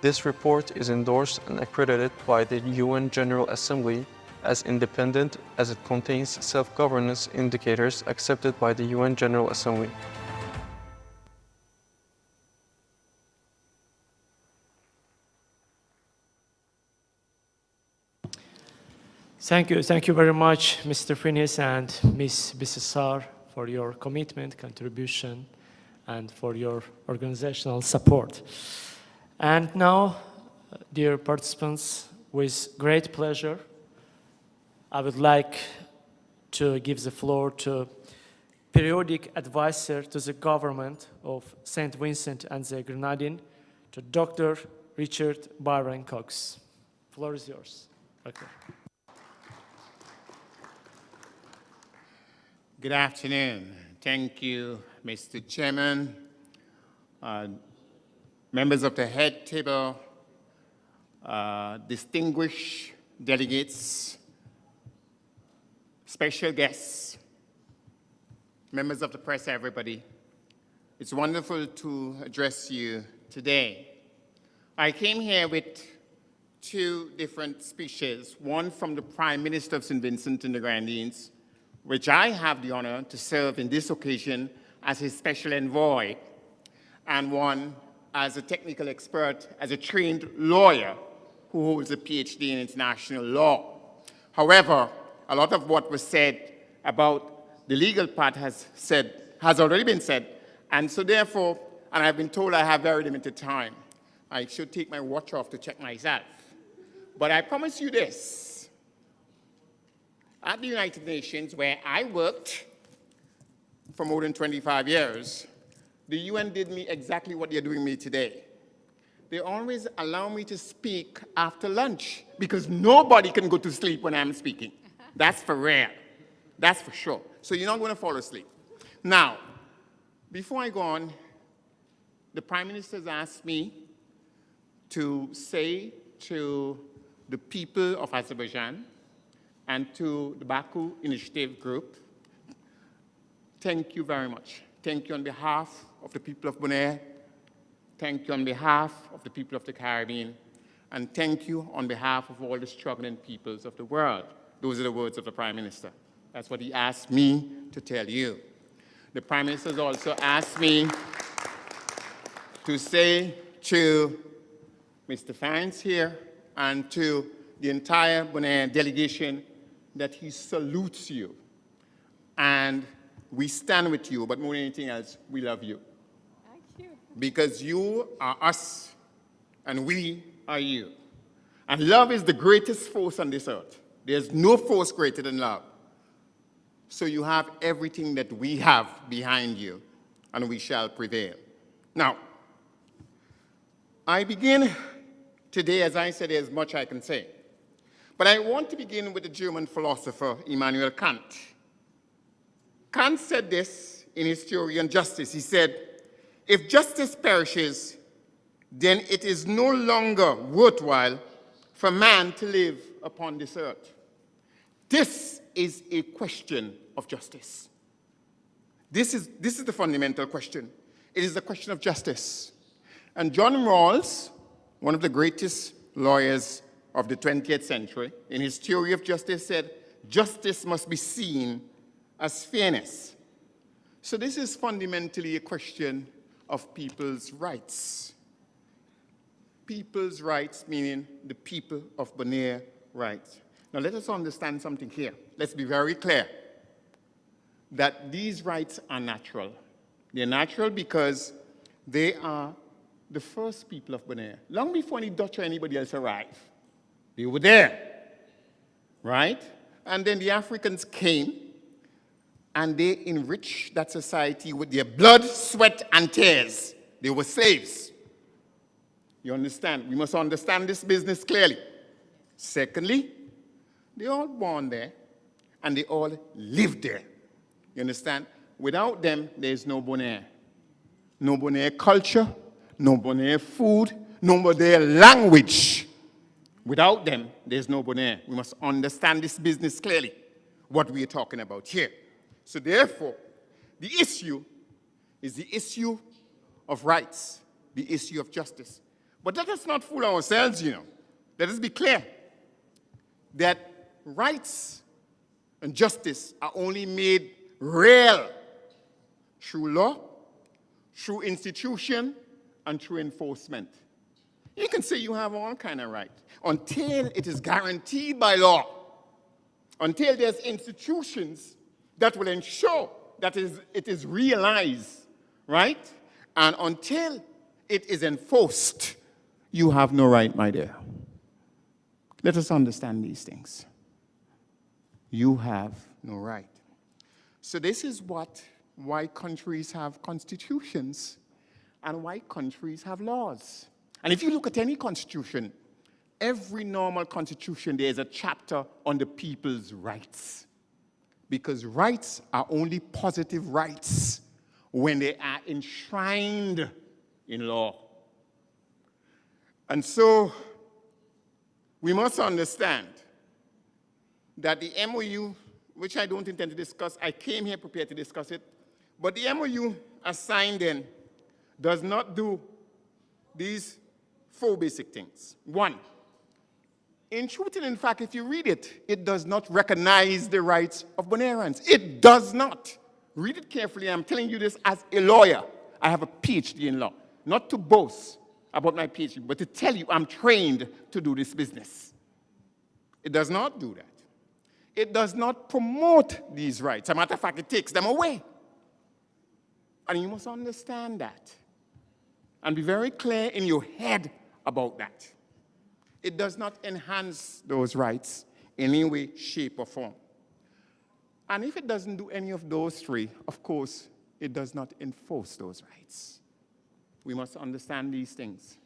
This report is endorsed and accredited by the UN General Assembly as independent as it contains self-governance indicators accepted by the UN General Assembly. Thank you very much, Mr. Finis and Ms. Bissessar, for your commitment, contribution, and for your organizational support. And now, dear participants, with great pleasure, I would like to give the floor to periodic advisor to the government of St. Vincent and the Grenadines, to Dr. Richard Byron Cox. The floor is yours. Okay. Good afternoon. Thank you, Mr. Chairman, members of the head table, distinguished delegates, special guests, members of the press, everybody. It's wonderful to address you today. I came here with 2 different speeches, one from the Prime Minister of St. Vincent and the Grenadines, which I have the honor to serve in this occasion as his special envoy, and one as a technical expert, as a trained lawyer who holds a PhD in international law. However, a lot of what was said about the legal part has already been said, and so therefore and I've been told I have very limited time. I should take my watch off to check myself. But I promise you this. At the United Nations, where I worked for more than 25 years, the UN did me exactly what they're doing me today. They always allow me to speak after lunch because nobody can go to sleep when I'm speaking. That's for real. That's for sure. So you're not going to fall asleep. Now, before I go on, the Prime Minister has asked me to say to the people of Azerbaijan and to the Baku Initiative Group, thank you very much. Thank you on behalf of the people of Bonaire. Thank you on behalf of the people of the Caribbean. And thank you on behalf of all the struggling peoples of the world. Those are the words of the Prime Minister. That's what he asked me to tell you. The Prime Minister has also asked me to say to Mr. Fines here and to the entire Bonaire delegation that he salutes you. And we stand with you, but more than anything else, we love you. Thank you. Because you are us, and we are you. And love is the greatest force on this earth. There's no force greater than love. So you have everything that we have behind you, and we shall prevail. Now, I begin today, as I said, there's much I can say. But I want to begin with the German philosopher Immanuel Kant. Kant said this in his theory on justice. He said, if justice perishes, then it is no longer worthwhile for man to live upon this earth. This is a question of justice. This is the fundamental question. It is a question of justice. And John Rawls, one of the greatest lawyers of the 20th century, in his theory of justice said, justice must be seen as fairness. So this is fundamentally a question of people's rights. People's rights, meaning the people of Bonaire rights. Now let us understand something here. Let's be very clear that these rights are natural. They're natural because they are the first people of Bonaire. Long before any Dutch or anybody else arrived, they were there, right? And then the Africans came and they enriched that society with their blood, sweat, and tears. They were slaves. You understand? We must understand this business clearly. Secondly, they all born there, and they all lived there. You understand? Without them, there's no Bonaire. No Bonaire culture, no Bonaire food, no Bonaire language. Without them, there's no Bonaire. We must understand this business clearly, what we are talking about here. So therefore, the issue is the issue of rights, the issue of justice. But let us not fool ourselves, you know. Let us be clear that rights and justice are only made real through law, through institution, and through enforcement. You can say you have all kind of rights until it is guaranteed by law, until there's institutions that will ensure that it is realized, right? And until it is enforced, you have no right, my dear. Let us understand these things. You have no right. So this is why countries have constitutions and why countries have laws. And if you look at any constitution, every normal constitution, there is a chapter on the people's rights. Because rights are only positive rights when they are enshrined in law. And so we must understand that the MOU, which I don't intend to discuss, I came here prepared to discuss it, but the MOU as signed in does not do these 4 basic things. 1, in truth and in fact, if you read it, it does not recognize the rights of Bonairans. It does not. Read it carefully. I'm telling you this as a lawyer. I have a PhD in law. Not to boast about my PhD, but to tell you I'm trained to do this business. It does not do that. It does not promote these rights. As a matter of fact, it takes them away. And you must understand that. And be very clear in your head about that. It does not enhance those rights in any way, shape, or form. And if it doesn't do any of those three, of course, it does not enforce those rights. We must understand these things.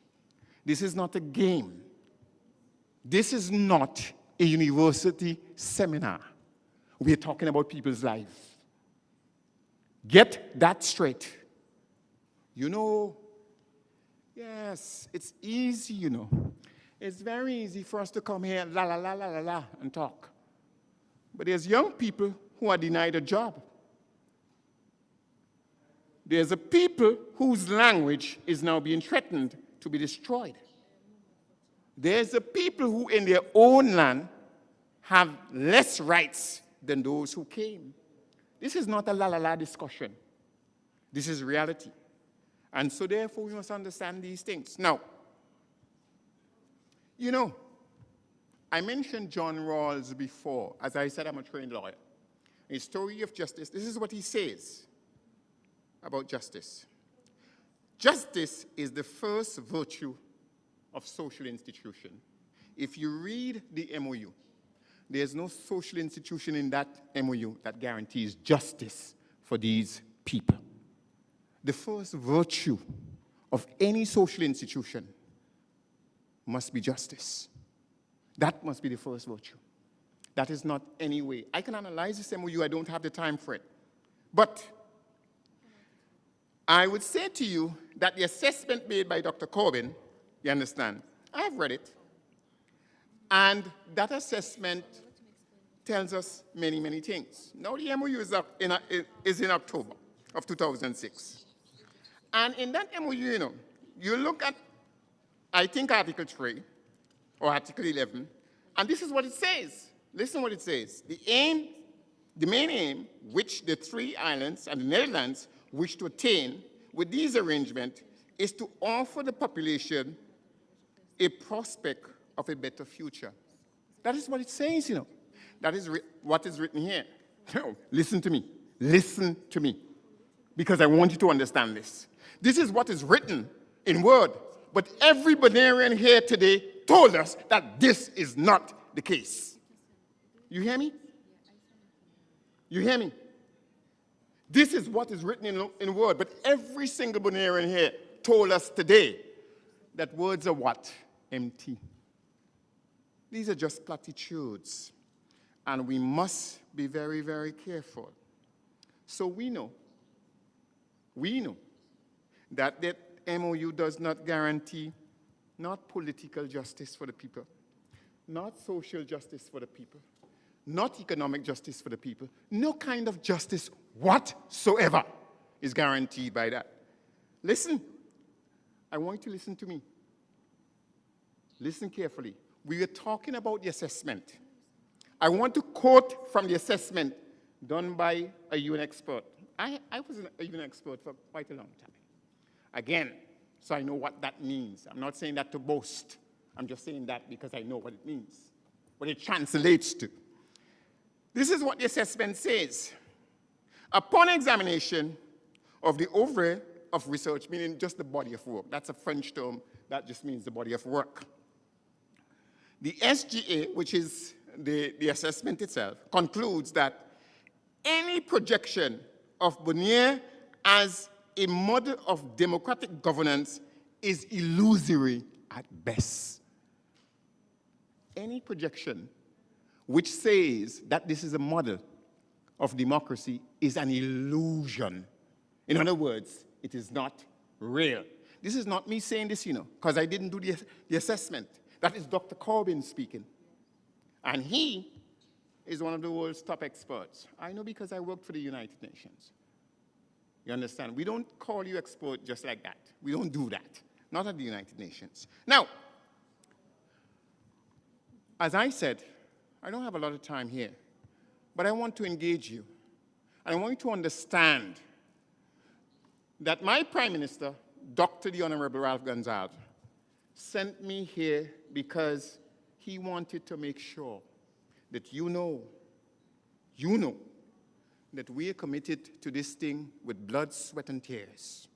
This is not a game. This is not a university seminar. We're talking about people's lives. Get that straight. You know, yes, it's easy, you know. It's very easy for us to come here, la, la, la, la, la, la, and talk. But there's young people who are denied a job. There's a people whose language is now being threatened to be destroyed. There's a people who in their own land have less rights than those who came. This is not a la-la-la discussion. This is reality. And so therefore we must understand these things. Now, you know, I mentioned John Rawls before. As I said, I'm a trained lawyer. A story of justice, this is what he says about justice. Justice is the first virtue of social institution. If you read the MOU, there's no social institution in that MOU that guarantees justice for these people. The first virtue of any social institution must be justice. That must be the first virtue. That is not any way. I can analyze this MOU, I don't have the time for it. But I would say to you that the assessment made by Dr. Corbin, you understand, I've read it. And that assessment tells us many, many things. Now the MOU is in October of 2006. And in that MOU, you know, you look at, I think, Article 3 or Article 11, and this is what it says. Listen what it says. The main aim, which the three islands and the Netherlands wish to attain with these arrangements, is to offer the population a prospect of a better future. That is what it says, you know. That is what is written here. No, listen to me. Listen to me. Because I want you to understand this. This is what is written in word. But every Bonairean here today told us that this is not the case. You hear me? You hear me? This is what is written in word. But every single Bonairean here told us today that words are what? Empty. These are just platitudes. And we must be very, very careful. So we know that that MOU does not guarantee not political justice for the people, not social justice for the people, not economic justice for the people. No kind of justice whatsoever is guaranteed by that. Listen, I want you to listen to me. Listen carefully. We are talking about the assessment. I want to quote from the assessment done by a UN expert. I was a UN expert for quite a long time. Again, so I know what that means. I'm not saying that to boast. I'm just saying that because I know what it means, what it translates to. This is what the assessment says. Upon examination of the oeuvre of research, meaning just the body of work, that's a French term, that just means the body of work. The SGA, which is the assessment itself, concludes that any projection of Bonaire as a model of democratic governance is illusory at best. Any projection which says that this is a model of democracy is an illusion. In other words, it is not real. This is not me saying this, you know, because I didn't do the assessment. That is Dr. Corbin speaking. And he is one of the world's top experts. I know because I worked for the United Nations. You understand? We don't call you expert just like that. We don't do that. Not at the United Nations. Now, as I said, I don't have a lot of time here, but I want to engage you. And I want you to understand that my Prime Minister, Dr. the Honorable Ralph Gonsalves, sent me here because he wanted to make sure that you know that we are committed to this thing with blood, sweat, and tears.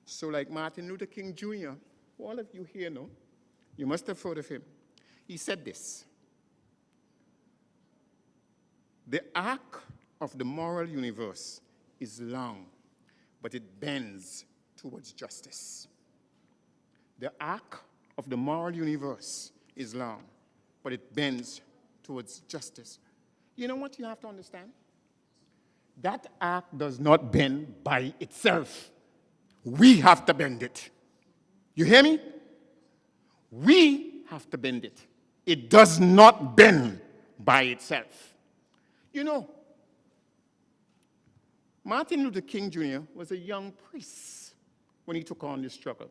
So like Martin Luther King Jr., all of you here know, you must have heard of him. He said this: the arc of the moral universe is long, but it bends towards justice. The arc of the moral universe is long, but it bends towards justice. You know what you have to understand? That arc does not bend by itself. We have to bend it. You hear me? We have to bend it. It does not bend by itself. You know, Martin Luther King Jr. was a young priest when he took on this struggle.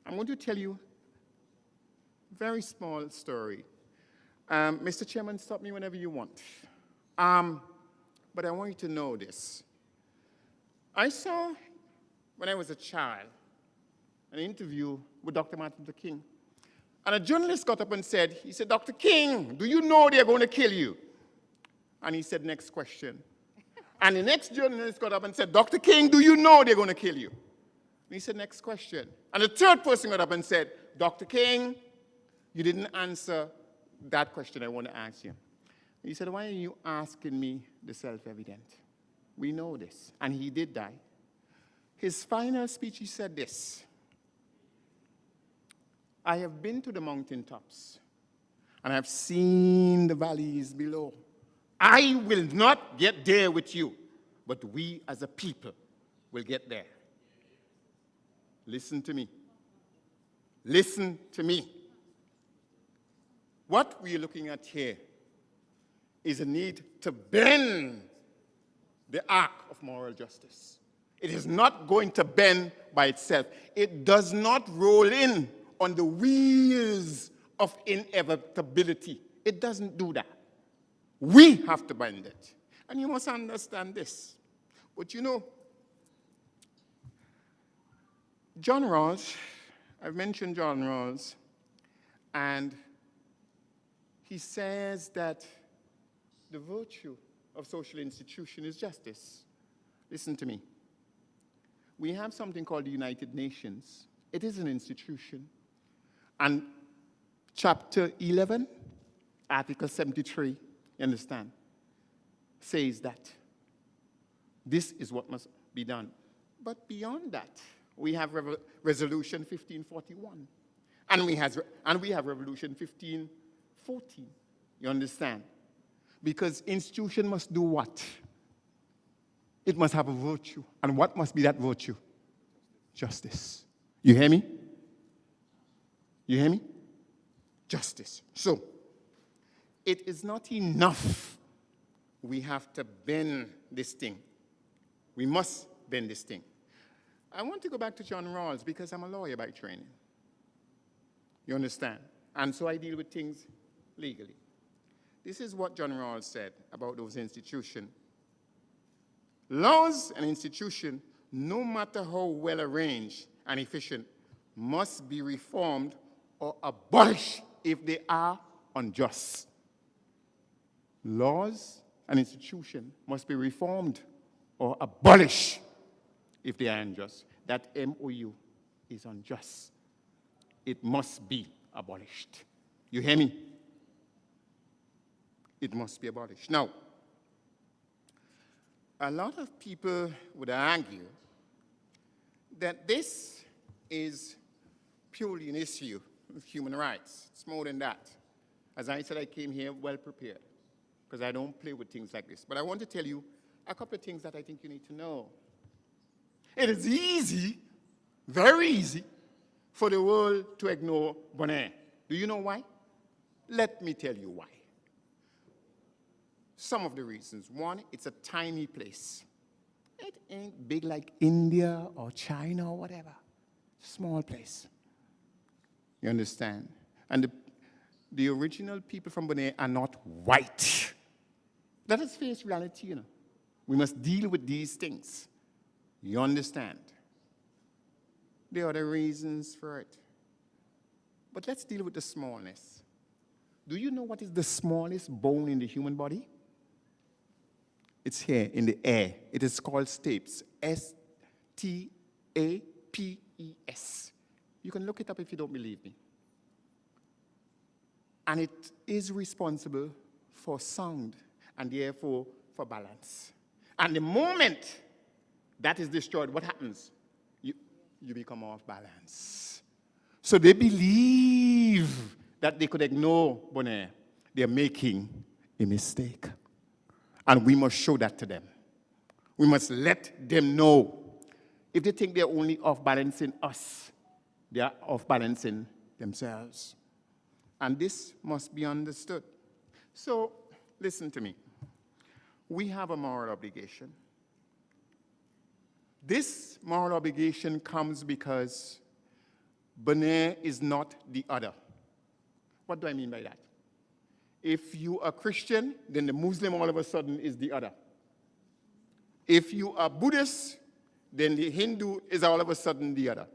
I'm going to tell you a very small story. Mr. Chairman, stop me whenever you want. But I want you to know this. I saw, when I was a child, an interview with Dr. Martin Luther King. And a journalist got up and said, he said, Dr. King, do you know they're going to kill you? And he said, next question. And the next journalist got up and said, Dr. King, do you know they're going to kill you? And he said, next question. And the third person got up and said, Dr. King, you didn't answer that question I want to ask you. He said, why are you asking me the self-evident? We know this. And he did die. His final speech, he said this: I have been to the mountaintops, and I have seen the valleys below. I will not get there with you, but we as a people will get there. Listen to me. Listen to me. What we are looking at here is a need to bend the arc of moral justice. It is not going to bend by itself. It does not roll in on the wheels of inevitability. It doesn't do that. We have to bend it. And you must understand this. But you know, John Rawls, I've mentioned John Rawls, and he says that the virtue of social institution is justice. Listen to me. We have something called the United Nations. It is an institution. And chapter 11, article 73, you understand, says that this is what must be done. But beyond that, we have resolution 1541. And we have resolution 1514. You understand? Because institution must do what? It must have a virtue. And what must be that virtue? Justice. You hear me? You hear me? Justice. So, it is not enough. We have to bend this thing. We must bend this thing. I want to go back to John Rawls because I'm a lawyer by training. You understand? And so I deal with things legally. This is what John Rawls said about those institutions. Laws and institutions, no matter how well arranged and efficient, must be reformed or abolished if they are unjust. Laws and institutions must be reformed or abolished if they are unjust. That MOU is unjust. It must be abolished. You hear me? It must be abolished. Now, a lot of people would argue that this is purely an issue of human rights. It's more than that. As I said, I came here well prepared because I don't play with things like this. But I want to tell you a couple of things that I think you need to know. It is easy, very easy, for the world to ignore Bonaire. Do you know why? Let me tell you why. Some of the reasons. One, it's a tiny place. It ain't big like India or China or whatever. Small place. You understand? And the original people from Bonaire are not white. Let us face reality, you know. We must deal with these things. You understand? There are the reasons for it. But let's deal with the smallness. Do you know what is the smallest bone in the human body? It's here in the air. It is called stapes. S-T-A-P-S. A-P-E-S. You can look it up if you don't believe me. And it is responsible for sound and therefore for balance. And the moment that is destroyed, what happens? You become off balance. So they believe that they could ignore Bonaire. They're making a mistake. And we must show that to them. We must let them know. If they think they're only off balancing us, they are off balancing themselves. And this must be understood. So, listen to me. We have a moral obligation. This moral obligation comes because Bonaire is not the other. What do I mean by that? If you are Christian, then the Muslim all of a sudden is the other. If you are Buddhist, then the Hindu is all of a sudden the other.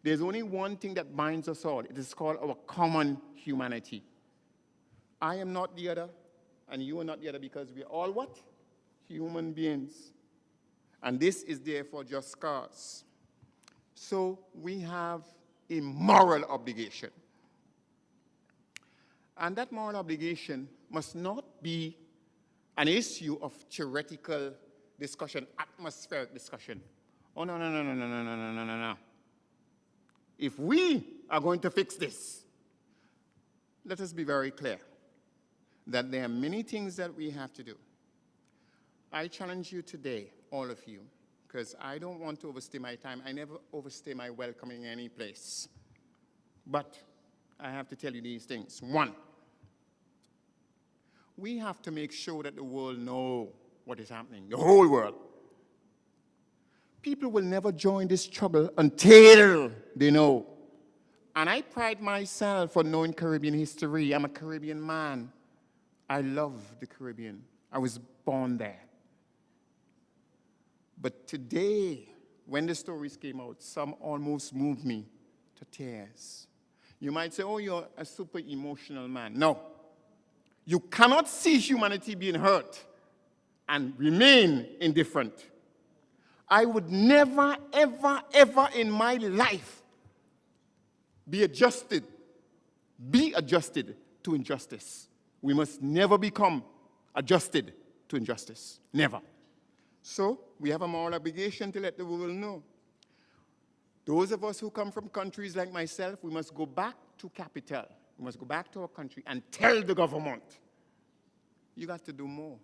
There's only one thing that binds us all. It is called our common humanity. I am not the other, and you are not the other, because we are all what? Human beings. And this is therefore just cause. So we have a moral obligation. And that moral obligation must not be an issue of theoretical discussion, atmospheric discussion. Oh, no, no, no, no, no, no, no, no, no, no, no. If we are going to fix this, let us be very clear that there are many things that we have to do. I challenge you today, all of you, because I don't want to overstay my time. I never overstay my welcome in any place. But I have to tell you these things. One, we have to make sure that the world knows what is happening, the whole world. People will never join this struggle until they know. And I pride myself on knowing Caribbean history. I'm a Caribbean man. I love the Caribbean. I was born there. But today, when the stories came out, some almost moved me to tears. You might say, oh, you're a super emotional man. No. You cannot see humanity being hurt and remain indifferent. I would never, ever, ever in my life be adjusted to injustice. We must never become adjusted to injustice. Never. So we have a moral obligation to let the world know. Those of us who come from countries like myself, we must go back to capital. We must go back to our country and tell the government, you got to do more.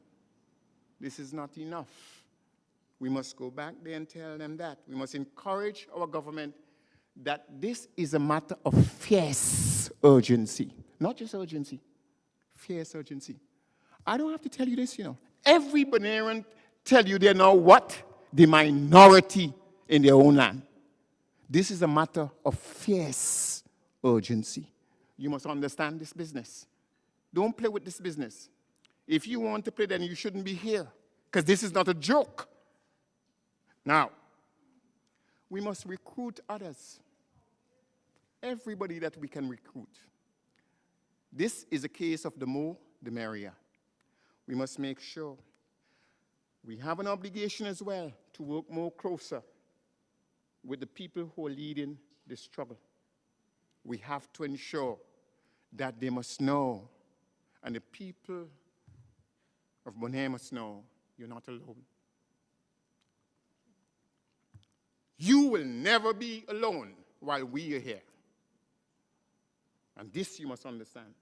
This is not enough. We must go back there and tell them that. We must encourage our government that this is a matter of fierce urgency. Not just urgency, fierce urgency. I don't have to tell you this, you know. Every Bonairean tell you they're now what? The minority in their own land. This is a matter of fierce urgency. You must understand this business. Don't play with this business. If you want to play, then you shouldn't be here, because this is not a joke. Now, we must recruit others. Everybody that we can recruit. This is a case of the more, the merrier. We must make sure we have an obligation as well to work more closer with the people who are leading this struggle. We have to ensure that they must know, and the people of Bonaire must know, you're not alone. You will never be alone while we are here. And this you must understand.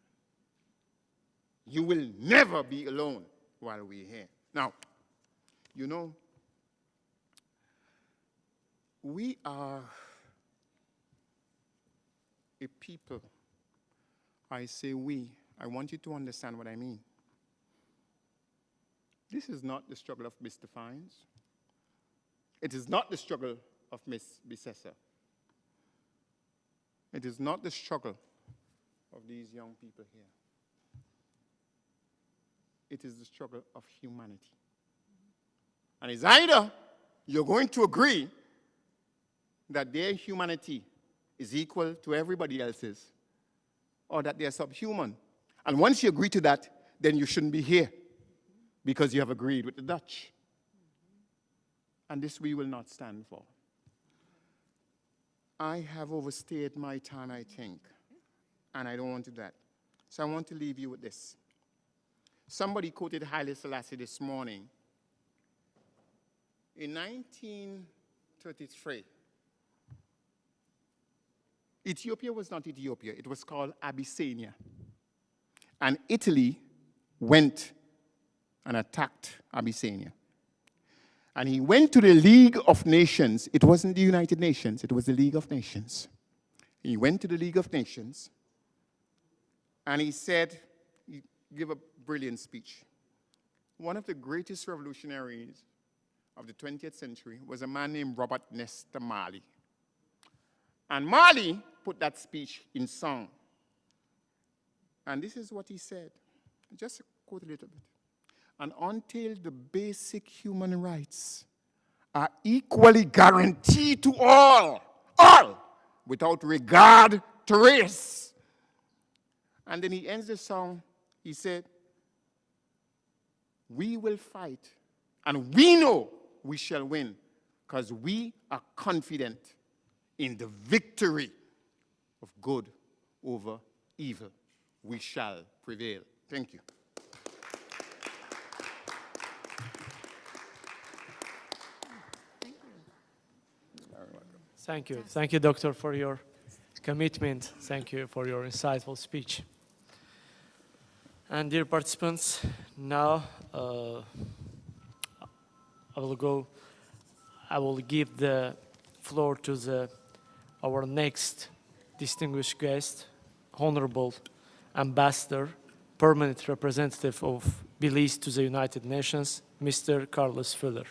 You will never be alone while we're here. Now, you know, we are a people. I say we. I want you to understand what I mean. This is not the struggle of Mr. Fines. It is not the struggle of Miss Bissessa. It is not the struggle of these young people here. It is the struggle of humanity. And it's either you're going to agree that their humanity is equal to everybody else's, or that they're subhuman. And once you agree to that, then you shouldn't be here, because you have agreed with the Dutch. And this we will not stand for. I have overstayed my time, I think, and I don't want to do that. So I want to leave you with this. Somebody quoted Haile Selassie this morning. In 1933, Ethiopia was not Ethiopia, it was called Abyssinia. And Italy went and attacked Abyssinia. And he went to the League of Nations. It wasn't the United Nations, it was the League of Nations. He went to the League of Nations and he said, he gave a brilliant speech. One of the greatest revolutionaries of the 20th century was a man named Robert Nesta Marley. And Marley put that speech in song. And this is what he said. Just quote a little bit. And until the basic human rights are equally guaranteed to all, without regard to race. And then he ends the song, he said, we will fight, and we know we shall win, because we are confident in the victory of good over evil. We shall prevail. Thank you. Thank you. Thank you, Doctor, for your commitment. Thank you for your insightful speech. And dear participants, now I will give the floor to our next distinguished guest, Honorable Ambassador, Permanent Representative of Belize to the United Nations, Mr. Carlos Fuller.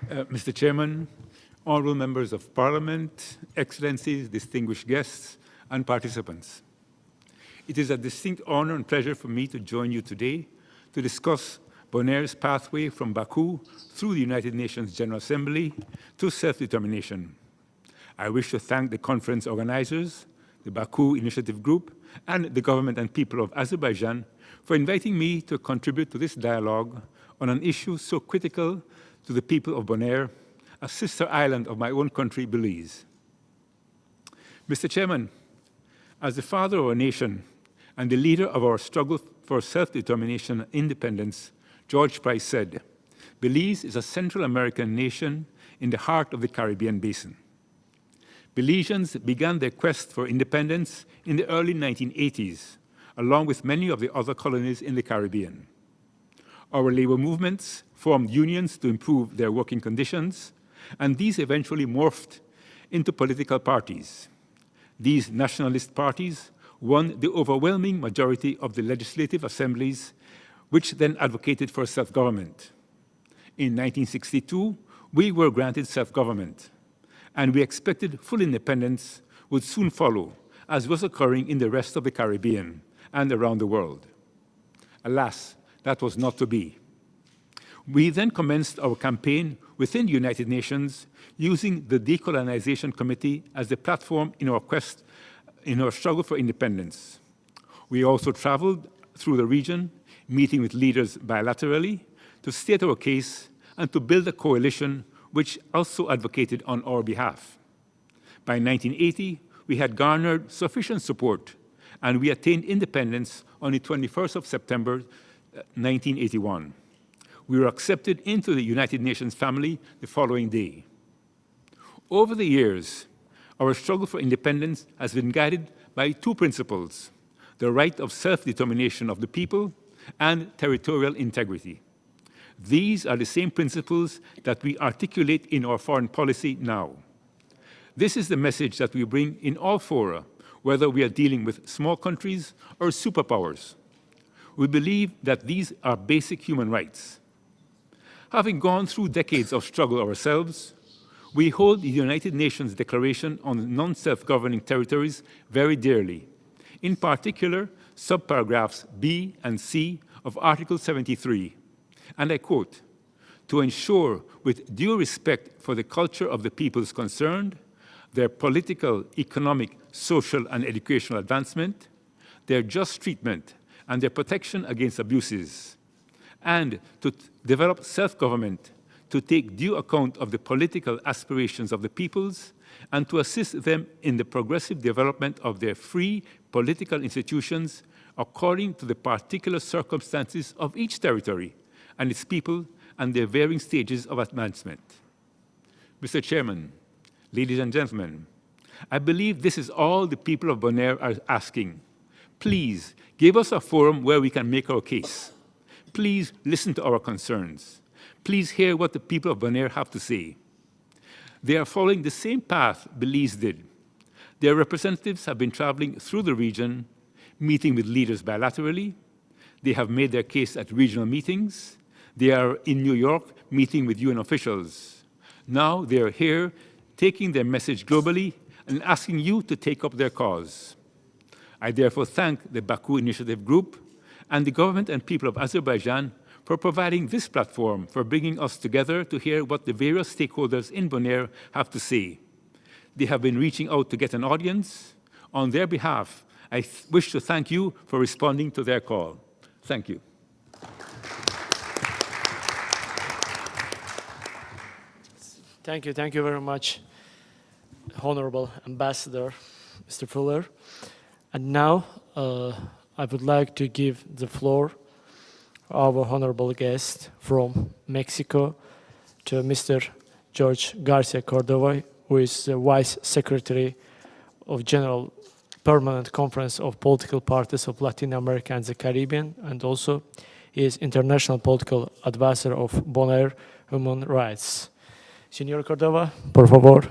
Mr. Chairman, honorable members of Parliament, Excellencies, distinguished guests, and participants. It is a distinct honor and pleasure for me to join you today to discuss Bonaire's pathway from Baku through the United Nations General Assembly to self-determination. I wish to thank the conference organizers, the Baku Initiative Group, and the government and people of Azerbaijan for inviting me to contribute to this dialogue on an issue so critical to the people of Bonaire, a sister island of my own country, Belize. Mr. Chairman, as the father of our nation and the leader of our struggle for self-determination and independence, George Price said, Belize is a Central American nation in the heart of the Caribbean basin. Belizeans began their quest for independence in the early 1980s, along with many of the other colonies in the Caribbean. Our labor movements formed unions to improve their working conditions, and these eventually morphed into political parties. These nationalist parties won the overwhelming majority of the legislative assemblies, which then advocated for self-government. In 1962, we were granted self-government, and we expected full independence would soon follow, as was occurring in the rest of the Caribbean and around the world. Alas, that was not to be. We then commenced our campaign within the United Nations using the Decolonization Committee as the platform in our struggle for independence. We also traveled through the region, meeting with leaders bilaterally to state our case and to build a coalition which also advocated on our behalf. By 1980, we had garnered sufficient support, and we attained independence on the 21st of September, 1981. We were accepted into the United Nations family the following day. Over the years, our struggle for independence has been guided by two principles: the right of self-determination of the people and territorial integrity. These are the same principles that we articulate in our foreign policy now. This is the message that we bring in all fora, whether we are dealing with small countries or superpowers. We believe that these are basic human rights. Having gone through decades of struggle ourselves, we hold the United Nations Declaration on Non-Self-Governing Territories very dearly, in particular subparagraphs B and C of Article 73. And I quote, "To ensure with due respect for the culture of the peoples concerned, their political, economic, social, and educational advancement, their just treatment, and their protection against abuses, and to develop self-government to take due account of the political aspirations of the peoples and to assist them in the progressive development of their free political institutions according to the particular circumstances of each territory and its people and their varying stages of advancement. Mr. Chairman, ladies and gentlemen, I believe this is all the people of Bonaire are asking. Please give us a forum where we can make our case. Please listen to our concerns. Please hear what the people of Bonaire have to say. They are following the same path Belize did. Their representatives have been traveling through the region, meeting with leaders bilaterally. They have made their case at regional meetings. They are in New York meeting with UN officials. Now they are here taking their message globally and asking you to take up their cause. I therefore thank the Baku Initiative Group and the government and people of Azerbaijan for providing this platform for bringing us together to hear what the various stakeholders in Bonaire have to say. They have been reaching out to get an audience. On their behalf, I wish to thank you for responding to their call. Thank you. Thank you very much, Honorable Ambassador, Mr. Fuller. And now, I would like to give the floor our honorable guest from Mexico to Mr. George Garcia Cordova, who is the Vice Secretary of General Permanent Conference of Political Parties of Latin America and the Caribbean, and also he is International Political Advisor of Bonaire Human Rights. Señor Cordova, por favor.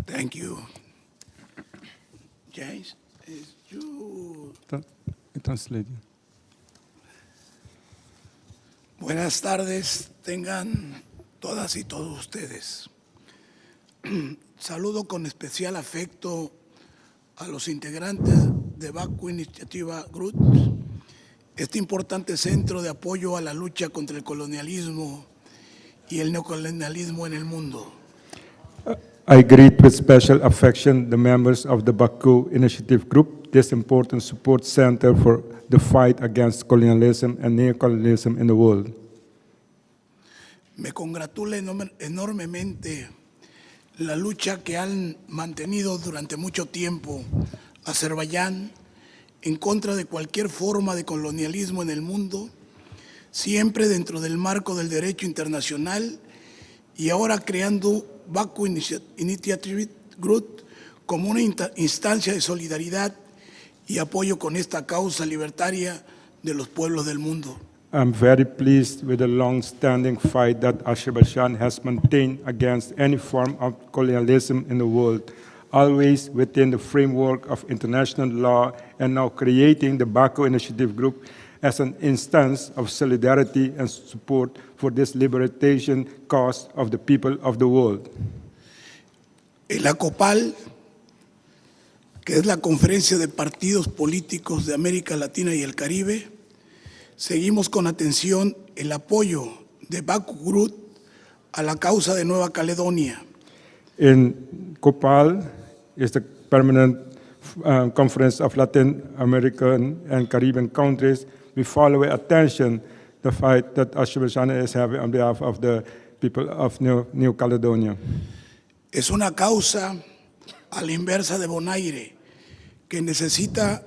Thank you. James, is you... Translate. Buenas tardes, tengan todas y todos ustedes. Saludo con especial afecto a los integrantes de Baku Initiative Group, este importante centro de apoyo a la lucha contra el colonialismo y el neocolonialismo en el mundo. I greet with special affection the members of the Baku Initiative Group, this important support center for the fight against colonialism and neo-colonialism in the world. Me congratula enormemente la lucha que han mantenido durante mucho tiempo Azerbaiyán en contra de cualquier forma de colonialismo en el mundo, siempre dentro del marco del derecho internacional y ahora creando Baku Initiative Group como una instancia de solidaridad y apoyo con esta causa libertaria de los pueblos del mundo. I'm very pleased with the long-standing fight that Azerbaijan has maintained against any form of colonialism in the world, always within the framework of international law, and now creating the Baku Initiative Group as an instance of solidarity and support for this liberation cause of the people of the world. El ACOPAL, que es la Conferencia de Partidos Políticos de América Latina y el Caribe, seguimos con atención el apoyo de Baku Group a la causa de Nueva Caledonia. In COPAL is the Permanent Conference of Latin American and Caribbean countries. We follow with attention the fight that Azerbaijan is having on behalf of the people of New Caledonia. Es una causa a la inversa de Bonaire, que necesita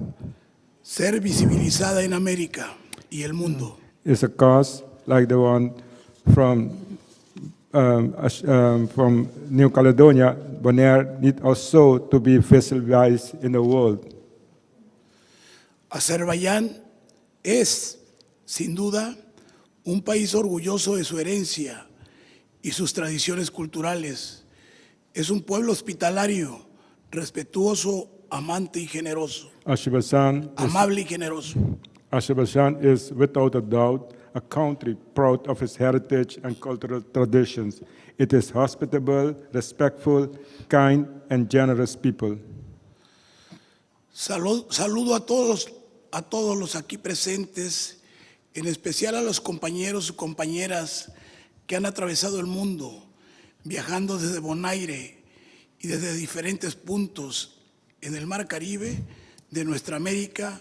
ser visibilizada en América y el mundo. It's a cause like the one from New Caledonia. Bonaire needs also to be visibilized in the world. Azerbaiyán es, sin duda, un país orgulloso de su herencia y sus tradiciones culturales. Es un pueblo hospitalario, respetuoso, amante y generoso. Amable y generoso. Azerbaijan is, without a doubt, a country proud of its heritage and cultural traditions. It is hospitable, respectful, kind, and generous people. Saludo a todos los aquí presentes, en especial a los compañeros y compañeras que han atravesado el mundo, viajando desde Bonaire y desde diferentes puntos en el Mar Caribe, de nuestra América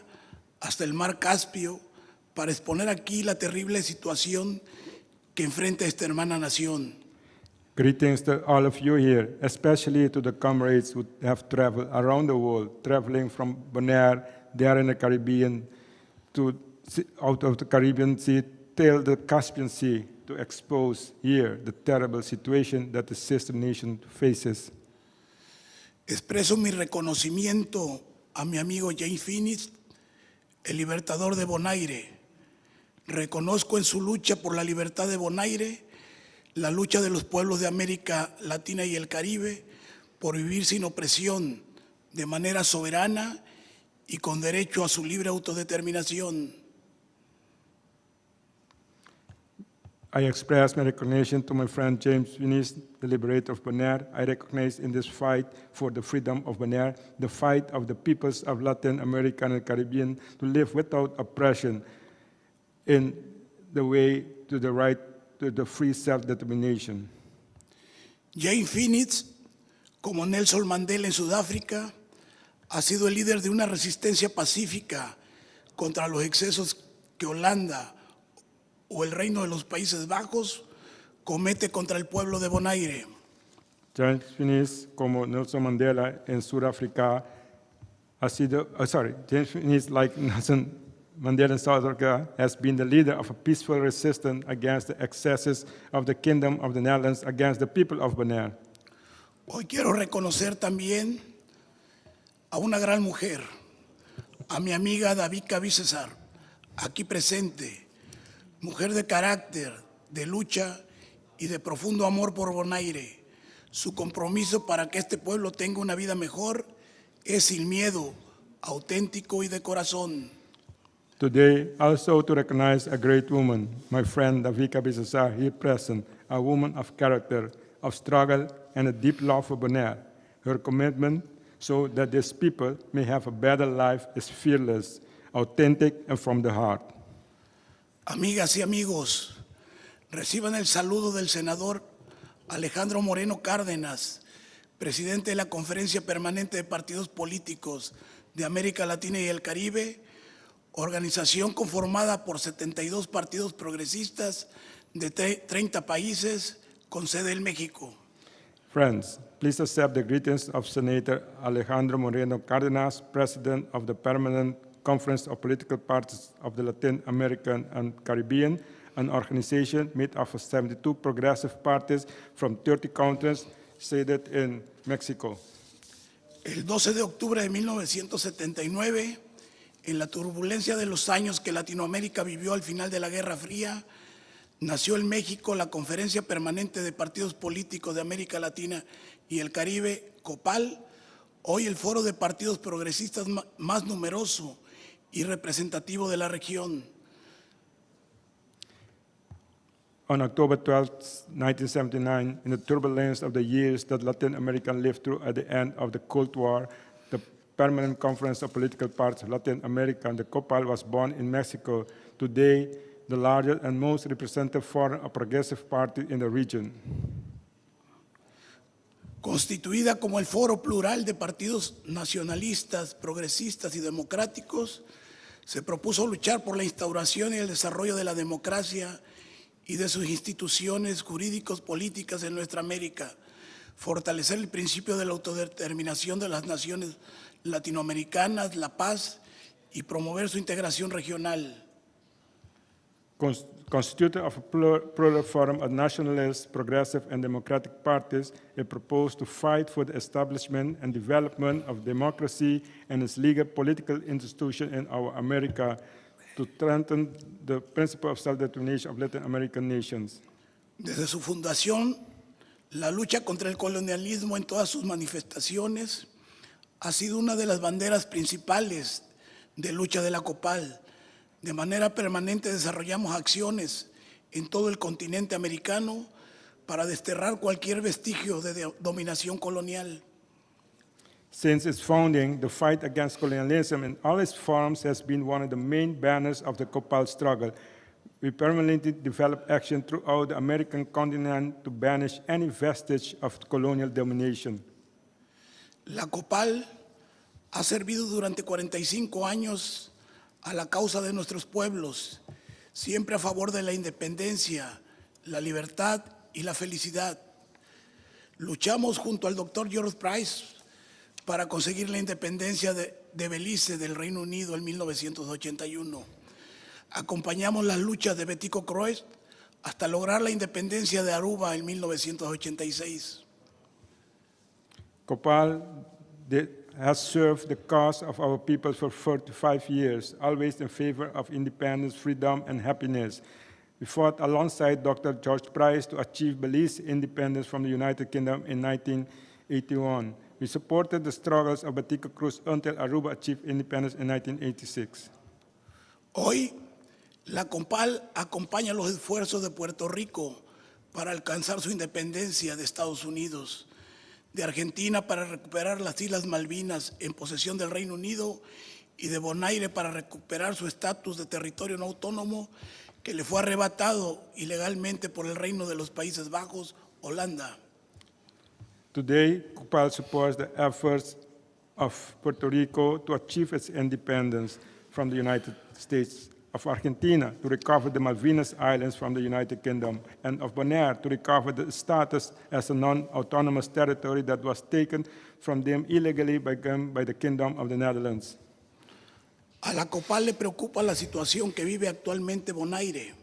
hasta el Mar Caspio, para exponer aquí la terrible situación que enfrenta esta hermana nación. Greetings to all of you here, especially to the comrades who have traveled around the world, traveling from Bonaire, there in the Caribbean, out of the Caribbean Sea till the Caspian Sea, to expose here the terrible situation that the sister nation faces. Expreso mi reconocimiento a mi amigo James Finis, el libertador de Bonaire. Reconozco en su lucha por la libertad de Bonaire la lucha de los pueblos de América Latina y el Caribe por vivir sin opresión, de manera soberana y con derecho a su libre autodeterminación. I express my recognition to my friend James Finis, the liberator of Bonaire. I recognize in this fight for the freedom of Bonaire, the fight of the peoples of Latin America and the Caribbean to live without oppression in the way to the right to the free self-determination. James Finis, como Nelson Mandela en Sudáfrica, ha sido el líder de una resistencia pacífica contra los excesos que Holanda o el Reino de los Países Bajos comete contra el pueblo de Bonaire. James Finis, como Nelson Mandela en Sudáfrica, James Finis, like Nelson Mandela in South Africa, has been the leader of a peaceful resistance against the excesses of the Kingdom of the Netherlands against the people of Bonaire. Hoy quiero reconocer también a una gran mujer, a mi amiga Davika Vicesar, aquí presente, mujer de carácter, de lucha y de profundo amor por Bonaire. Su compromiso para que este pueblo tenga una vida mejor es sin miedo, auténtico y de corazón. Today, also to recognize a great woman, my friend Davika Vicesar, here present, a woman of character, of struggle, and a deep love for Bonaire. Her commitment so that these people may have a better life is fearless, authentic, and from the heart. Amigas y amigos, reciban el saludo del senador Alejandro Moreno Cárdenas, presidente de la Conferencia Permanente de Partidos Políticos de América Latina y el Caribe, organización conformada por 72 partidos progresistas de 30 países con sede en México. Friends, please accept the greetings of Senator Alejandro Moreno Cárdenas, President of the Permanent Conference of Political Parties of the Latin American and Caribbean, an organization made up of 72 progressive parties from 30 countries seated in Mexico. El 12 de octubre de 1979, en la turbulencia de los años que Latinoamérica vivió al final de la Guerra Fría, nació en México la Conferencia Permanente de Partidos Políticos de América Latina y el Caribe, COPAL, hoy el foro de partidos progresistas más numeroso y representativo de la región. On October 12, 1979, in the turbulence of the years that Latin America lived through at the end of the Cold War, the Permanent Conference of Political Parties of Latin America, the COPAL, was born in Mexico, today the largest and most representative forum of progressive party in the region. Constituida como el foro plural de partidos nacionalistas, progresistas y democráticos, se propuso luchar por la instauración y el desarrollo de la democracia y de sus instituciones jurídicos políticas en nuestra América, fortalecer el principio de la autodeterminación de las naciones latinoamericanas, la paz y promover su integración regional. Constituted of a plural forum of nationalists, progressive, and democratic parties, it proposed to fight for the establishment and development of democracy and its legal political institution in our America, to strengthen the principle of self-determination of Latin American nations. Desde su fundación, la lucha contra el colonialismo en todas sus manifestaciones ha sido una de las banderas principales de lucha de la COPAL. De manera permanente desarrollamos acciones en todo el continente americano para desterrar cualquier vestigio de dominación colonial. Since its founding, the fight against colonialism in all its forms has been one of the main banners of the COPAL struggle. We permanently develop action throughout the American continent to banish any vestige of colonial domination. La COPAL ha servido durante 45 años a la causa de nuestros pueblos, siempre a favor de la independencia, la libertad y la felicidad. Luchamos junto al Dr. George Price para conseguir la independencia de Belice del Reino Unido en 1981. Acompañamos las luchas de Betico Croix hasta lograr la independencia de Aruba en 1986. Copal has served the cause of our people for 45 years, always in favor of independence, freedom, and happiness. We fought alongside Dr. George Price to achieve Belize independence from the United Kingdom in 1981. We supported the struggles of Betico Cruz until Aruba achieved independence in 1986. Hoy, la COPAL acompaña los esfuerzos de Puerto Rico para alcanzar su independencia de Estados Unidos, de Argentina para recuperar las Islas Malvinas en posesión del Reino Unido y de Bonaire para recuperar su estatus de territorio no autónomo que le fue arrebatado ilegalmente por el Reino de los Países Bajos, Holanda. Today, COPAL supports the efforts of Puerto Rico to achieve its independence from the United States, of Argentina to recover the Malvinas Islands from the United Kingdom, and of Bonaire to recover the status as a non-autonomous territory that was taken from them illegally by the Kingdom of the Netherlands. A la COPAL le preocupa la situación que vive actualmente Bonaire,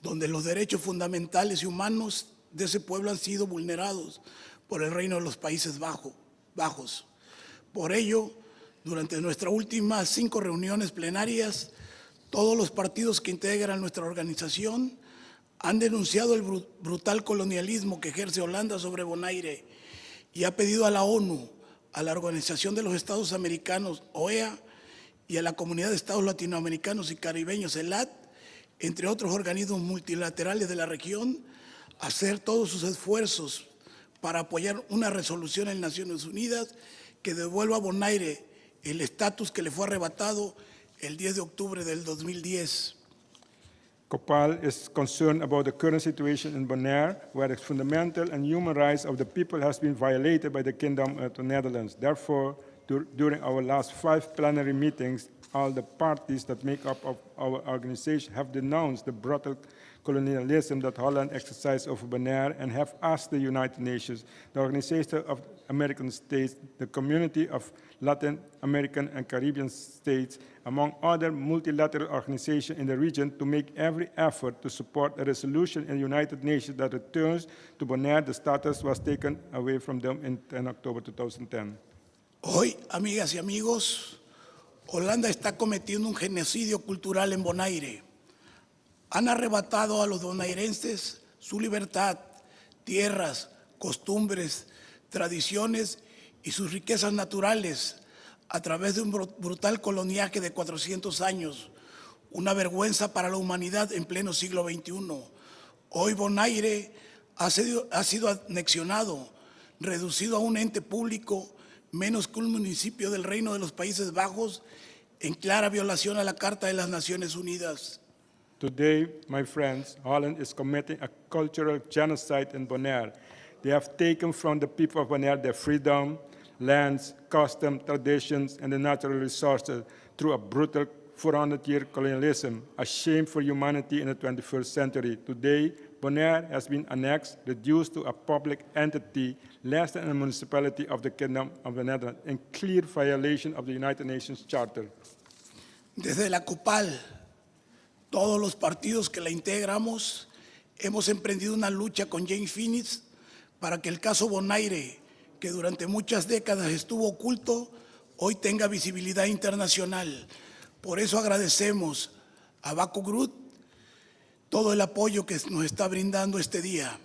donde los derechos fundamentales y humanos de ese pueblo han sido vulnerados por el Reino de los Países Bajos. Por ello, durante nuestras últimas 5 reuniones plenarias, todos los partidos que integran nuestra organización han denunciado el brutal colonialismo que ejerce Holanda sobre Bonaire y ha pedido a la ONU, a la Organización de los Estados Americanos, OEA, y a la Comunidad de Estados Latinoamericanos y Caribeños, ELAT, entre otros organismos multilaterales de la región, hacer todos sus esfuerzos para apoyar una resolución en Naciones Unidas que devuelva a Bonaire el estatus que le fue arrebatado el 10 de octubre del 2010. COPAL is concerned about the current situation in Bonaire, where the fundamental and human rights of the people has been violated by the Kingdom of the Netherlands. Therefore, during our last 5 plenary meetings, all the parties that make up of our organization have denounced the brutal colonialism that Holland exercised over Bonaire and have asked the United Nations, the Organization of American States, the Community of Latin American and Caribbean States, among other multilateral organizations in the region, to make every effort to support a resolution in the United Nations that returns to Bonaire the status was taken away from them in 10 October 2010. Hoy, amigas y amigos, Holanda está cometiendo un genocidio cultural en Bonaire. Han arrebatado a los bonairenses su libertad, tierras, costumbres, tradiciones y sus riquezas naturales a través de un brutal coloniaje de 400 años, una vergüenza para la humanidad en pleno siglo XXI. Hoy Bonaire ha sido anexionado, reducido a un ente público menos que un municipio del Reino de los Países Bajos, en clara violación a la Carta de las Naciones Unidas. Today, my friends, Holland is committing a cultural genocide in Bonaire. They have taken from the people of Bonaire their freedom, lands, customs, traditions, and the natural resources through a brutal 400-year colonialism, a shame for humanity in the 21st century. Today, Bonaire has been annexed, reduced to a public entity, less than a municipality of the Kingdom of the Netherlands, in clear violation of the United Nations Charter. Desde la COPAL, todos los partidos que la integramos hemos emprendido una lucha con James Phoenix para que el caso Bonaire, que durante muchas décadas estuvo oculto, hoy tenga visibilidad internacional. Por eso agradecemos a Baku Group todo el apoyo que nos está brindando este día.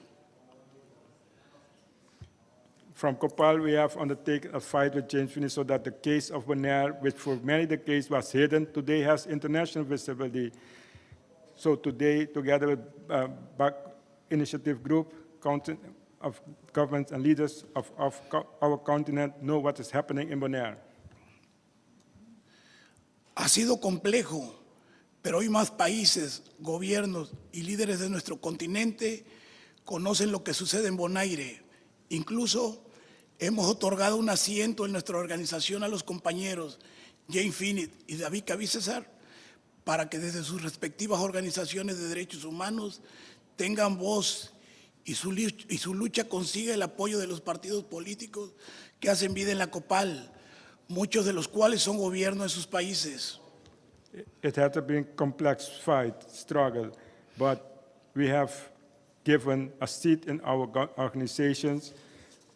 From COPAL, we have undertaken a fight with James Phoenix so that the case of Bonaire, which for many decades was hidden, today has international visibility. So today, together with Baku Initiative Group, of governments and leaders of our continent know what is happening in Bonaire. Ha sido complejo, pero hoy más países, gobiernos y líderes de nuestro continente conocen lo que sucede en Bonaire. Incluso hemos otorgado un asiento en nuestra organización a los compañeros James Phoenix y David César para que desde sus respectivas organizaciones de derechos humanos tengan voz y su lucha consiga el apoyo de los partidos políticos que hacen vida en la COPAL, muchos de los cuales son gobierno de sus países. It had been a complex fight, struggle, but we have given a seat in our organizations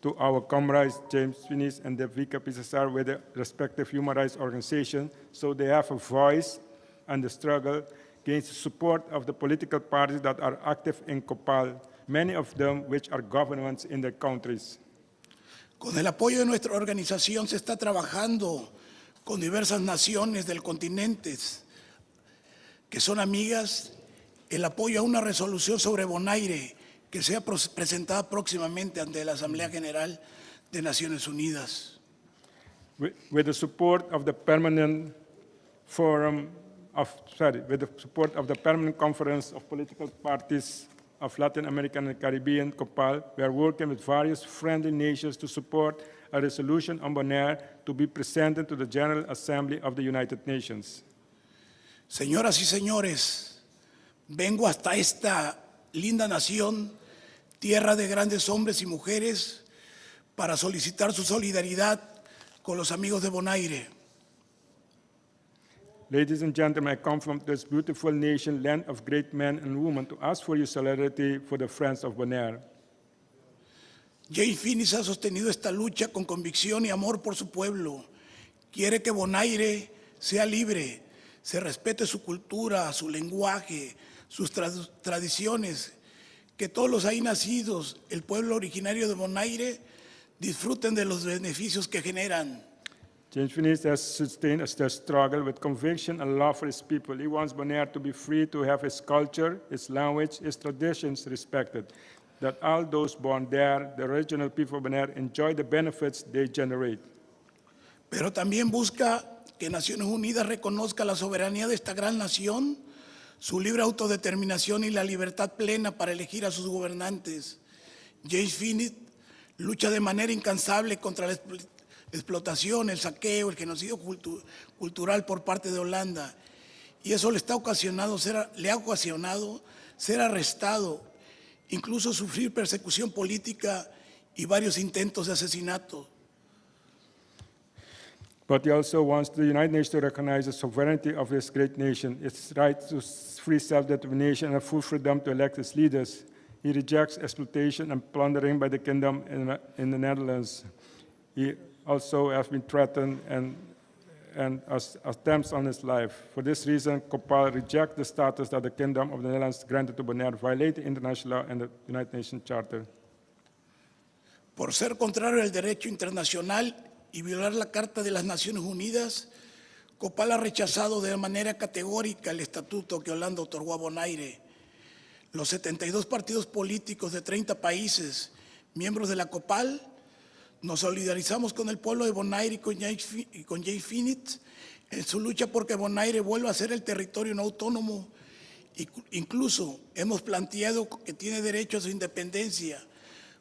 to our comrades, James Finis and Davika Pisasar, with the respective human rights organizations, so they have a voice and the struggle against the support of the political parties that are active in COPAL, many of them which are governments in their countries. Con el apoyo de nuestra organización se está trabajando con diversas naciones del continente que son amigas, el apoyo a una resolución sobre Bonaire que sea presentada próximamente ante la Asamblea General de Naciones Unidas. With the support of the permanent with the support of the Permanent Conference of Political Parties of Latin American and Caribbean, COPAL, we are working with various friendly nations to support a resolution on Bonaire to be presented to the General Assembly of the United Nations. Señoras y señores, vengo hasta esta linda nación, tierra de grandes hombres y mujeres, para solicitar su solidaridad con los amigos de Bonaire. Ladies and gentlemen, I come from this beautiful nation, land of great men and women, to ask for your solidarity for the friends of Bonaire. Jay Finis ha sostenido esta lucha con convicción y amor por su pueblo. Quiere que Bonaire sea libre, se respete su cultura, su lenguaje, sus tradiciones, que todos los ahí nacidos, el pueblo originario de Bonaire, disfruten de los beneficios que generan. James Finis has sustained their struggle with conviction and love for his people. He wants Bonaire to be free to have his culture, his language, his traditions respected, that all those born there, the original people of Bonaire, enjoy the benefits they generate. Pero también busca que Naciones Unidas reconozca la soberanía de esta gran nación, su libre autodeterminación y la libertad plena para elegir a sus gobernantes. James Finis lucha de manera incansable contra la explotación, el saqueo, el genocidio cultural por parte de Holanda. Y eso le ha ocasionado ser arrestado, incluso sufrir persecución política y varios intentos de asesinato. But he also wants the United Nations to recognize the sovereignty of this great nation, its right to free self-determination and full freedom to elect its leaders. He rejects exploitation and plundering by the kingdom in the Netherlands. He also has been threatened and attempts on his life. For this reason, COPAL rejects the status that the Kingdom of the Netherlands granted to Bonaire, violating international law and the United Nations Charter. Por ser contrario al derecho internacional y violar la Carta de las Naciones Unidas, COPAL ha rechazado de manera categórica el estatuto que Holanda otorgó a Bonaire. Los 72 partidos políticos de 30 países, miembros de la COPAL, nos solidarizamos con el pueblo de Bonaire y con Jay Finis en su lucha porque Bonaire vuelva a ser el territorio no autónomo. Incluso hemos planteado que tiene derecho a su independencia,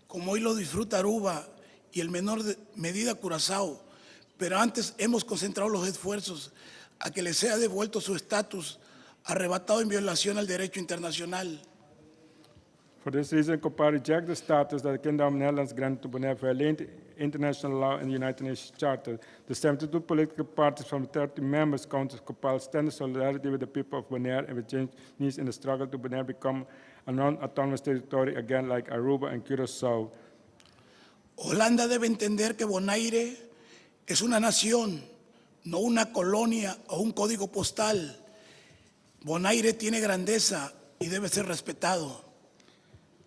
como hoy lo disfruta Aruba y en menor medida Curazao. Pero antes hemos concentrado los esfuerzos a que le sea devuelto su estatus arrebatado en violación al derecho internacional. For this reason, COPAL rejects the status that the Kingdom of the Netherlands granted to Bonaire, violating international law and the United Nations Charter. The 72 political parties from 30 members countries of COPAL stand in solidarity with the people of Bonaire and with James Finis in the struggle to Bonaire become a non-autonomous territory again like Aruba and Curaçao. Holanda debe entender que Bonaire es una nación, no una colonia o un código postal. Bonaire tiene grandeza y debe ser respetado.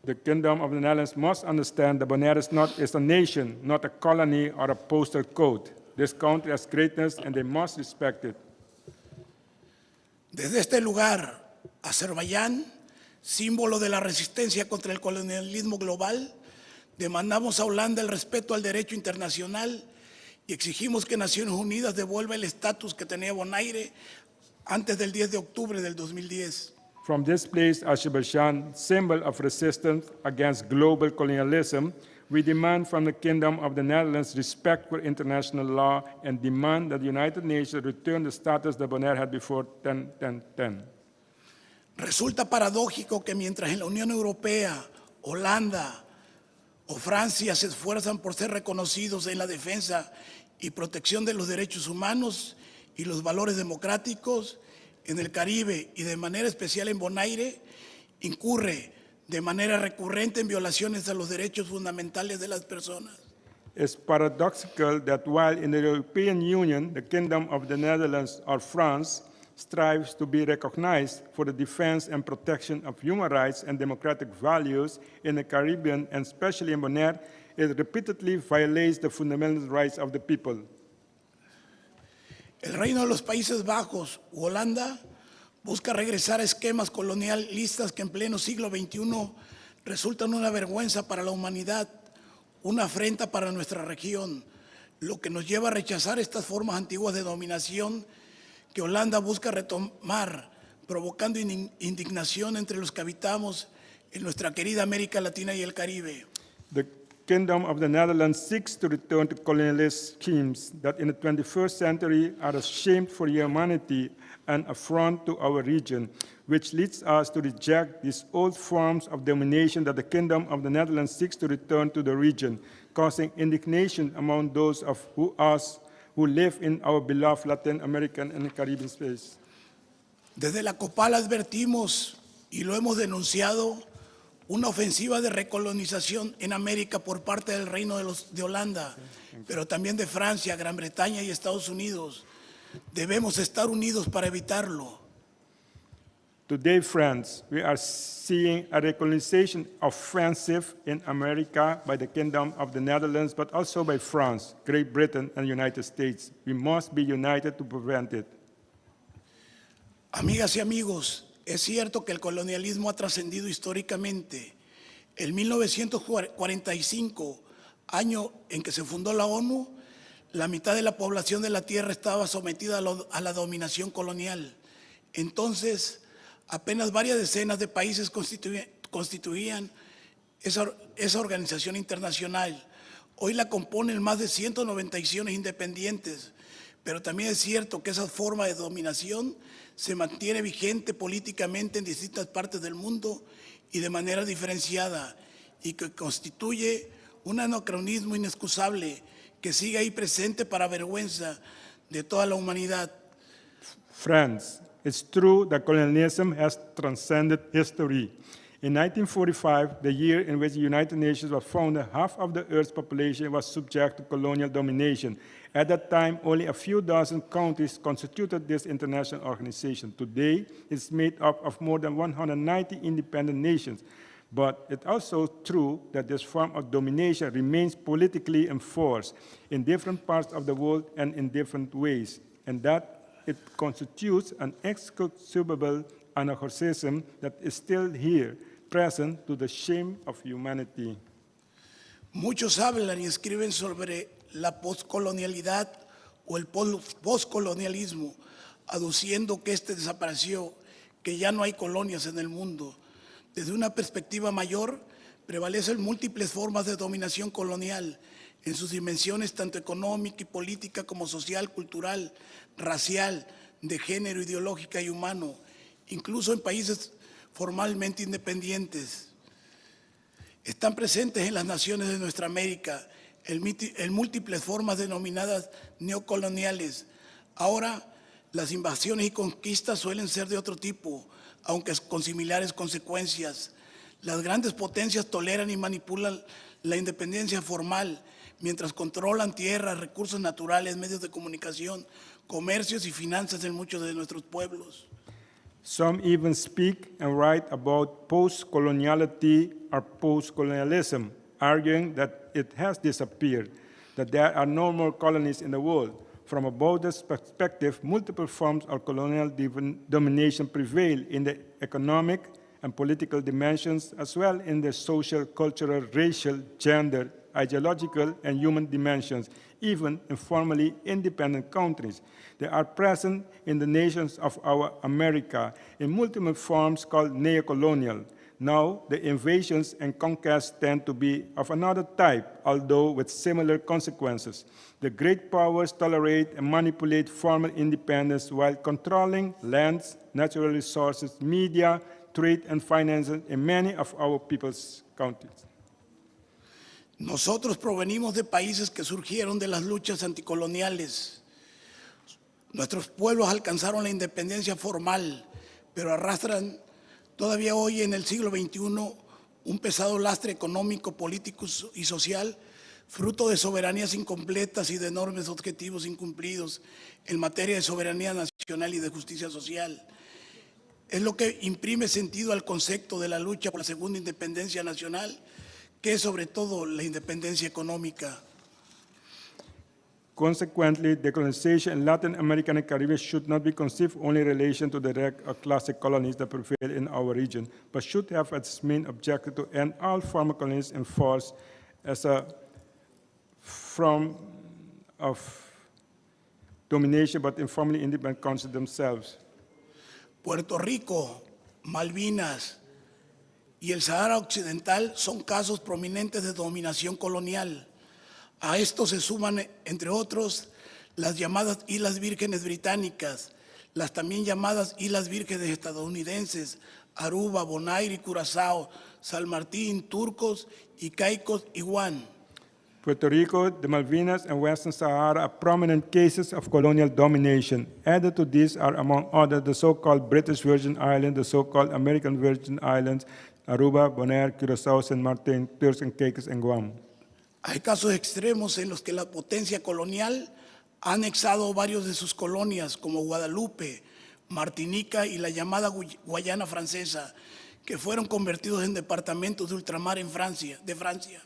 The Kingdom of the Netherlands must understand that Bonaire is a nation, not a colony or a postal code. This country has greatness and they must respect it. Desde este lugar, Azerbaiyán, símbolo de la resistencia contra el colonialismo global, demandamos a Holanda el respeto al derecho internacional y exigimos que Naciones Unidas devuelva el estatus que tenía Bonaire antes del 10 de octubre del 2010. From this place, Azerbaijan, symbol of resistance against global colonialism, We demand from the Kingdom of the Netherlands respect for international law and demand that the United Nations return the status that Bonaire had before 10-10-10. Resulta paradójico que mientras en la Unión Europea, Holanda o Francia se esfuerzan por ser reconocidos en la defensa y protección de los derechos humanos y los valores democráticos, en el Caribe y de manera especial en Bonaire, incurre de manera recurrente en violaciones a los derechos fundamentales de las personas. It's paradoxical that while in the European Union, the Kingdom of the Netherlands or France strives to be recognized for the defense and protection of human rights and democratic values, in the Caribbean and especially in Bonaire, it repeatedly violates the fundamental rights of the people. El Reino de los Países Bajos, Holanda, busca regresar a esquemas colonialistas que en pleno siglo XXI resultan una vergüenza para la humanidad, una afrenta para nuestra región, lo que nos lleva a rechazar estas formas antiguas de dominación que Holanda busca retomar, provocando indignación entre los que habitamos en nuestra querida América Latina y el Caribe. The Kingdom of the Netherlands seeks to return to colonialist schemes that in the 21st century are a shame for humanity and affront to our region, which leads us to reject these old forms of domination that the Kingdom of the Netherlands seeks to return to the region, causing indignation among those of us who live in our beloved Latin American and Caribbean space. Desde la COPAL advertimos y lo hemos denunciado una ofensiva de recolonización en América por parte del Reino de Holanda, pero también de Francia, Gran Bretaña y Estados Unidos. Debemos estar unidos para evitarlo. Today, friends, we are seeing a recolonization offensive in America by the Kingdom of the Netherlands, but also by France, Great Britain, and the United States. We must be united to prevent it. Amigas y amigos, es cierto que el colonialismo ha trascendido históricamente. En 1945, año en que se fundó la ONU, la mitad de la población de la Tierra estaba sometida a la dominación colonial. Entonces, apenas varias decenas de países constituían esa organización internacional. Hoy la componen más de 190 naciones independientes, pero también es cierto que esa forma de dominación se mantiene vigente políticamente en distintas partes del mundo y de manera diferenciada, y que constituye un anacronismo inexcusable que sigue ahí presente para vergüenza de toda la humanidad. Friends, it's true that colonialism has transcended history. In 1945, the year in which the United Nations was founded, half of the Earth's population was subject to colonial domination. At that time, only a few dozen countries constituted this international organization. Today, it's made up of more than 190 independent nations. But it's also true that this form of domination remains politically enforced in different parts of the world and in different ways, and that it constitutes an inexcusable anachronism that is still here, present to the shame of humanity. Muchos hablan y escriben sobre la poscolonialidad o el poscolonialismo, aduciendo que este desapareció, que ya no hay colonias en el mundo. Desde una perspectiva mayor, prevalecen múltiples formas de dominación colonial en sus dimensiones tanto económica y política como social, cultural, racial, de género, ideológica y humano, incluso en países formalmente independientes. Están presentes en las naciones de nuestra América en múltiples formas denominadas neocoloniales. Ahora, las invasiones y conquistas suelen ser de otro tipo, aunque con similares consecuencias. Las grandes potencias toleran y manipulan la independencia formal, mientras controlan tierras, recursos naturales, medios de comunicación, comercios y finanzas en muchos de nuestros pueblos. Some even speak and write about post-coloniality or post-colonialism, arguing that it has disappeared, that there are no more colonies in the world. From a Buddhist perspective, multiple forms of colonial domination prevail in the economic and political dimensions, as well in the social, cultural, racial, gender, ideological, and human dimensions, even in formerly independent countries. They are present in the nations of our America in multiple forms called neo-colonial. Now, the invasions and conquests tend to be of another type, although with similar consequences. The great powers tolerate and manipulate formal independence while controlling lands, natural resources, media, trade, and finances in many of our people's countries. Nosotros provenimos de países que surgieron de las luchas anticoloniales. Nuestros pueblos alcanzaron la independencia formal, pero arrastran todavía hoy en el siglo XXI un pesado lastre económico, político y social, fruto de soberanías incompletas y de enormes objetivos incumplidos en materia de soberanía nacional y de justicia social. Es lo que imprime sentido al concepto de la lucha por la segunda independencia nacional, que es sobre todo la independencia económica. Consequently, decolonization in Latin America and the Caribbean should not be conceived only in relation to the direct or classic colonies that prevail in our region, but should have its main objective to end all former colonies enforced as a form of domination, but informally independent countries themselves. Puerto Rico, Malvinas y el Sahara Occidental son casos prominentes de dominación colonial. A esto se suman, entre otros, las llamadas Islas Vírgenes Británicas, las también llamadas Islas Vírgenes estadounidenses, Aruba, Bonaire y Curazao, San Martín, Turcos y Caicos y Guam. Puerto Rico, the Malvinas, and Western Sahara are prominent cases of colonial domination. Added to these are, among others, the so-called British Virgin Islands, the so-called American Virgin Islands, Aruba, Bonaire, Curazao, San Martín, Turks and Caicos, and Guam. Hay casos extremos en los que la potencia colonial ha anexado varios de sus colonias, como Guadalupe, Martinica y la llamada Guayana Francesa, que fueron convertidos en departamentos de ultramar de Francia.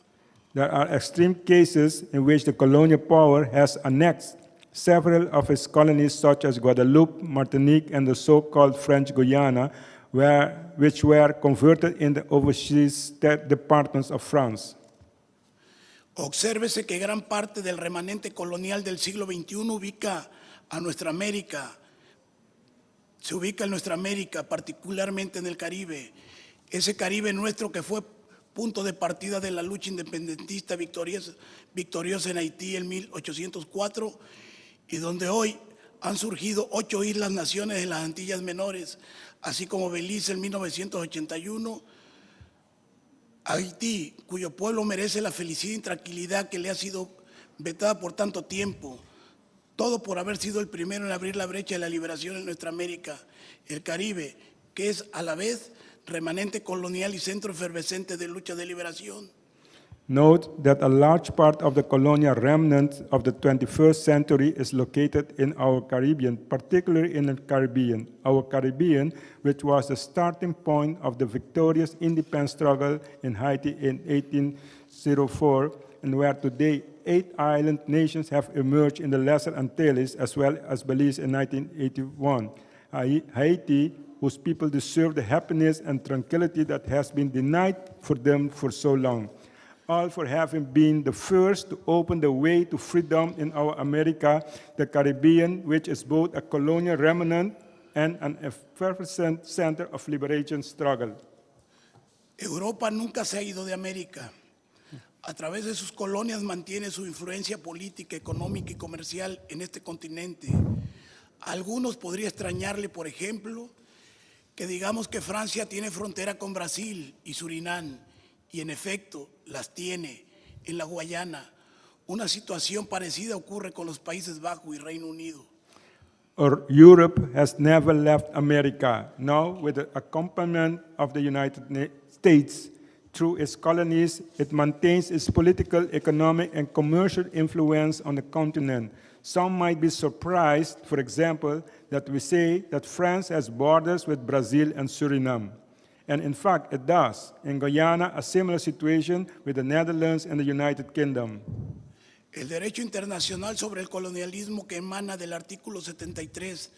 There are extreme cases in which the colonial power has annexed several of its colonies, such as Guadeloupe, Martinique, and the so-called French Guiana, which were converted in the overseas departments of France. Obsérvese que gran parte del remanente colonial del siglo XXI se ubica en nuestra América, particularmente en el Caribe. Ese Caribe nuestro que fue punto de partida de la lucha independentista victoriosa en Haití en 1804 y donde hoy han surgido 8 islas-naciones en las Antillas Menores, así como Belice en 1981, Haití, cuyo pueblo merece la felicidad y tranquilidad que le ha sido vetada por tanto tiempo, todo por haber sido el primero en abrir la brecha de la liberación en nuestra América, el Caribe, que es a la vez remanente colonial y centro efervescente de lucha de liberación. Note that a large part of the colonial remnant of the 21st century is located in our Caribbean, particularly in the Caribbean. Our Caribbean, which was the starting point of the victorious independence struggle in Haiti in 1804, and where today 8 island nations have emerged in the Lesser Antilles, as well as Belize in 1981. Haiti, whose people deserve the happiness and tranquility that has been denied for them for so long. All for having been the first to open the way to freedom in our America, the Caribbean, which is both a colonial remnant and an effervescent center of liberation struggle. Europa nunca se ha ido de América. A través de sus colonias mantiene su influencia política, económica y comercial en este continente. A algunos podría extrañarle, por ejemplo, que digamos que Francia tiene frontera con Brasil y Surinam, y en efecto las tiene en la Guayana. Una situación parecida ocurre con los Países Bajos y Reino Unido. Europe has never left America. Now, with the accompaniment of the United States, through its colonies, it maintains its political, economic, and commercial influence on the continent. Some might be surprised, for example, that we say that France has borders with Brazil and Suriname. And in fact, it does. In Guyana, a similar situation with the Netherlands and the United Kingdom. El derecho internacional sobre el colonialismo que emana del artículo 73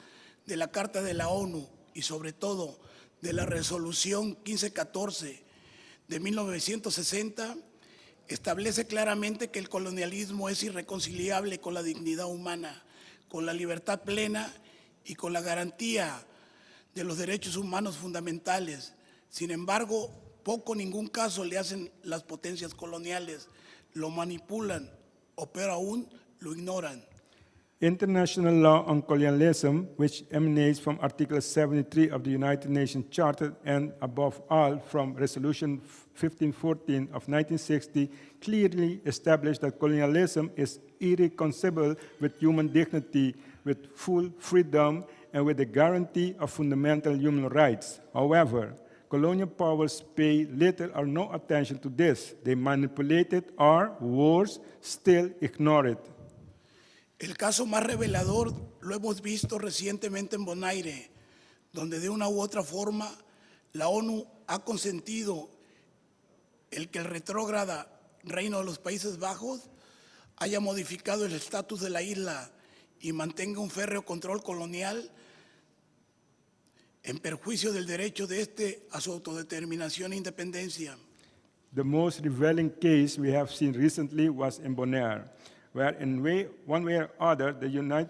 de la Carta de la ONU y sobre todo de la Resolución 1514 de 1960 establece claramente que el colonialismo es irreconciliable con la dignidad humana, con la libertad plena y con la garantía de los derechos humanos fundamentales, Sin embargo, poco o ningún caso le hacen las potencias coloniales, lo manipulan o peor aún, lo ignoran. International law on colonialism, which emanates from Article 73 of the United Nations Charter and, above all, from Resolution 1514 of 1960, clearly established that colonialism is irreconcilable with human dignity, with full freedom, and with the guarantee of fundamental human rights. However, colonial powers pay little or no attention to this. They manipulate it or, worse, still ignore it. El caso más revelador lo hemos visto recientemente en Bonaire, donde de una u otra forma la ONU ha consentido el que el retrógrada Reino de los Países Bajos haya modificado el estatus de la isla y mantenga un férreo control colonial en perjuicio del derecho de este a su autodeterminación e independencia. The most revealing case we have seen recently was in Bonaire, where in one way or other, the United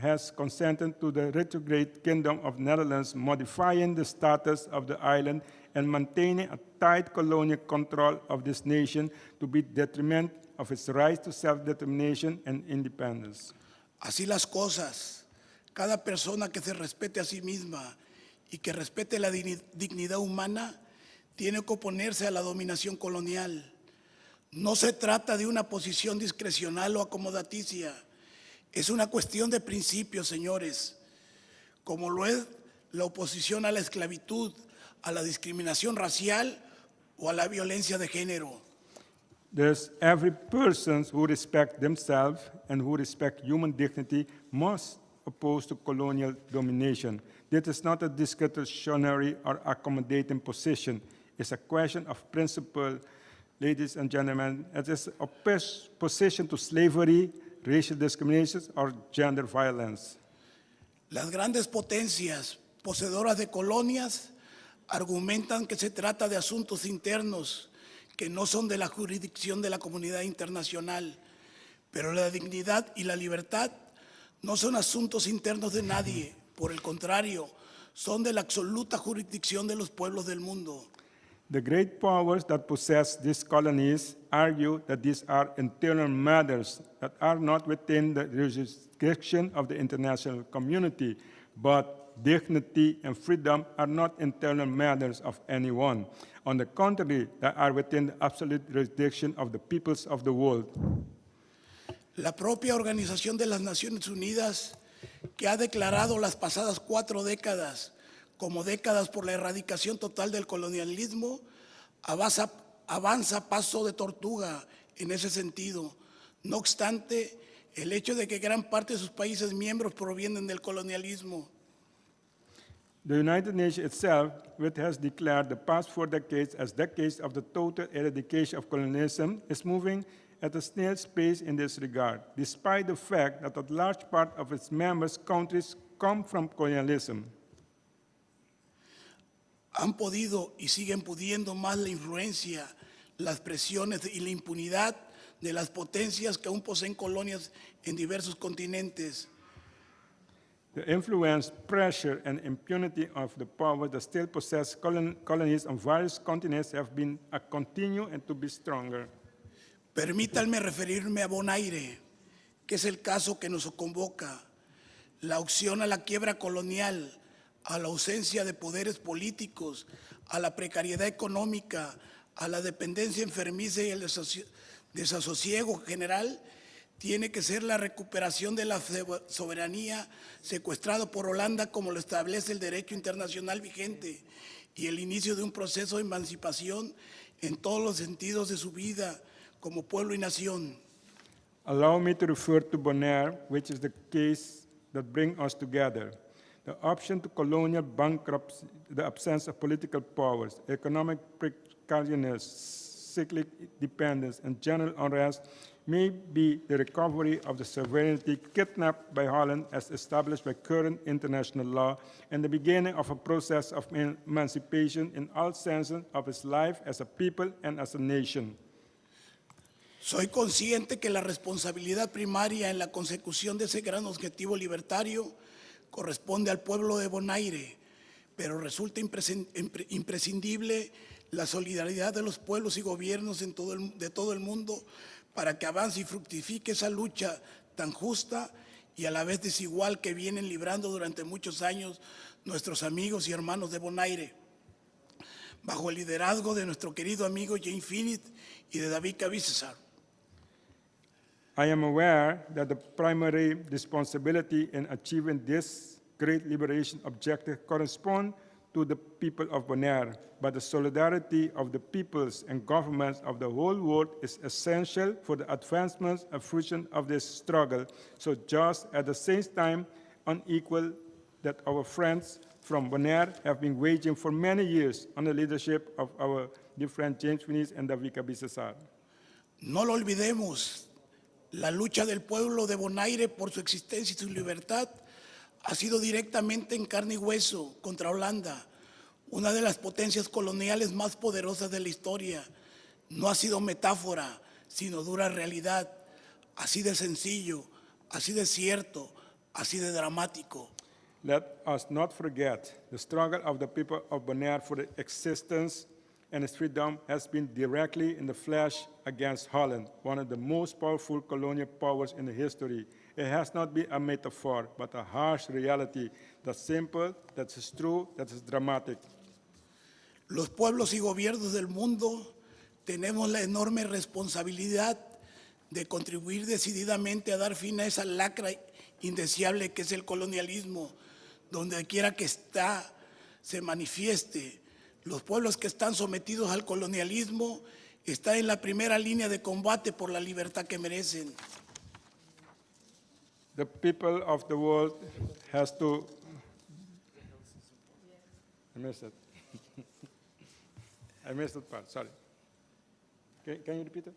has consented to the retrograde Kingdom of Netherlands modifying the status of the island and maintaining a tight colonial control of this nation to be detriment of its right to self-determination and independence. Así las cosas, cada persona que se respete a sí misma y que respete la dignidad humana tiene que oponerse a la dominación colonial. No se trata de una posición discrecional o acomodaticia, es una cuestión de principios, señores, como lo es la oposición a la esclavitud, a la discriminación racial o a la violencia de género. There's every person who respects themselves and who respects human dignity must oppose to colonial domination. This is not a discretionary or accommodating position. It's a question of principle. Ladies and gentlemen, it is opposition to slavery, racial discrimination, or gender violence. Las grandes potencias poseedoras de colonias argumentan que se trata de asuntos internos que no son de la jurisdicción de la comunidad internacional, pero la dignidad y la libertad no son asuntos internos de nadie, por el contrario, son de la absoluta jurisdicción de los pueblos del mundo. The great powers that possess these colonies argue that these are internal matters that are not within the jurisdiction of the international community, but dignity and freedom are not internal matters of anyone. On the contrary, they are within the absolute jurisdiction of the peoples of the world. La propia Organización de las Naciones Unidas, que ha declarado las pasadas 4 décadas como décadas por la erradicación total del colonialismo, avanza a paso de tortuga en ese sentido. No obstante, el hecho de que gran parte de sus países miembros provienen del colonialismo. The United Nations itself, which has declared the past 4 decades as decades of the total eradication of colonialism, is moving at a snail's pace in this regard, despite the fact that a large part of its members' countries come from colonialism. Han podido y siguen pudiendo más la influencia, las presiones y la impunidad de las potencias que aún poseen colonias en diversos continentes. The influence, pressure, and impunity of the powers that still possess colonies on various continents have been a continue and to be stronger. Permítanme referirme a Bonaire, que es el caso que nos convoca. La opción a la quiebra colonial, a la ausencia de poderes políticos, a la precariedad económica, a la dependencia enfermiza y el desasosiego general, tiene que ser la recuperación de la soberanía secuestrada por Holanda como lo establece el derecho internacional vigente y el inicio de un proceso de emancipación en todos los sentidos de su vida como pueblo y nación. Allow me to refer to Bonaire, which is the case that brings us together. The option to colonial bankruptcy, the absence of political powers, economic precariousness, cyclic dependence, and general unrest may be the recovery of the sovereignty kidnapped by Holland as established by current international law and the beginning of a process of emancipation in all senses of its life as a people and as a nation. Soy consciente que la responsabilidad primaria en la consecución de ese gran objetivo libertario corresponde al pueblo de Bonaire, pero resulta imprescindible la solidaridad de los pueblos y gobiernos de todo el mundo para que avance y fructifique esa lucha tan justa y a la vez desigual que vienen librando durante muchos años nuestros amigos y hermanos de Bonaire, bajo el liderazgo de nuestro querido amigo James Finit y de David Cabicesar. I am aware that the primary responsibility in achieving this great liberation objective corresponds to the people of Bonaire, but the solidarity of the peoples and governments of the whole world is essential for the advancement and fruition of this struggle, so just at the same time unequal that our friends from Bonaire have been waging for many years under the leadership of our dear friend James Finit and David Cabicesar. No lo olvidemos, la lucha del pueblo de Bonaire por su existencia y su libertad ha sido directamente en carne y hueso contra Holanda, una de las potencias coloniales más poderosas de la historia. No ha sido metáfora, sino dura realidad, así de sencillo, así de cierto, así de dramático. Let us not forget the struggle of the people of Bonaire for the existence and its freedom has been directly in the flesh against Holland, one of the most powerful colonial powers in the history. It has not been a metaphor, but a harsh reality that's simple, that is true, that is dramatic. Los pueblos y gobiernos del mundo tenemos la enorme responsabilidad de contribuir decididamente a dar fin a esa lacra indeseable que es el colonialismo, donde quiera que está, se manifieste. Los pueblos que están sometidos al colonialismo están en la primera línea de combate por la libertad que merecen. The people of the world has to... I missed it. I missed that part, sorry. Can you repeat it?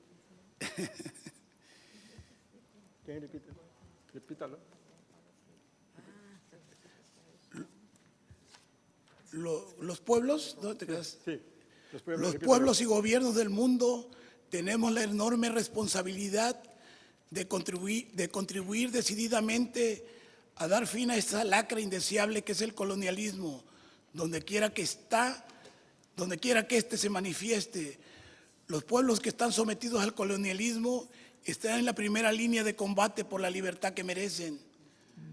Can you repeat it? Repítalo. Los pueblos, ¿dónde te quedas? Sí, los pueblos y gobiernos del mundo tenemos la enorme responsabilidad de contribuir decididamente a dar fin a esa lacra indeseable que es el colonialismo, donde quiera que éste se manifieste. Los pueblos que están sometidos al colonialismo están en la primera línea de combate por la libertad que merecen.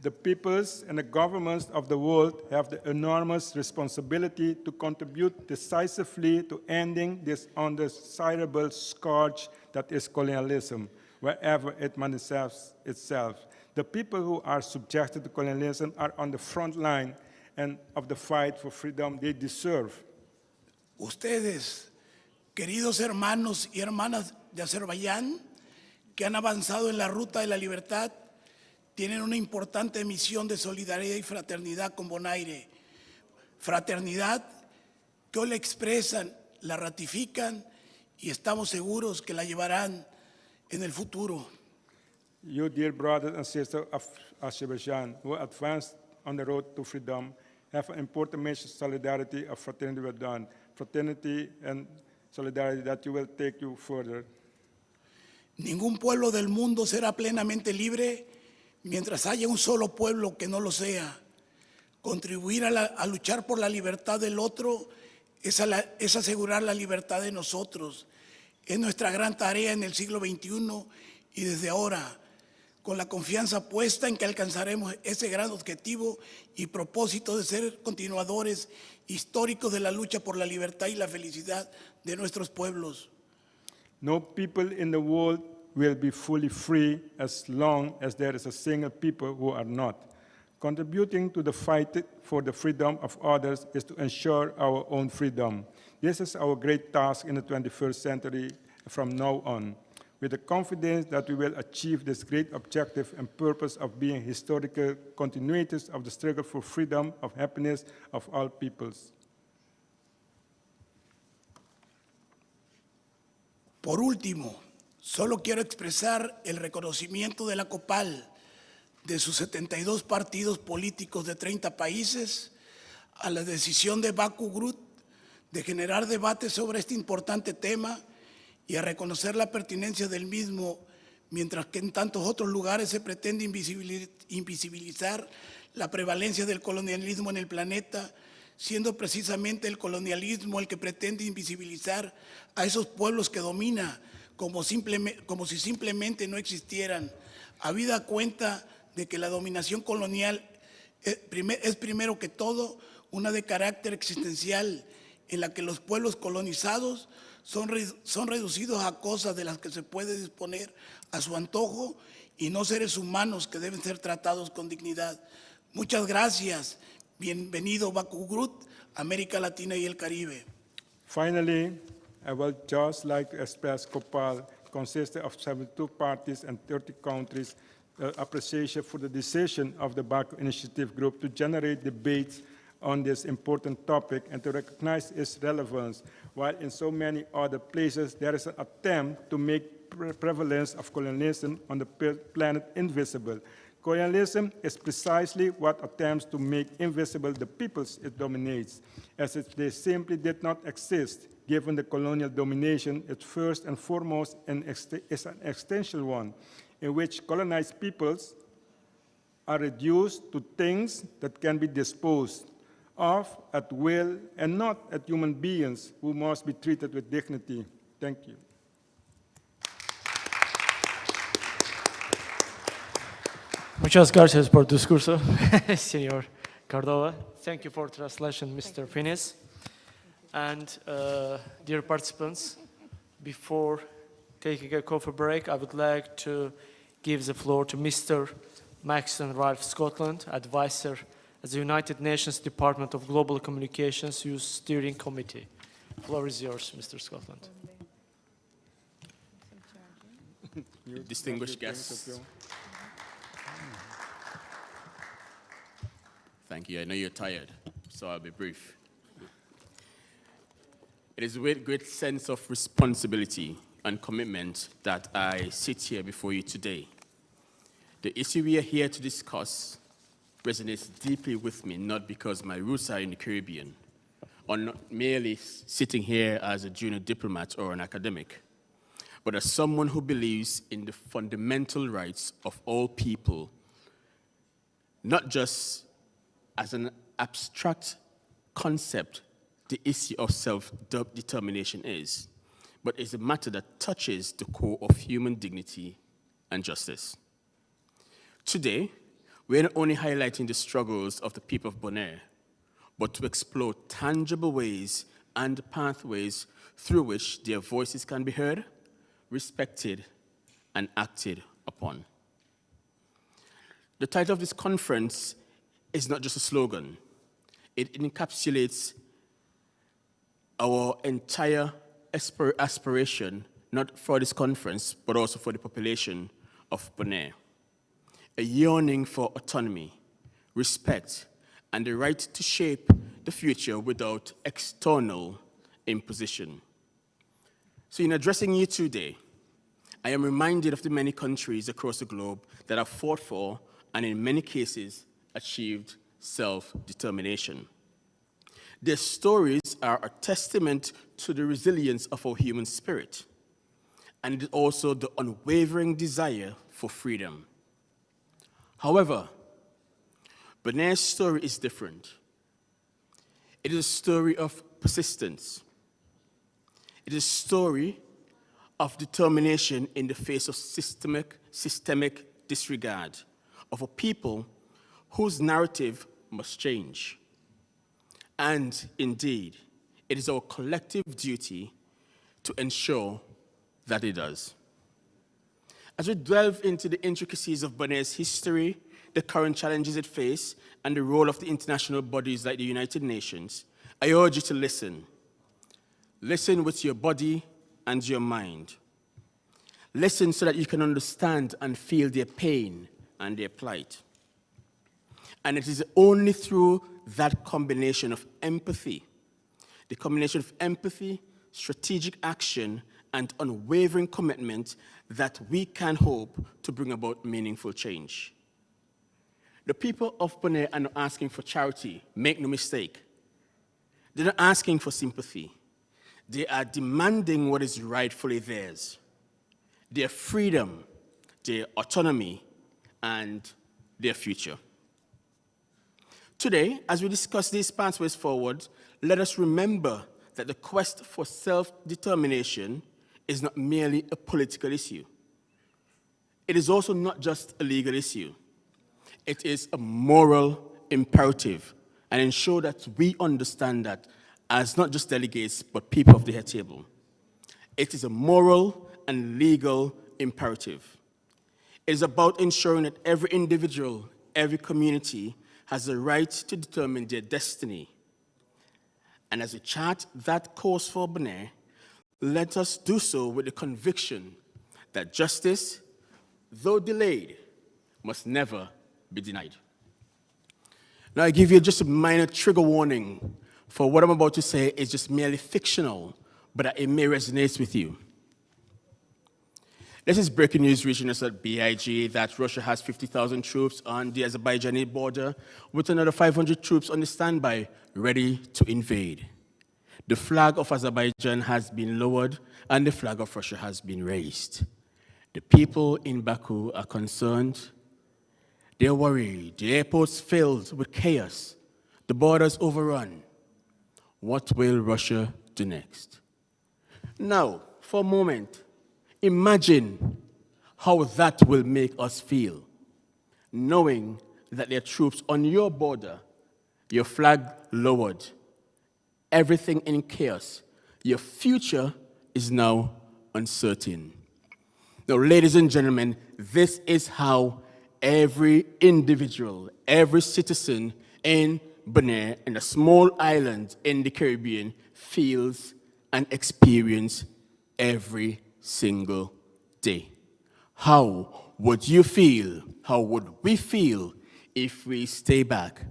The peoples and the governments of the world have the enormous responsibility to contribute decisively to ending this undesirable scourge that is colonialism, wherever it manifests itself. The people who are subjected to colonialism are on the front line and of the fight for freedom they deserve. Ustedes, queridos hermanos y hermanas de Azerbaiyán, que han avanzado en la ruta de la libertad, tienen una importante misión de solidaridad y fraternidad con Bonaire. Fraternidad que hoy la expresan, la ratifican y estamos seguros que la llevarán en el futuro. You, dear brothers and sisters of Azerbaijan, who advanced on the road to freedom, have an important message of solidarity, of fraternity well done. Fraternity and solidarity that you will take you further. Ningún pueblo del mundo será plenamente libre mientras haya un solo pueblo que no lo sea. Contribuir a luchar por la libertad del otro es asegurar la libertad de nosotros. Es nuestra gran tarea en el siglo XXI y desde ahora, con la confianza puesta en que alcanzaremos ese gran objetivo y propósito de ser continuadores históricos de la lucha por la libertad y la felicidad de nuestros pueblos. No people in the world will be fully free as long as there is a single people who are not. Contributing to the fight for the freedom of others is to ensure our own freedom. This is our great task in the 21st century from now on, with the confidence that we will achieve this great objective and purpose of being historical continuators of the struggle for freedom, of happiness of all peoples. Por último, solo quiero expresar el reconocimiento de la COPAL, de sus 72 partidos políticos de 30 países, a la decisión de Baku Group de generar debates sobre este importante tema y a reconocer la pertinencia del mismo, mientras que en tantos otros lugares se pretende invisibilizar la prevalencia del colonialismo en el planeta, siendo precisamente el colonialismo el que pretende invisibilizar a esos pueblos que domina como si simplemente no existieran, habida cuenta de que la dominación colonial es primero que todo una de carácter existencial, en la que los pueblos colonizados son reducidos a cosas de las que se puede disponer a su antojo y no seres humanos que deben ser tratados con dignidad. Muchas gracias. Bienvenido Baku Group, América Latina y el Caribe. Finally, I would just like to express COPAL, consisting of 72 parties and 30 countries, appreciation for the decision of the Baku Initiative Group to generate debates on this important topic and to recognize its relevance, while in so many other places there is an attempt to make prevalence of colonialism on the planet invisible. Colonialism is precisely what attempts to make invisible the peoples it dominates, as if they simply did not exist, given the colonial domination is first and foremost is an existential one, in which colonized peoples are reduced to things that can be disposed of at will and not as human beings who must be treated with dignity. Thank you. Muchas gracias por tu discurso, Señor Cordova. Thank you for translation, Mr. Finis. And dear participants, before taking a coffee break, I would like to give the floor to Mr. Maxon Ralph Scotland, advisor at the United Nations Department of Global Communications Youth Steering Committee. The floor is yours, Mr. Scotland. Distinguished guests. Thank you. I know you're tired, so I'll be brief. It is with great sense of responsibility and commitment that I sit here before you today. The issue we are here to discuss resonates deeply with me, not because my roots are in the Caribbean, or not merely sitting here as a junior diplomat or an academic, but as someone who believes in the fundamental rights of all people, not just as an abstract concept the issue of self-determination is, but is a matter that touches the core of human dignity and justice. Today, we're not only highlighting the struggles of the people of Bonaire, but to explore tangible ways and pathways through which their voices can be heard, respected, and acted upon. The title of this conference is not just a slogan. It encapsulates our entire aspiration, not for this conference, but also for the population of Bonaire. A yearning for autonomy, respect, and the right to shape the future without external imposition. So in addressing you today, I am reminded of the many countries across the globe that have fought for, and in many cases, achieved self-determination. Their stories are a testament to the resilience of our human spirit, and also the unwavering desire for freedom. However, Bonaire's story is different. It is a story of persistence. It is a story of determination in the face of systemic disregard of a people whose narrative must change. And indeed, it is our collective duty to ensure that it does. As we delve into the intricacies of Bonaire's history, the current challenges it faces, and the role of the international bodies like the United Nations, I urge you to listen. Listen with your body and your mind. Listen so that you can understand and feel their pain and their plight. And it is only through that combination of empathy, the combination of empathy, strategic action, and unwavering commitment that we can hope to bring about meaningful change. The people of Bonaire are not asking for charity, make no mistake. They're not asking for sympathy. They are demanding what is rightfully theirs: their freedom, their autonomy, and their future. Today, as we discuss these pathways forward, let us remember that the quest for self-determination is not merely a political issue. It is also not just a legal issue. It is a moral imperative, and ensure that we understand that as not just delegates, but people of the head table. It is a moral and legal imperative. It is about ensuring that every individual, every community has the right to determine their destiny. And as we chart that course for Bonaire, let us do so with the conviction that justice, though delayed, must never be denied. Now I give you just a minor trigger warning, for what I'm about to say is just merely fictional, but that it may resonate with you. This is breaking news reaching us at BIG that Russia has 50,000 troops on the Azerbaijani border with another 500 troops on the standby, ready to invade. The flag of Azerbaijan has been lowered and the flag of Russia has been raised. The people in Baku are concerned. They're worried. The airport's filled with chaos. The border's overrun. What will Russia do next? Now, for a moment, imagine how that will make us feel, knowing that there are troops on your border, your flag lowered, everything in chaos. Your future is now uncertain. Now, ladies and gentlemen, this is how every individual, every citizen in Bonaire, in a small island in the Caribbean, feels and experiences every single day. How would you feel? How would we feel if we stay back?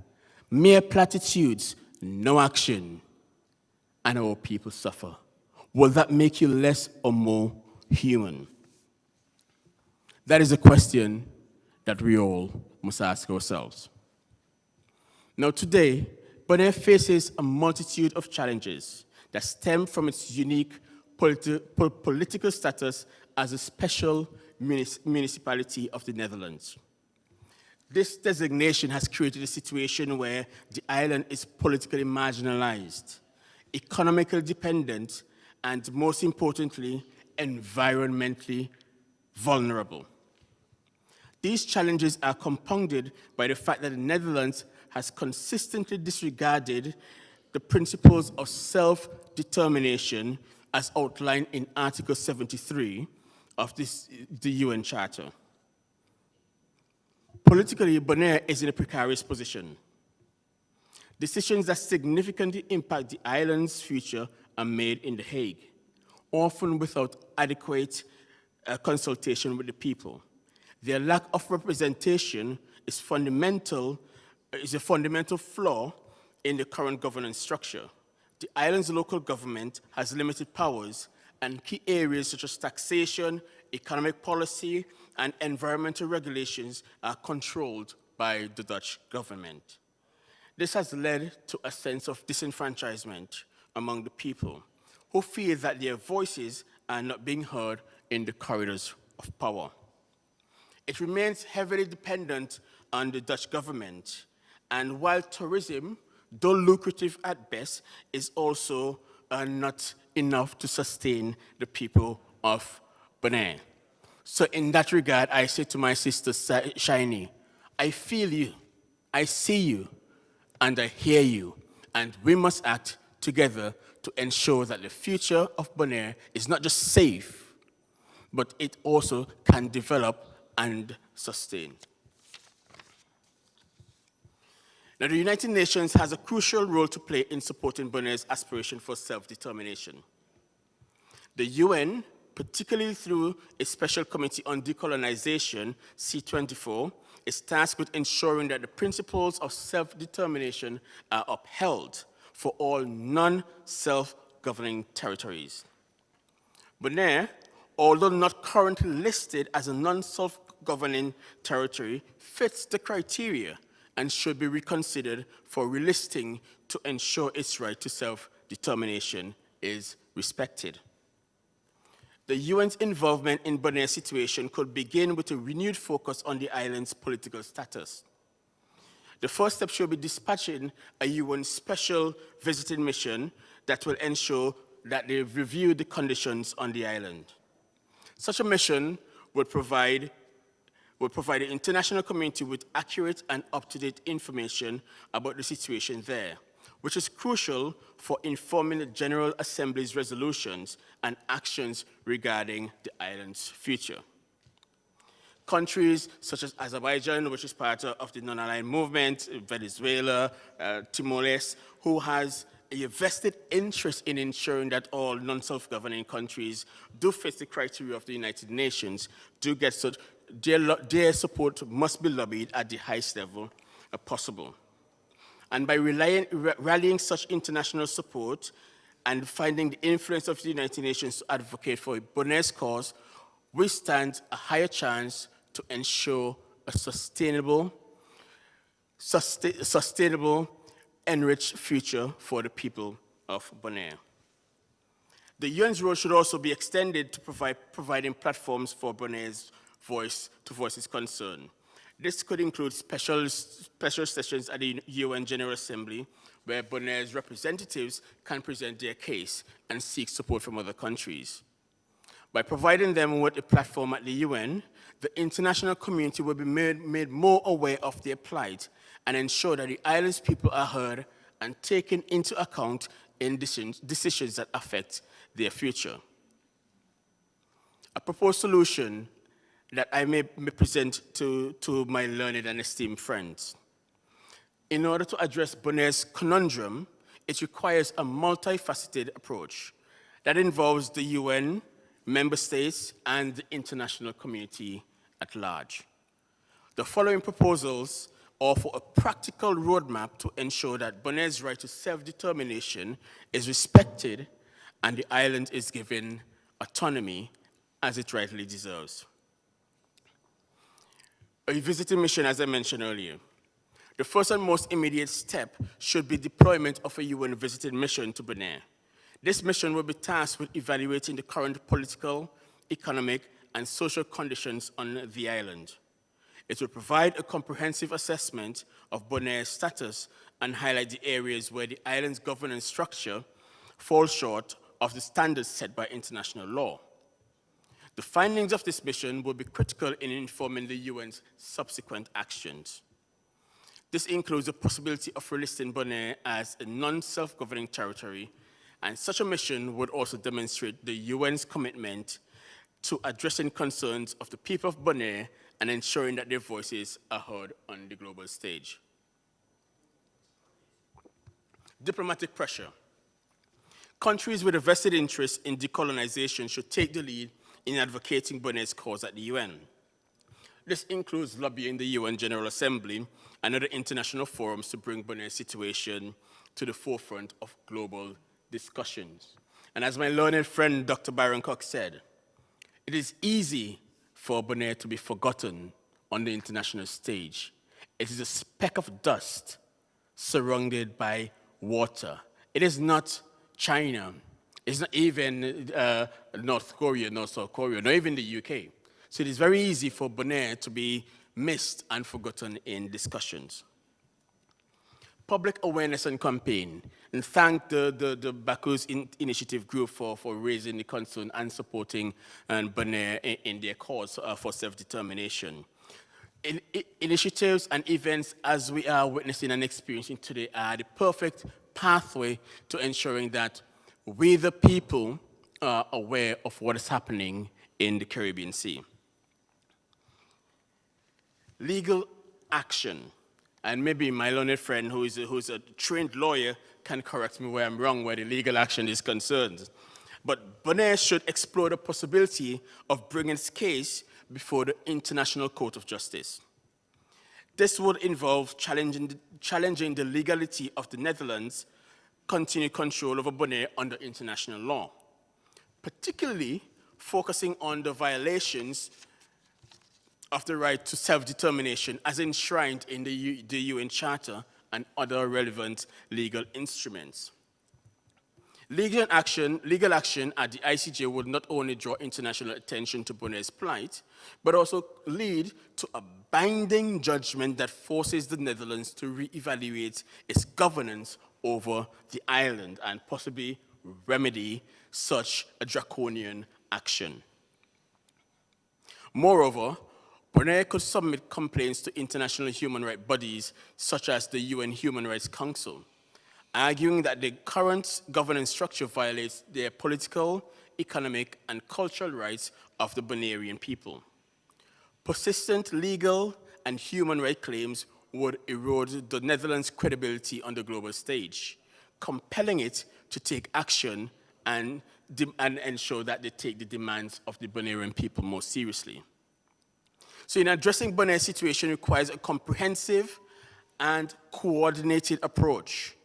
Mere platitudes, no action, and our people suffer. Will that make you less or more human? That is a question that we all must ask ourselves. Now today, Bonaire faces a multitude of challenges that stem from its unique political status as a special municipality of the Netherlands. This designation has created a situation where the island is politically marginalized, economically dependent, and most importantly, environmentally vulnerable. These challenges are compounded by the fact that the Netherlands has consistently disregarded the principles of self-determination as outlined in Article 73 of the UN Charter. Politically, Bonaire is in a precarious position. Decisions that significantly impact the island's future are made in The Hague, often without adequate consultation with the people. Their lack of representation is a fundamental flaw in the current governance structure. The island's local government has limited powers, and key areas such as taxation, economic policy, and environmental regulations are controlled by the Dutch government. This has led to a sense of disenfranchisement among the people, who feel that their voices are not being heard in the corridors of power. It remains heavily dependent on the Dutch government, and while tourism, though lucrative at best, is also not enough to sustain the people of Bonaire. So in that regard, I say to my sister Shiny, I feel you, I see you, and I hear you, and we must act together to ensure that the future of Bonaire is not just safe, but it also can develop and sustain. Now, the United Nations has a crucial role to play in supporting Bonaire's aspiration for self-determination. The UN, particularly through a Special Committee on Decolonization, C24, is tasked with ensuring that the principles of self-determination are upheld for all non-self-governing territories. Bonaire, although not currently listed as a non-self-governing territory, fits the criteria and should be reconsidered for relisting to ensure its right to self-determination is respected. The UN's involvement in Bonaire's situation could begin with a renewed focus on the island's political status. The first step should be dispatching a UN special visiting mission that will ensure that they review the conditions on the island. Such a mission would provide the international community with accurate and up-to-date information about the situation there, which is crucial for informing the General Assembly's resolutions and actions regarding the island's future. Countries such as Azerbaijan, which is part of the non-aligned movement, Venezuela, Timor-Leste, who has a vested interest in ensuring that all non-self-governing countries do fit the criteria of the United Nations, do get such, their support must be lobbied at the highest level possible. And by rallying such international support and finding the influence of the United Nations to advocate for Bonaire's cause, we stand a higher chance to ensure a sustainable, enriched future for the people of Bonaire. The UN's role should also be extended to providing platforms for Bonaire's voice to voice its concern. This could include special sessions at the UN General Assembly, where Bonaire's representatives can present their case and seek support from other countries. By providing them with a platform at the UN, the international community will be made more aware of their plight and ensure that the island's people are heard and taken into account in decisions that affect their future. A proposed solution that I may present to my learned and esteemed friends. In order to address Bonaire's conundrum, it requires a multifaceted approach that involves the UN, member states, and the international community at large. The following proposals offer a practical roadmap to ensure that Bonaire's right to self-determination is respected and the island is given autonomy as it rightly deserves. A visiting mission, as I mentioned earlier. The first and most immediate step should be deployment of a UN visiting mission to Bonaire. This mission will be tasked with evaluating the current political, economic, and social conditions on the island. It will provide a comprehensive assessment of Bonaire's status and highlight the areas where the island's governance structure falls short of the standards set by international law. The findings of this mission will be critical in informing the UN's subsequent actions. This includes the possibility of relisting Bonaire as a non-self-governing territory, and such a mission would also demonstrate the UN's commitment to addressing concerns of the people of Bonaire and ensuring that their voices are heard on the global stage. Diplomatic pressure. Countries with a vested interest in decolonization should take the lead in advocating Bonaire's cause at the UN. This includes lobbying the UN General Assembly and other international forums to bring Bonaire's situation to the forefront of global discussions. And as my learned friend Dr. Byron Cox said, it is easy for Bonaire to be forgotten on the international stage. It is a speck of dust surrounded by water. It is not China. It's not even North Korea, North South Korea, not even the UK. So it is very easy for Bonaire to be missed and forgotten in discussions. Public awareness and campaign, and thank the Baku Initiative Group for raising the concern and supporting Bonaire in their cause for self-determination. Initiatives and events as we are witnessing and experiencing today are the perfect pathway to ensuring that we, the people, are aware of what is happening in the Caribbean Sea. Legal action. And maybe my learned friend who's a trained lawyer can correct me where I'm wrong, where the legal action is concerned. But Bonaire should explore the possibility of bringing its case before the International Court of Justice. This would involve challenging the legality of the Netherlands' continued control over Bonaire under international law, particularly focusing on the violations of the right to self-determination as enshrined in the UN Charter and other relevant legal instruments. Legal action at the ICJ would not only draw international attention to Bonaire's plight, but also lead to a binding judgment that forces the Netherlands to reevaluate its governance over the island and possibly remedy such a draconian action. Moreover, Bonaire could submit complaints to international human rights bodies such as the UN Human Rights Council, arguing that the current governance structure violates their political, economic, and cultural rights of the Bonairean people. Persistent legal and human rights claims would erode the Netherlands' credibility on the global stage, compelling it to take action and ensure that they take the demands of the Bonairean people more seriously. So in addressing Bonaire's situation requires a comprehensive and coordinated approach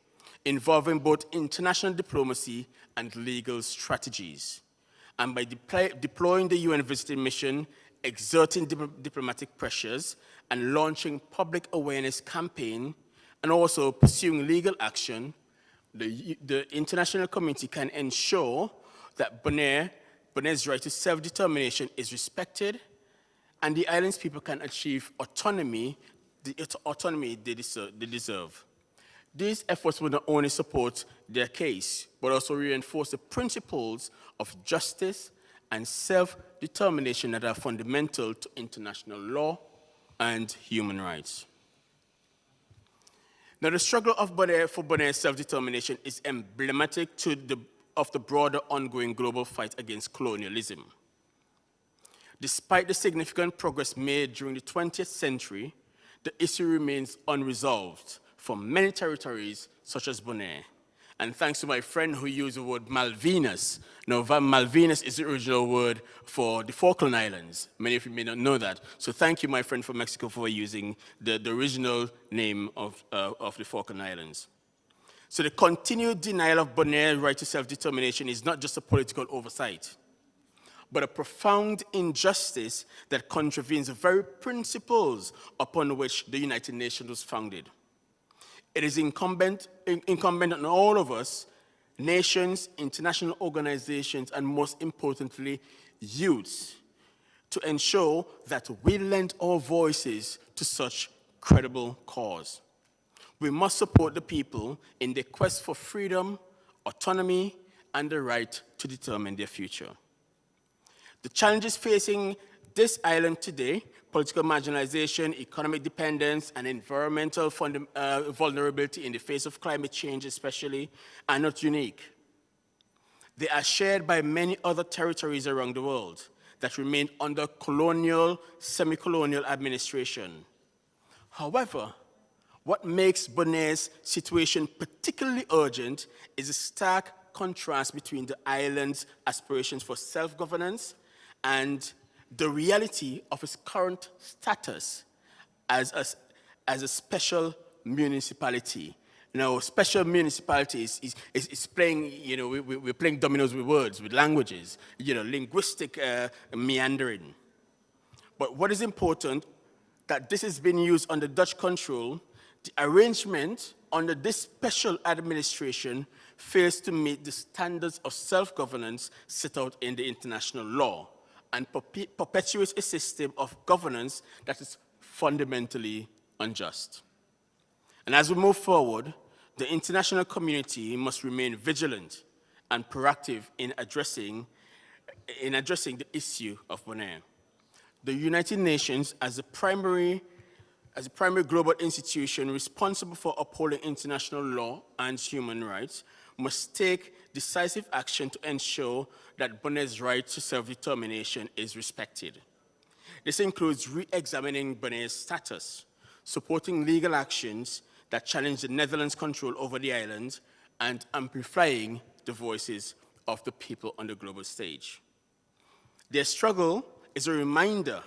involving both international diplomacy and legal strategies. And by deploying the UN visiting mission, exerting diplomatic pressures, and launching public awareness campaign, and also pursuing legal action, the international community can ensure that Bonaire's right to self-determination is respected, and the island's people can achieve autonomy, the autonomy they deserve. These efforts will not only support their case, but also reinforce the principles of justice and self-determination that are fundamental to international law and human rights. Now, the struggle for Bonaire's self-determination is emblematic of the broader ongoing global fight against colonialism. Despite the significant progress made during the 20th century, the issue remains unresolved for many territories such as Bonaire. And thanks to my friend who used the word Malvinas. Now, Malvinas is the original word for the Falkland Islands. Many of you may not know that. So thank you, my friend from Mexico, for using the original name of the Falkland Islands. So the continued denial of Bonaire's right to self-determination is not just a political oversight, but a profound injustice that contravenes the very principles upon which the United Nations was founded. It is incumbent on all of us, nations, international organizations, and most importantly, youths, to ensure that we lend our voices to such credible cause. We must support the people in their quest for freedom, autonomy, and the right to determine their future. The challenges facing this island today, political marginalization, economic dependence, and environmental vulnerability in the face of climate change especially, are not unique. They are shared by many other territories around the world that remain under colonial, semi-colonial administration. However, what makes Bonaire's situation particularly urgent is a stark contrast between the island's aspirations for self-governance and the reality of its current status as a special municipality. Now, special municipality is playing, we're playing dominoes with words, with languages, linguistic meandering. But what is important, that this has been used under Dutch control, the arrangement under this special administration fails to meet the standards of self-governance set out in the international law, and perpetuates a system of governance that is fundamentally unjust. And as we move forward, the international community must remain vigilant and proactive in addressing the issue of Bonaire. The United Nations, as a primary global institution responsible for upholding international law and human rights, must take decisive action to ensure that Bonaire's right to self-determination is respected. This includes re-examining Bonaire's status, supporting legal actions that challenge the Netherlands' control over the island, and amplifying the voices of the people on the global stage. Their struggle is a reminder,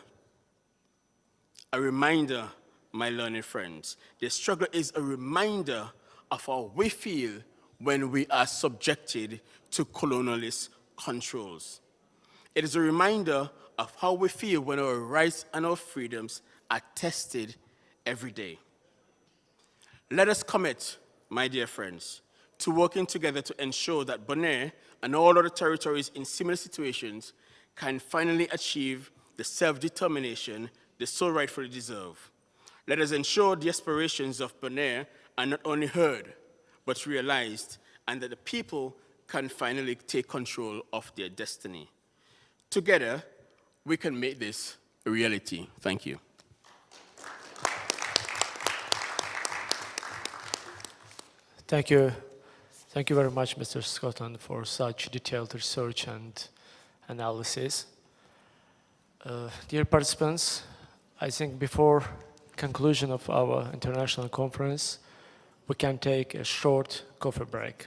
my learned friends. Their struggle is a reminder of how we feel when we are subjected to colonialist controls. It is a reminder of how we feel when our rights and our freedoms are tested every day. Let us commit, my dear friends, to working together to ensure that Bonaire and all other territories in similar situations can finally achieve the self-determination they so rightfully deserve. Let us ensure the aspirations of Bonaire are not only heard, but realized, and that the people can finally take control of their destiny. Together, we can make this a reality. Thank you. Thank you. Thank you very much, Mr. Scotland, for such detailed research and analysis. Dear participants, I think before conclusion of our international conference, we can take a short coffee break.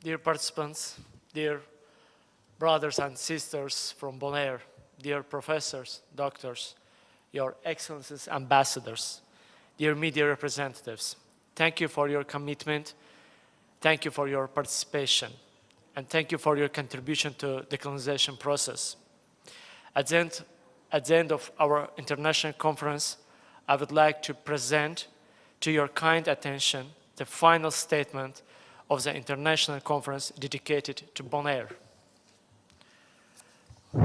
Dear participants, dear brothers and sisters from Bonaire, dear professors, doctors, your excellencies, ambassadors, dear media representatives, thank you for your commitment, thank you for your participation, and thank you for your contribution to the decolonization process. At the end of our international conference, I would like to present to your kind attention the final statement of the international conference dedicated to Bonaire.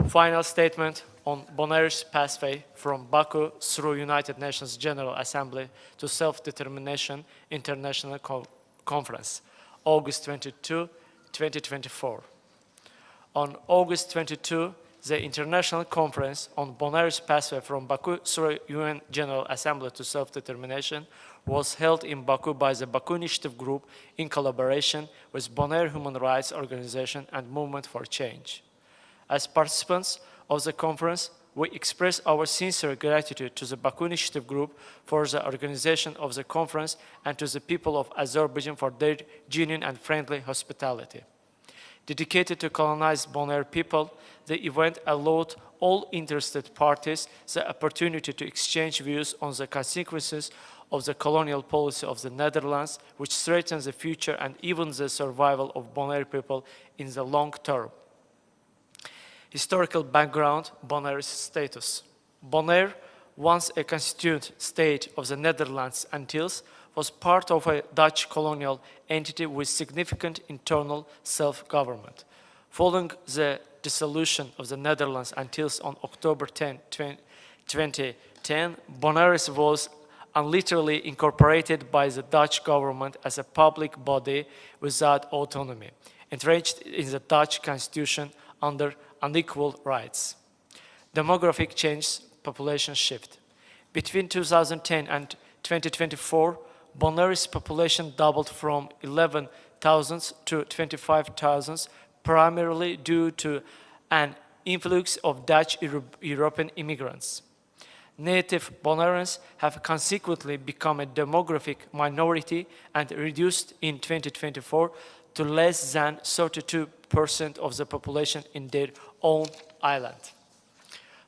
Final statement on Bonaire's pathway from Baku through United Nations General Assembly to Self-Determination International Conference, August 22, 2024. On August 22, the International Conference on Bonaire's pathway from Baku through UN General Assembly to self-determination was held in Baku by the Baku Initiative Group in collaboration with Bonaire Human Rights Organization and Movement for Change. As participants of the conference, we express our sincere gratitude to the Baku Initiative Group for the organization of the conference and to the people of Azerbaijan for their genuine and friendly hospitality. Dedicated to colonized Bonaire people, the event allowed all interested parties the opportunity to exchange views on the consequences of the colonial policy of the Netherlands, which threatens the future and even the survival of Bonaire people in the long term. Historical background, Bonaire's status. Bonaire, once a constituent state of the Netherlands Antilles, was part of a Dutch colonial entity with significant internal self-government. Following the dissolution of the Netherlands Antilles on October 10, 2010, Bonaire was unilaterally incorporated by the Dutch government as a public body without autonomy, entrenched in the Dutch constitution under unequal rights. Demographic change, population shift. Between 2010 and 2024, Bonaire's population doubled from 11,000 to 25,000, primarily due to an influx of Dutch European immigrants. Native Bonaireans have consequently become a demographic minority and reduced in 2024 to less than 32% of the population in their own island.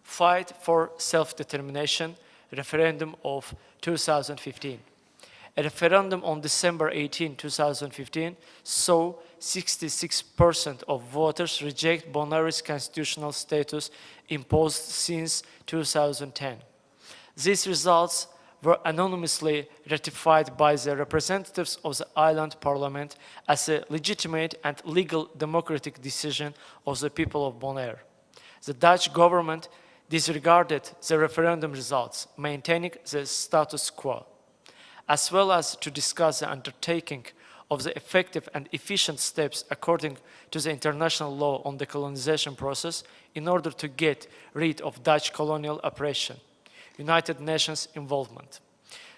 Fight for self-determination, referendum of 2015. A referendum on December 18, 2015 saw 66% of voters reject Bonaire's constitutional status imposed since 2010. These results were anonymously ratified by the representatives of the island parliament as a legitimate and legal democratic decision of the people of Bonaire. The Dutch government disregarded the referendum results, maintaining the status quo, as well as to discuss the undertaking of the effective and efficient steps according to the international law on the colonization process in order to get rid of Dutch colonial oppression. United Nations involvement.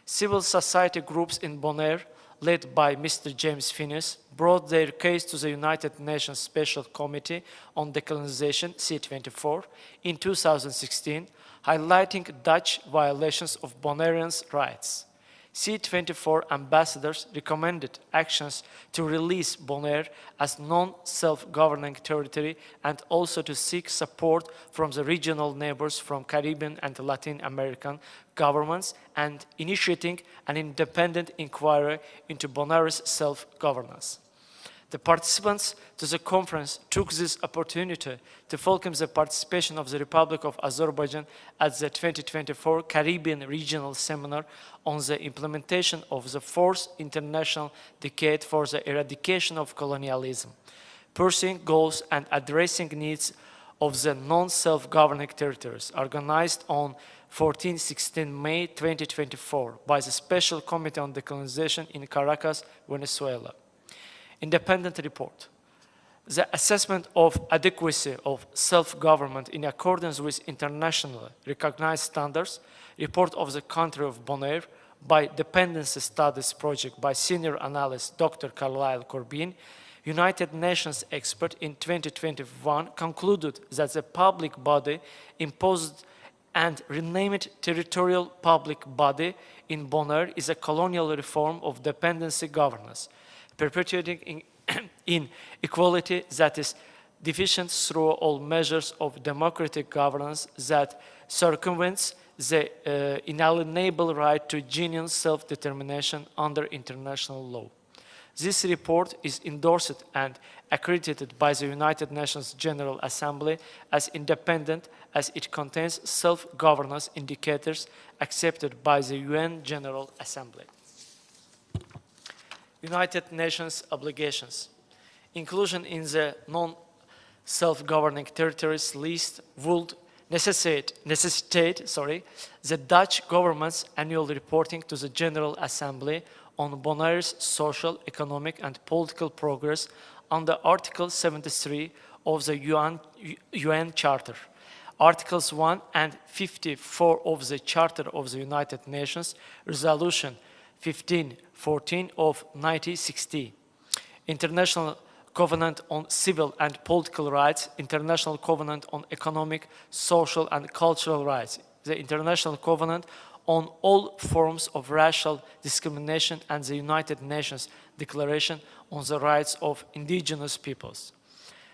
Civil society groups in Bonaire, led by Mr. James Finnis, brought their case to the United Nations Special Committee on Decolonization, C24, in 2016, highlighting Dutch violations of Bonaireans' rights. C24 ambassadors recommended actions to release Bonaire as non-self-governing territory and also to seek support from the regional neighbors from Caribbean and Latin American governments and initiating an independent inquiry into Bonaire's self-governance. The participants to the conference took this opportunity to welcome the participation of the Republic of Azerbaijan at the 2024 Caribbean Regional Seminar on the implementation of the Fourth International Decade for the Eradication of Colonialism, pursuing goals and addressing needs of the non-self-governing territories, organized on 14-16 May 2024 by the Special Committee on Decolonization in Caracas, Venezuela. Independent report. The assessment of adequacy of self-government in accordance with internationally recognized standards, report of the country of Bonaire by Dependency Studies Project by senior analyst Dr. Carlyle Corbin, United Nations expert in 2021 concluded that the public body imposed and renamed territorial public body in Bonaire is a colonial reform of dependency governance, perpetuating inequality that is deficient through all measures of democratic governance that circumvents the inalienable right to genuine self-determination under international law. This report is endorsed and accredited by the United Nations General Assembly as independent as it contains self-governance indicators accepted by the UN General Assembly. United Nations obligations. Inclusion in the non-self-governing territories list would necessitate the Dutch government's annual reporting to the General Assembly on Bonaire's social, economic, and political progress under Article 73 of the UN Charter, Articles 1 and 54 of the Charter of the United Nations, Resolution 1514 of 1960, International Covenant on Civil and Political Rights, International Covenant on Economic, Social and Cultural Rights, the International Covenant on all forms of racial discrimination, and the United Nations Declaration on the Rights of Indigenous Peoples.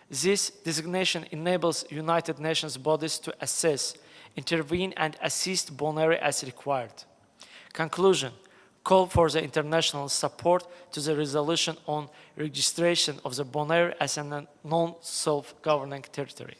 This designation enables United Nations bodies to assess, intervene, and assist Bonaire as required. Conclusion: call for the international support to the resolution on registration of the Bonaire as a non-self-governing territory.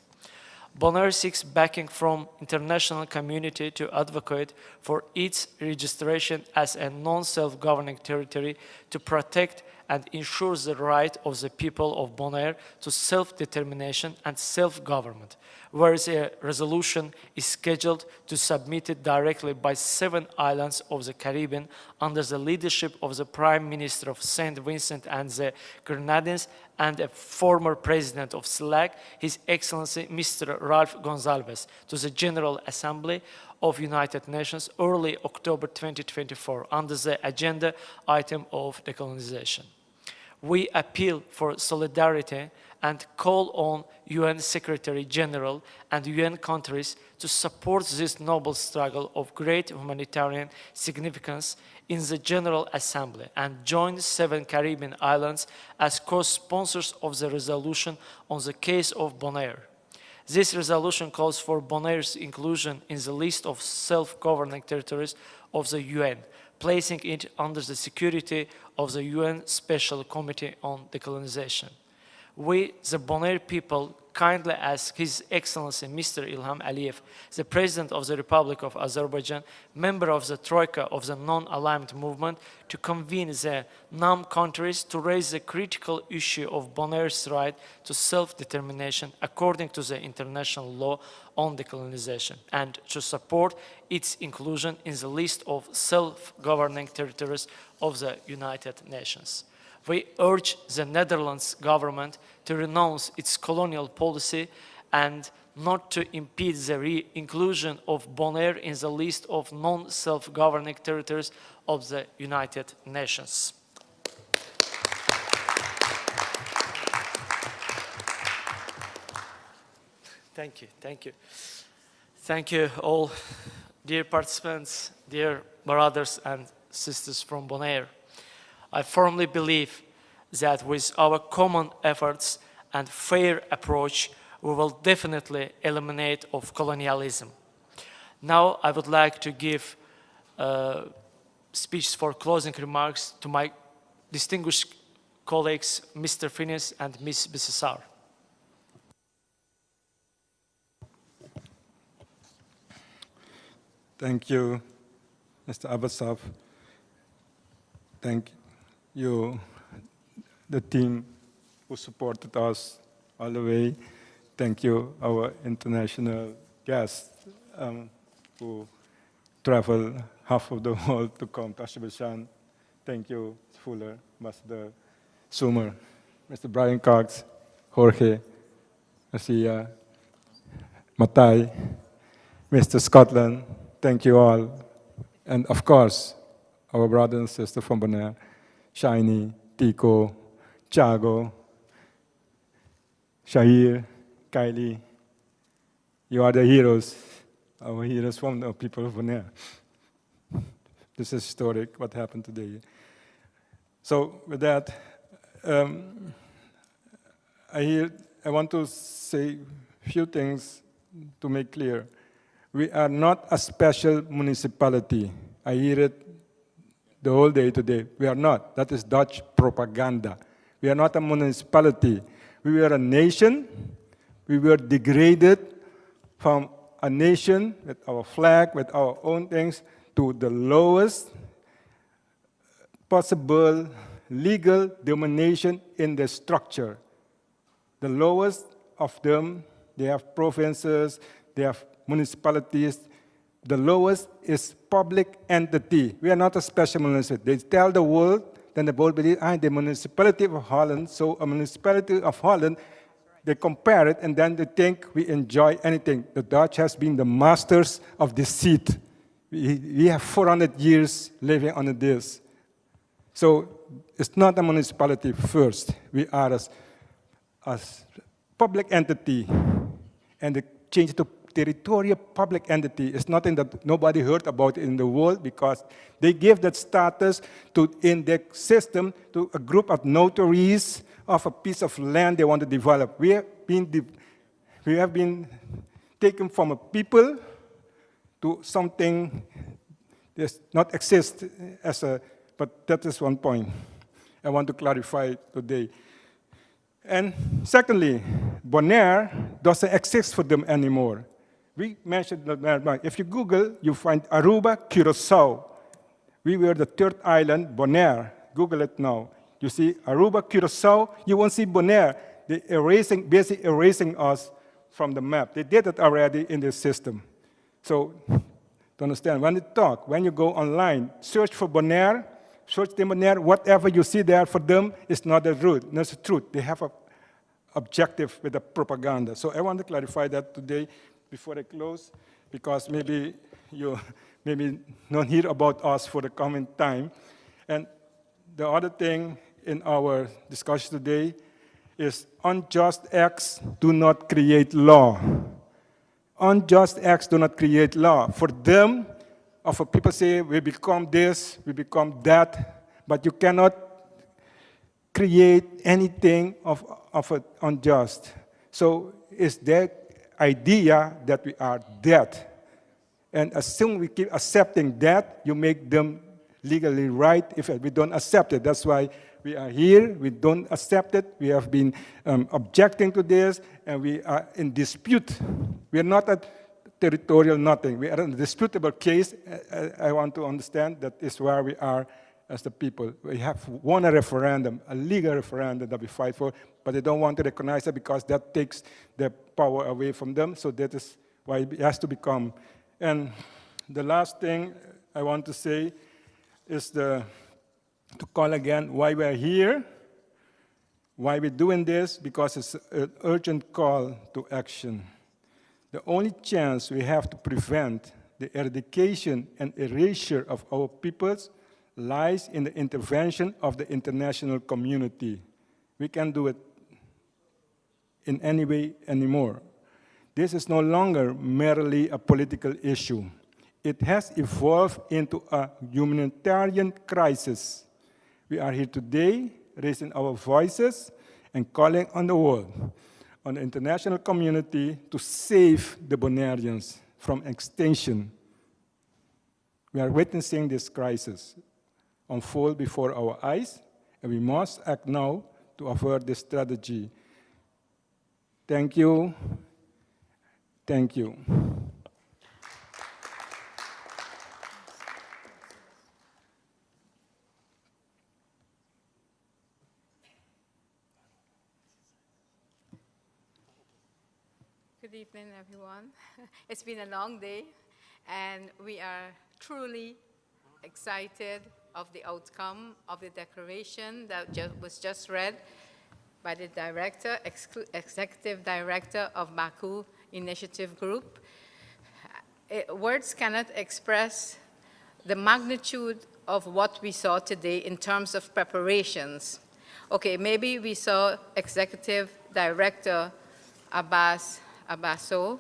Bonaire seeks backing from international community to advocate for its registration as a non-self-governing territory to protect and ensure the right of the people of Bonaire to self-determination and self-government, whereas a resolution is scheduled to submit it directly by 7 islands of the Caribbean under the leadership of the Prime Minister of St. Vincent and the Grenadines and a former president of SELAC, His Excellency Mr. Ralph Gonsalves, to the General Assembly of United Nations early October 2024 under the agenda item of decolonization. We appeal for solidarity and call on UN Secretary General and UN countries to support this noble struggle of great humanitarian significance in the General Assembly and join 7 Caribbean islands as co-sponsors of the resolution on the case of Bonaire. This resolution calls for Bonaire's inclusion in the list of self-governing territories of the UN, placing it under the security of the UN Special Committee on Decolonization. We, the Bonaire people, kindly ask His Excellency Mr. Ilham Aliyev, the President of the Republic of Azerbaijan, member of the Troika of the Non-Aligned Movement, to convene the NAM countries to raise the critical issue of Bonaire's right to self-determination according to the international law on decolonization, and to support its inclusion in the list of self-governing territories of the United Nations. We urge the Netherlands government to renounce its colonial policy and not to impede the re-inclusion of Bonaire in the list of non-self-governing territories of the United Nations. Thank you, thank you. Thank you all, dear participants, dear brothers and sisters from Bonaire. I firmly believe that with our common efforts and fair approach, we will definitely eliminate of colonialism. Now I would like to give speech for closing remarks to my distinguished colleagues, Mr. Finis and Ms. Bissessar. Thank you, Mr. Abbasov. Thank you, the team who supported us all the way. Thank you, our international guests who traveled half of the world to come to Azerbaijan. Thank you, Fuller, Ambassador Sumer, Mr. Brian Cox, Jorge, Garcia, Matai, Mr. Scotland. Thank you all. And of course, our brothers and sisters from Bonaire, Shiny, Tico, Chago, Shahir, Kylie. You are the heroes, our heroes from the people of Bonaire. This is historic, what happened today. So with that, I want to say a few things to make clear. We are not a special municipality. I hear it the whole day today. We are not. That is Dutch propaganda. We are not a municipality. We were a nation. We were degraded from a nation with our flag, with our own things, to the lowest possible legal domination in the structure. The lowest of them, they have provinces, they have municipalities. The lowest is public entity. We are not a special municipality. They tell the world, then the world believes, the municipality of Holland, so a municipality of Holland They compare it, and then they think we enjoy anything. The Dutch has been the masters of deceit. We have 400 years living on this. So it's not a municipality first. We are as public entity, and the change to territorial public entity is nothing that nobody heard about in the world, because they gave that status to, in their system, to a group of notaries of a piece of land they want to develop. We have been taken from a people to something that does not exist as a, but that is one point I want to clarify today. And secondly, Bonaire doesn't exist for them anymore. We mentioned that if you Google, you find Aruba, Curacao. We were the third island, Bonaire. Google it now. You see Aruba, Curacao, you won't see Bonaire. They're basically erasing us from the map. They did it already in the system. So, to understand, when you go online, search for Bonaire, search the Bonaire, whatever you see there for them is not the truth. They have an objective with the propaganda. So I want to clarify that today before I close, because maybe you don't hear about us for the coming time. And the other thing in our discussion today is unjust acts do not create law. Unjust acts do not create law. For them, or for people say, we become this, we become that, but you cannot create anything of unjust. So it's their idea that we are that. And as soon as we keep accepting that, you make them legally right if we don't accept it. That's why we are here. We don't accept it. We have been objecting to this, and we are in dispute. We are not a territorial nothing. We are in a disputable case. I want to understand that is where we are as the people. We have won a referendum, a legal referendum that we fight for, but they don't want to recognize it because that takes their power away from them. So that is why it has to become. And the last thing I want to say is to call again why we're here, why we're doing this, because it's an urgent call to action. The only chance we have to prevent the eradication and erasure of our peoples lies in the intervention of the international community. We can't do it in any way anymore. This is no longer merely a political issue. It has evolved into a humanitarian crisis. We are here today raising our voices and calling on the world, on the international community, to save the Bonaireans from extinction. We are witnessing this crisis unfold before our eyes, and we must act now to avert this strategy. Thank you. Thank you. Good evening, everyone. It's been a long day, and we are truly excited of the outcome of the declaration that was just read by the director, executive director of Baku Initiative Group. Words cannot express the magnitude of what we saw today in terms of preparations. Okay, maybe we saw Executive Director Abbasov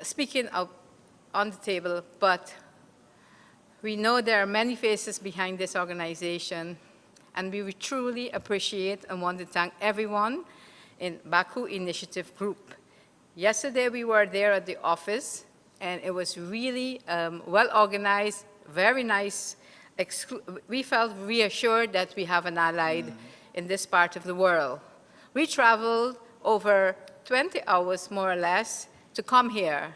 speaking out on the table, but we know there are many faces behind this organization, and we would truly appreciate and want to thank everyone in Baku Initiative Group. Yesterday we were there at the office, and it was really well organized, very nice. We felt reassured that we have an ally in this part of the world. We traveled over 20 hours, more or less, to come here.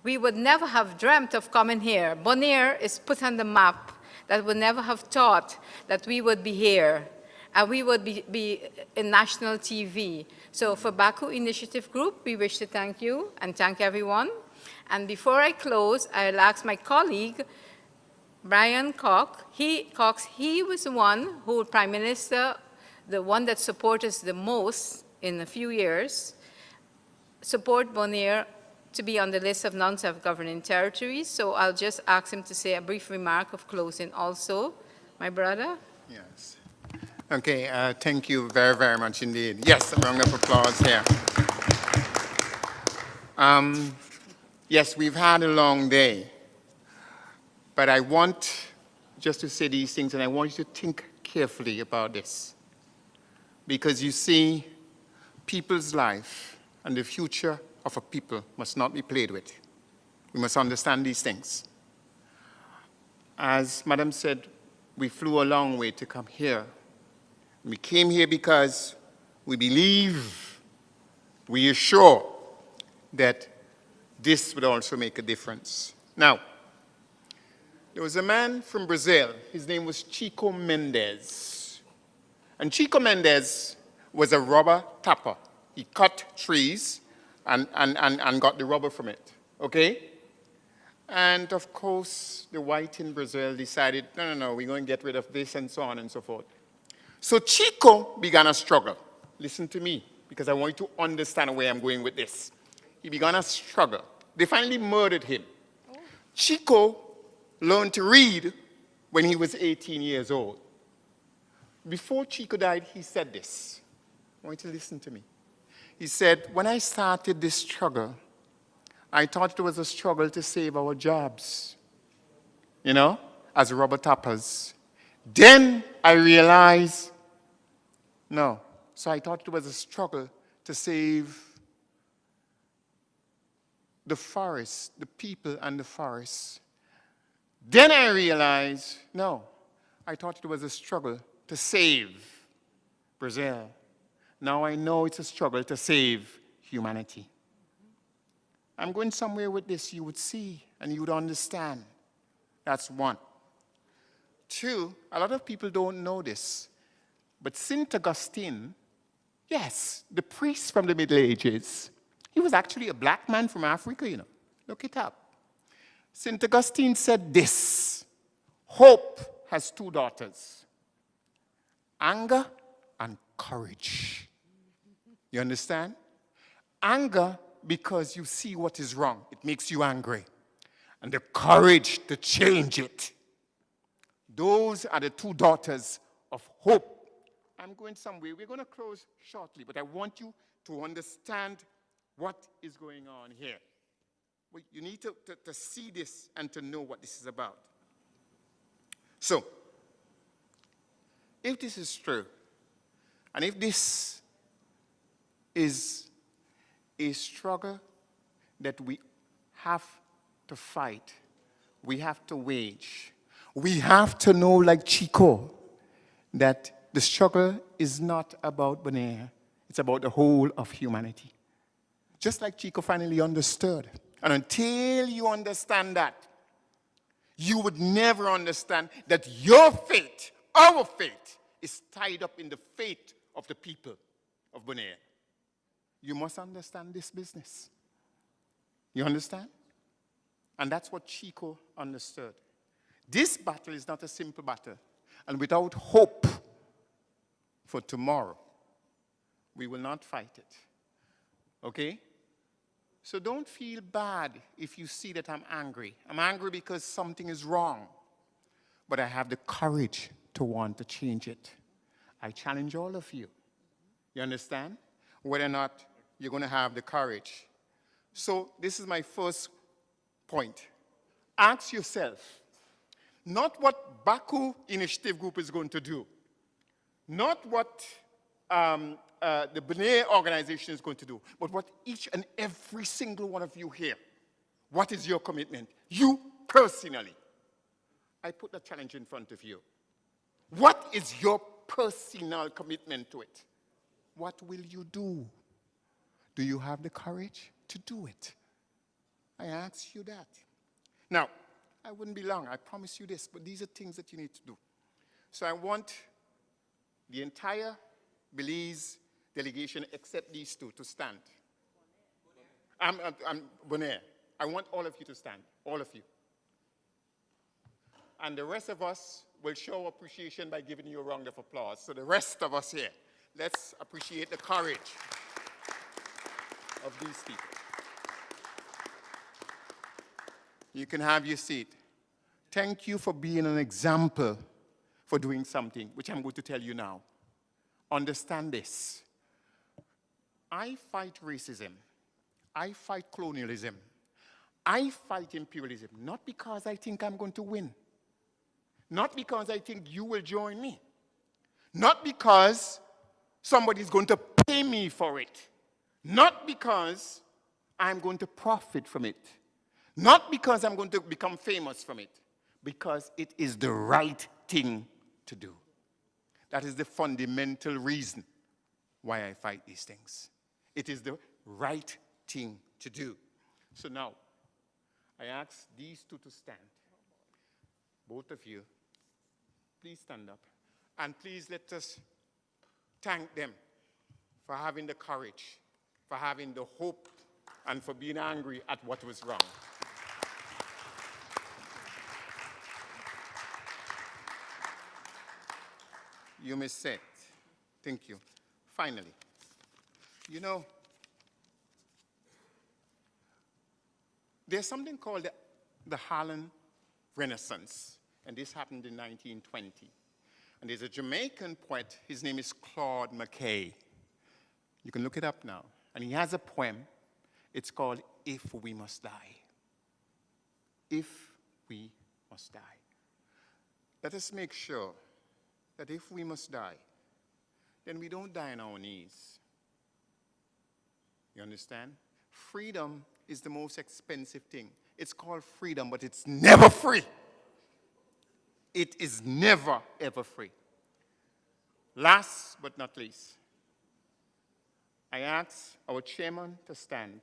We would never have dreamt of coming here. Bonaire is put on the map that would never have thought that we would be here, and we would be in national TV. So for Baku Initiative Group, we wish to thank you and thank everyone. And before I close, I'll ask my colleague, Brian Cox. He was the one who, Prime Minister the one that support us the most in a few years, support Bonaire to be on the list of non-self-governing territories. So I'll just ask him to say a brief remark of closing also. My brother? Yes. Okay, thank you very, very much indeed. Yes, a round of applause here. Yes, we've had a long day, but I want just to say these things, and I want you to think carefully about this. Because you see, people's life and the future of a people must not be played with. We must understand these things. As Madam said, we flew a long way to come here. We came here because we believe, we are sure that this would also make a difference. Now, there was a man from Brazil. His name was Chico Mendes. And Chico Mendes was a rubber tapper. He cut trees and got the rubber from it, okay? And of course, the white in Brazil decided, no, we're going to get rid of this and so on and so forth. So Chico began a struggle. Listen to me, because I want you to understand where I'm going with this. He began a struggle. They finally murdered him. Chico learned to read when he was 18 years old. Before Chico died, he said this. I want you to listen to me. He said, when I started this struggle, I thought it was a struggle to save our jobs, you know, as rubber tappers. Then I realized, no. So I thought it was a struggle to save the forest, the people and the forest. Then I realized, no, I thought it was a struggle to save Brazil. Now I know it's a struggle to save humanity. I'm going somewhere with this you would see and you would understand. That's one. Two, a lot of people don't know this, but St. Augustine, yes, the priest from the Middle Ages, he was actually a black man from Africa, you know. Look it up. St. Augustine said this: hope has two daughters, anger and courage. You understand? Anger, because you see what is wrong. It makes you angry. And the courage to change it. Those are the two daughters of hope. I'm going somewhere. We're going to close shortly, but I want you to understand what is going on here. You need to see this and to know what this is about. So, if this is true, and if this is a struggle that we have to fight, we have to wage, we have to know, like Chico, that the struggle is not about Bonaire, it's about the whole of humanity. Just like Chico finally understood. And until you understand that, you would never understand that your fate, our fate, is tied up in the fate of the people of Bonaire. You must understand this business. You understand? And that's what Chico understood. This battle is not a simple battle. And without hope for tomorrow, we will not fight it. Okay? So don't feel bad if you see that I'm angry. I'm angry because something is wrong. But I have the courage to want to change it. I challenge all of you. You understand? Whether or not you're going to have the courage. So this is my first point. Ask yourself, not what Baku Initiative Group is going to do, not what the Bonaire organization is going to do, but what each and every single one of you here, what is your commitment? You personally. I put the challenge in front of you. What is your personal commitment to it? What will you do? Do you have the courage to do it? I ask you that. Now, I wouldn't be long, I promise you this, but these are things that you need to do. So I want the entire Belize delegation, except these two, to stand. I'm Bonaire. I want all of you to stand, all of you. And the rest of us will show appreciation by giving you a round of applause. So the rest of us here, let's appreciate the courage of these people. You can have your seat. Thank you for being an example for doing something, which I'm going to tell you now. Understand this. I fight racism. I fight colonialism. I fight imperialism, not because I think I'm going to win. Not because I think you will join me. Not because somebody's going to pay me for it. Not because I'm going to profit from it. Not because I'm going to become famous from it. Because it is the right thing to do. That is the fundamental reason why I fight these things. It is the right thing to do. So now, I ask these two to stand. Both of you, please stand up. And please let us thank them for having the courage, for having the hope, and for being angry at what was wrong. You may sit. Thank you. Finally, you know, there's something called the Harlem Renaissance, and this happened in 1920. And there's a Jamaican poet, his name is Claude McKay. You can look it up now. And he has a poem. It's called If We Must Die. If we must die. Let us make sure that if we must die, then we don't die on our knees. You understand? Freedom is the most expensive thing. It's called freedom, but it's never free. It is never, ever free. Last but not least, I ask our chairman to stand.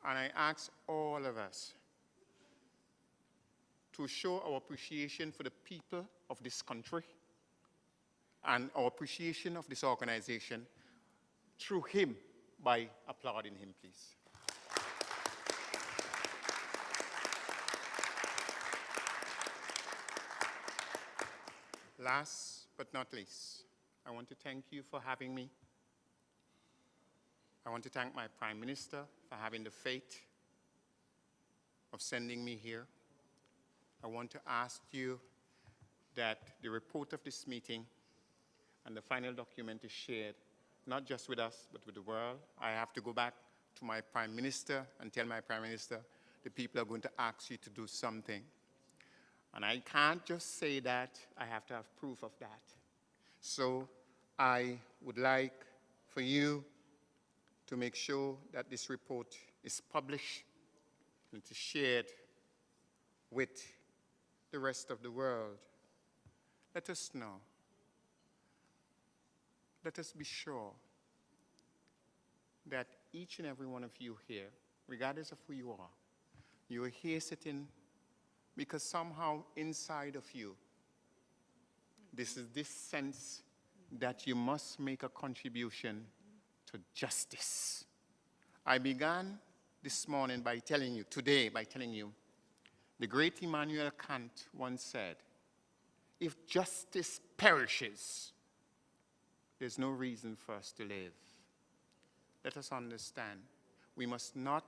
And I ask all of us to show our appreciation for the people of this country and our appreciation of this organization through him by applauding him, please. Last but not least, I want to thank you for having me. I want to thank my Prime Minister for having the faith of sending me here. I want to ask you that the report of this meeting and the final document is shared, not just with us, but with the world. I have to go back to my Prime Minister and tell my Prime Minister, the people are going to ask you to do something. And I can't just say that, I have to have proof of that. So I would like for you to make sure that this report is published and to shared with the rest of the world. Let us know. Let us be sure that each and every one of you here, regardless of who you are here sitting because somehow inside of you, this is this sense that you must make a contribution to justice. I began this morning by telling you, the great Immanuel Kant once said, if justice perishes, there's no reason for us to live. Let us understand, we must not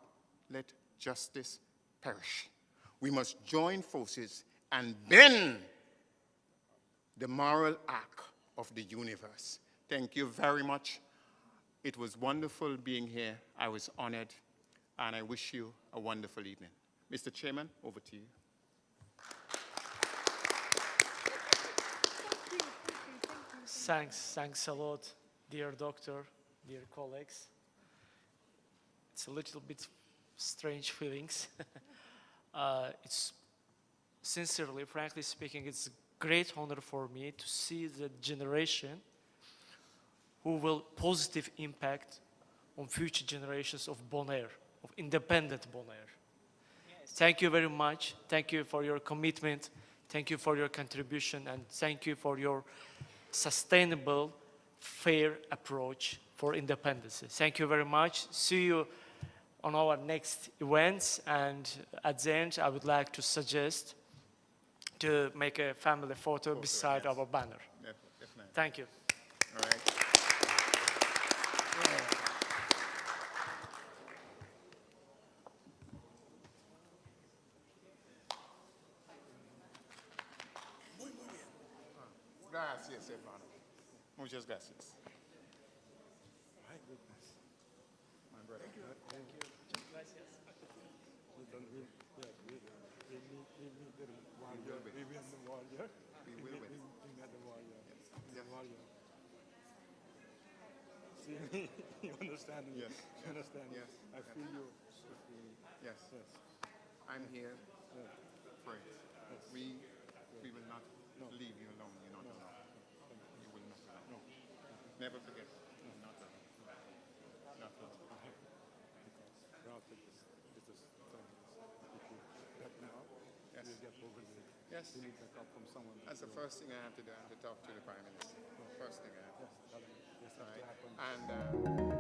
let justice perish. We must join forces and bend the moral arc of the universe. Thank you very much. It was wonderful being here. I was honored, and I wish you a wonderful evening. Mr. Chairman, over to you. Thanks a lot, dear doctor, dear colleagues. It's a little bit strange feelings. It's sincerely, frankly speaking, it's a great honor for me to see the generation who will positive impact on future generations of Bonaire, of independent Bonaire. Yes. Thank you very much. Thank you for your commitment. Thank you for your contribution, and thank you for your sustainable, fair approach for independence. Thank you very much. See you on our next events, and at the end, I would like to suggest to make a family photo beside our banner. Definitely. Thank you. All right. Gracias, hermano. Muchas gracias. My goodness. My brother. Thank you. Gracias. We need the warrior. We win the warrior. We will win. We met the warrior. Yes. The warrior. See me? You understand me? Yes. You understand me? Yes. I feel you. Yes. Yes. I'm here for it. Yes. We will not leave you alone. You're not alone. You will not alone. Never forget. Not alone. Not alone. Because Ralph is just telling us if you get now, Yes. you'll get over there. Yes. You need backup from someone. That's the first thing I have to do. I have to talk to the Prime Minister. First thing I have to do. Yes, tell him. Yes, All that right. happen. And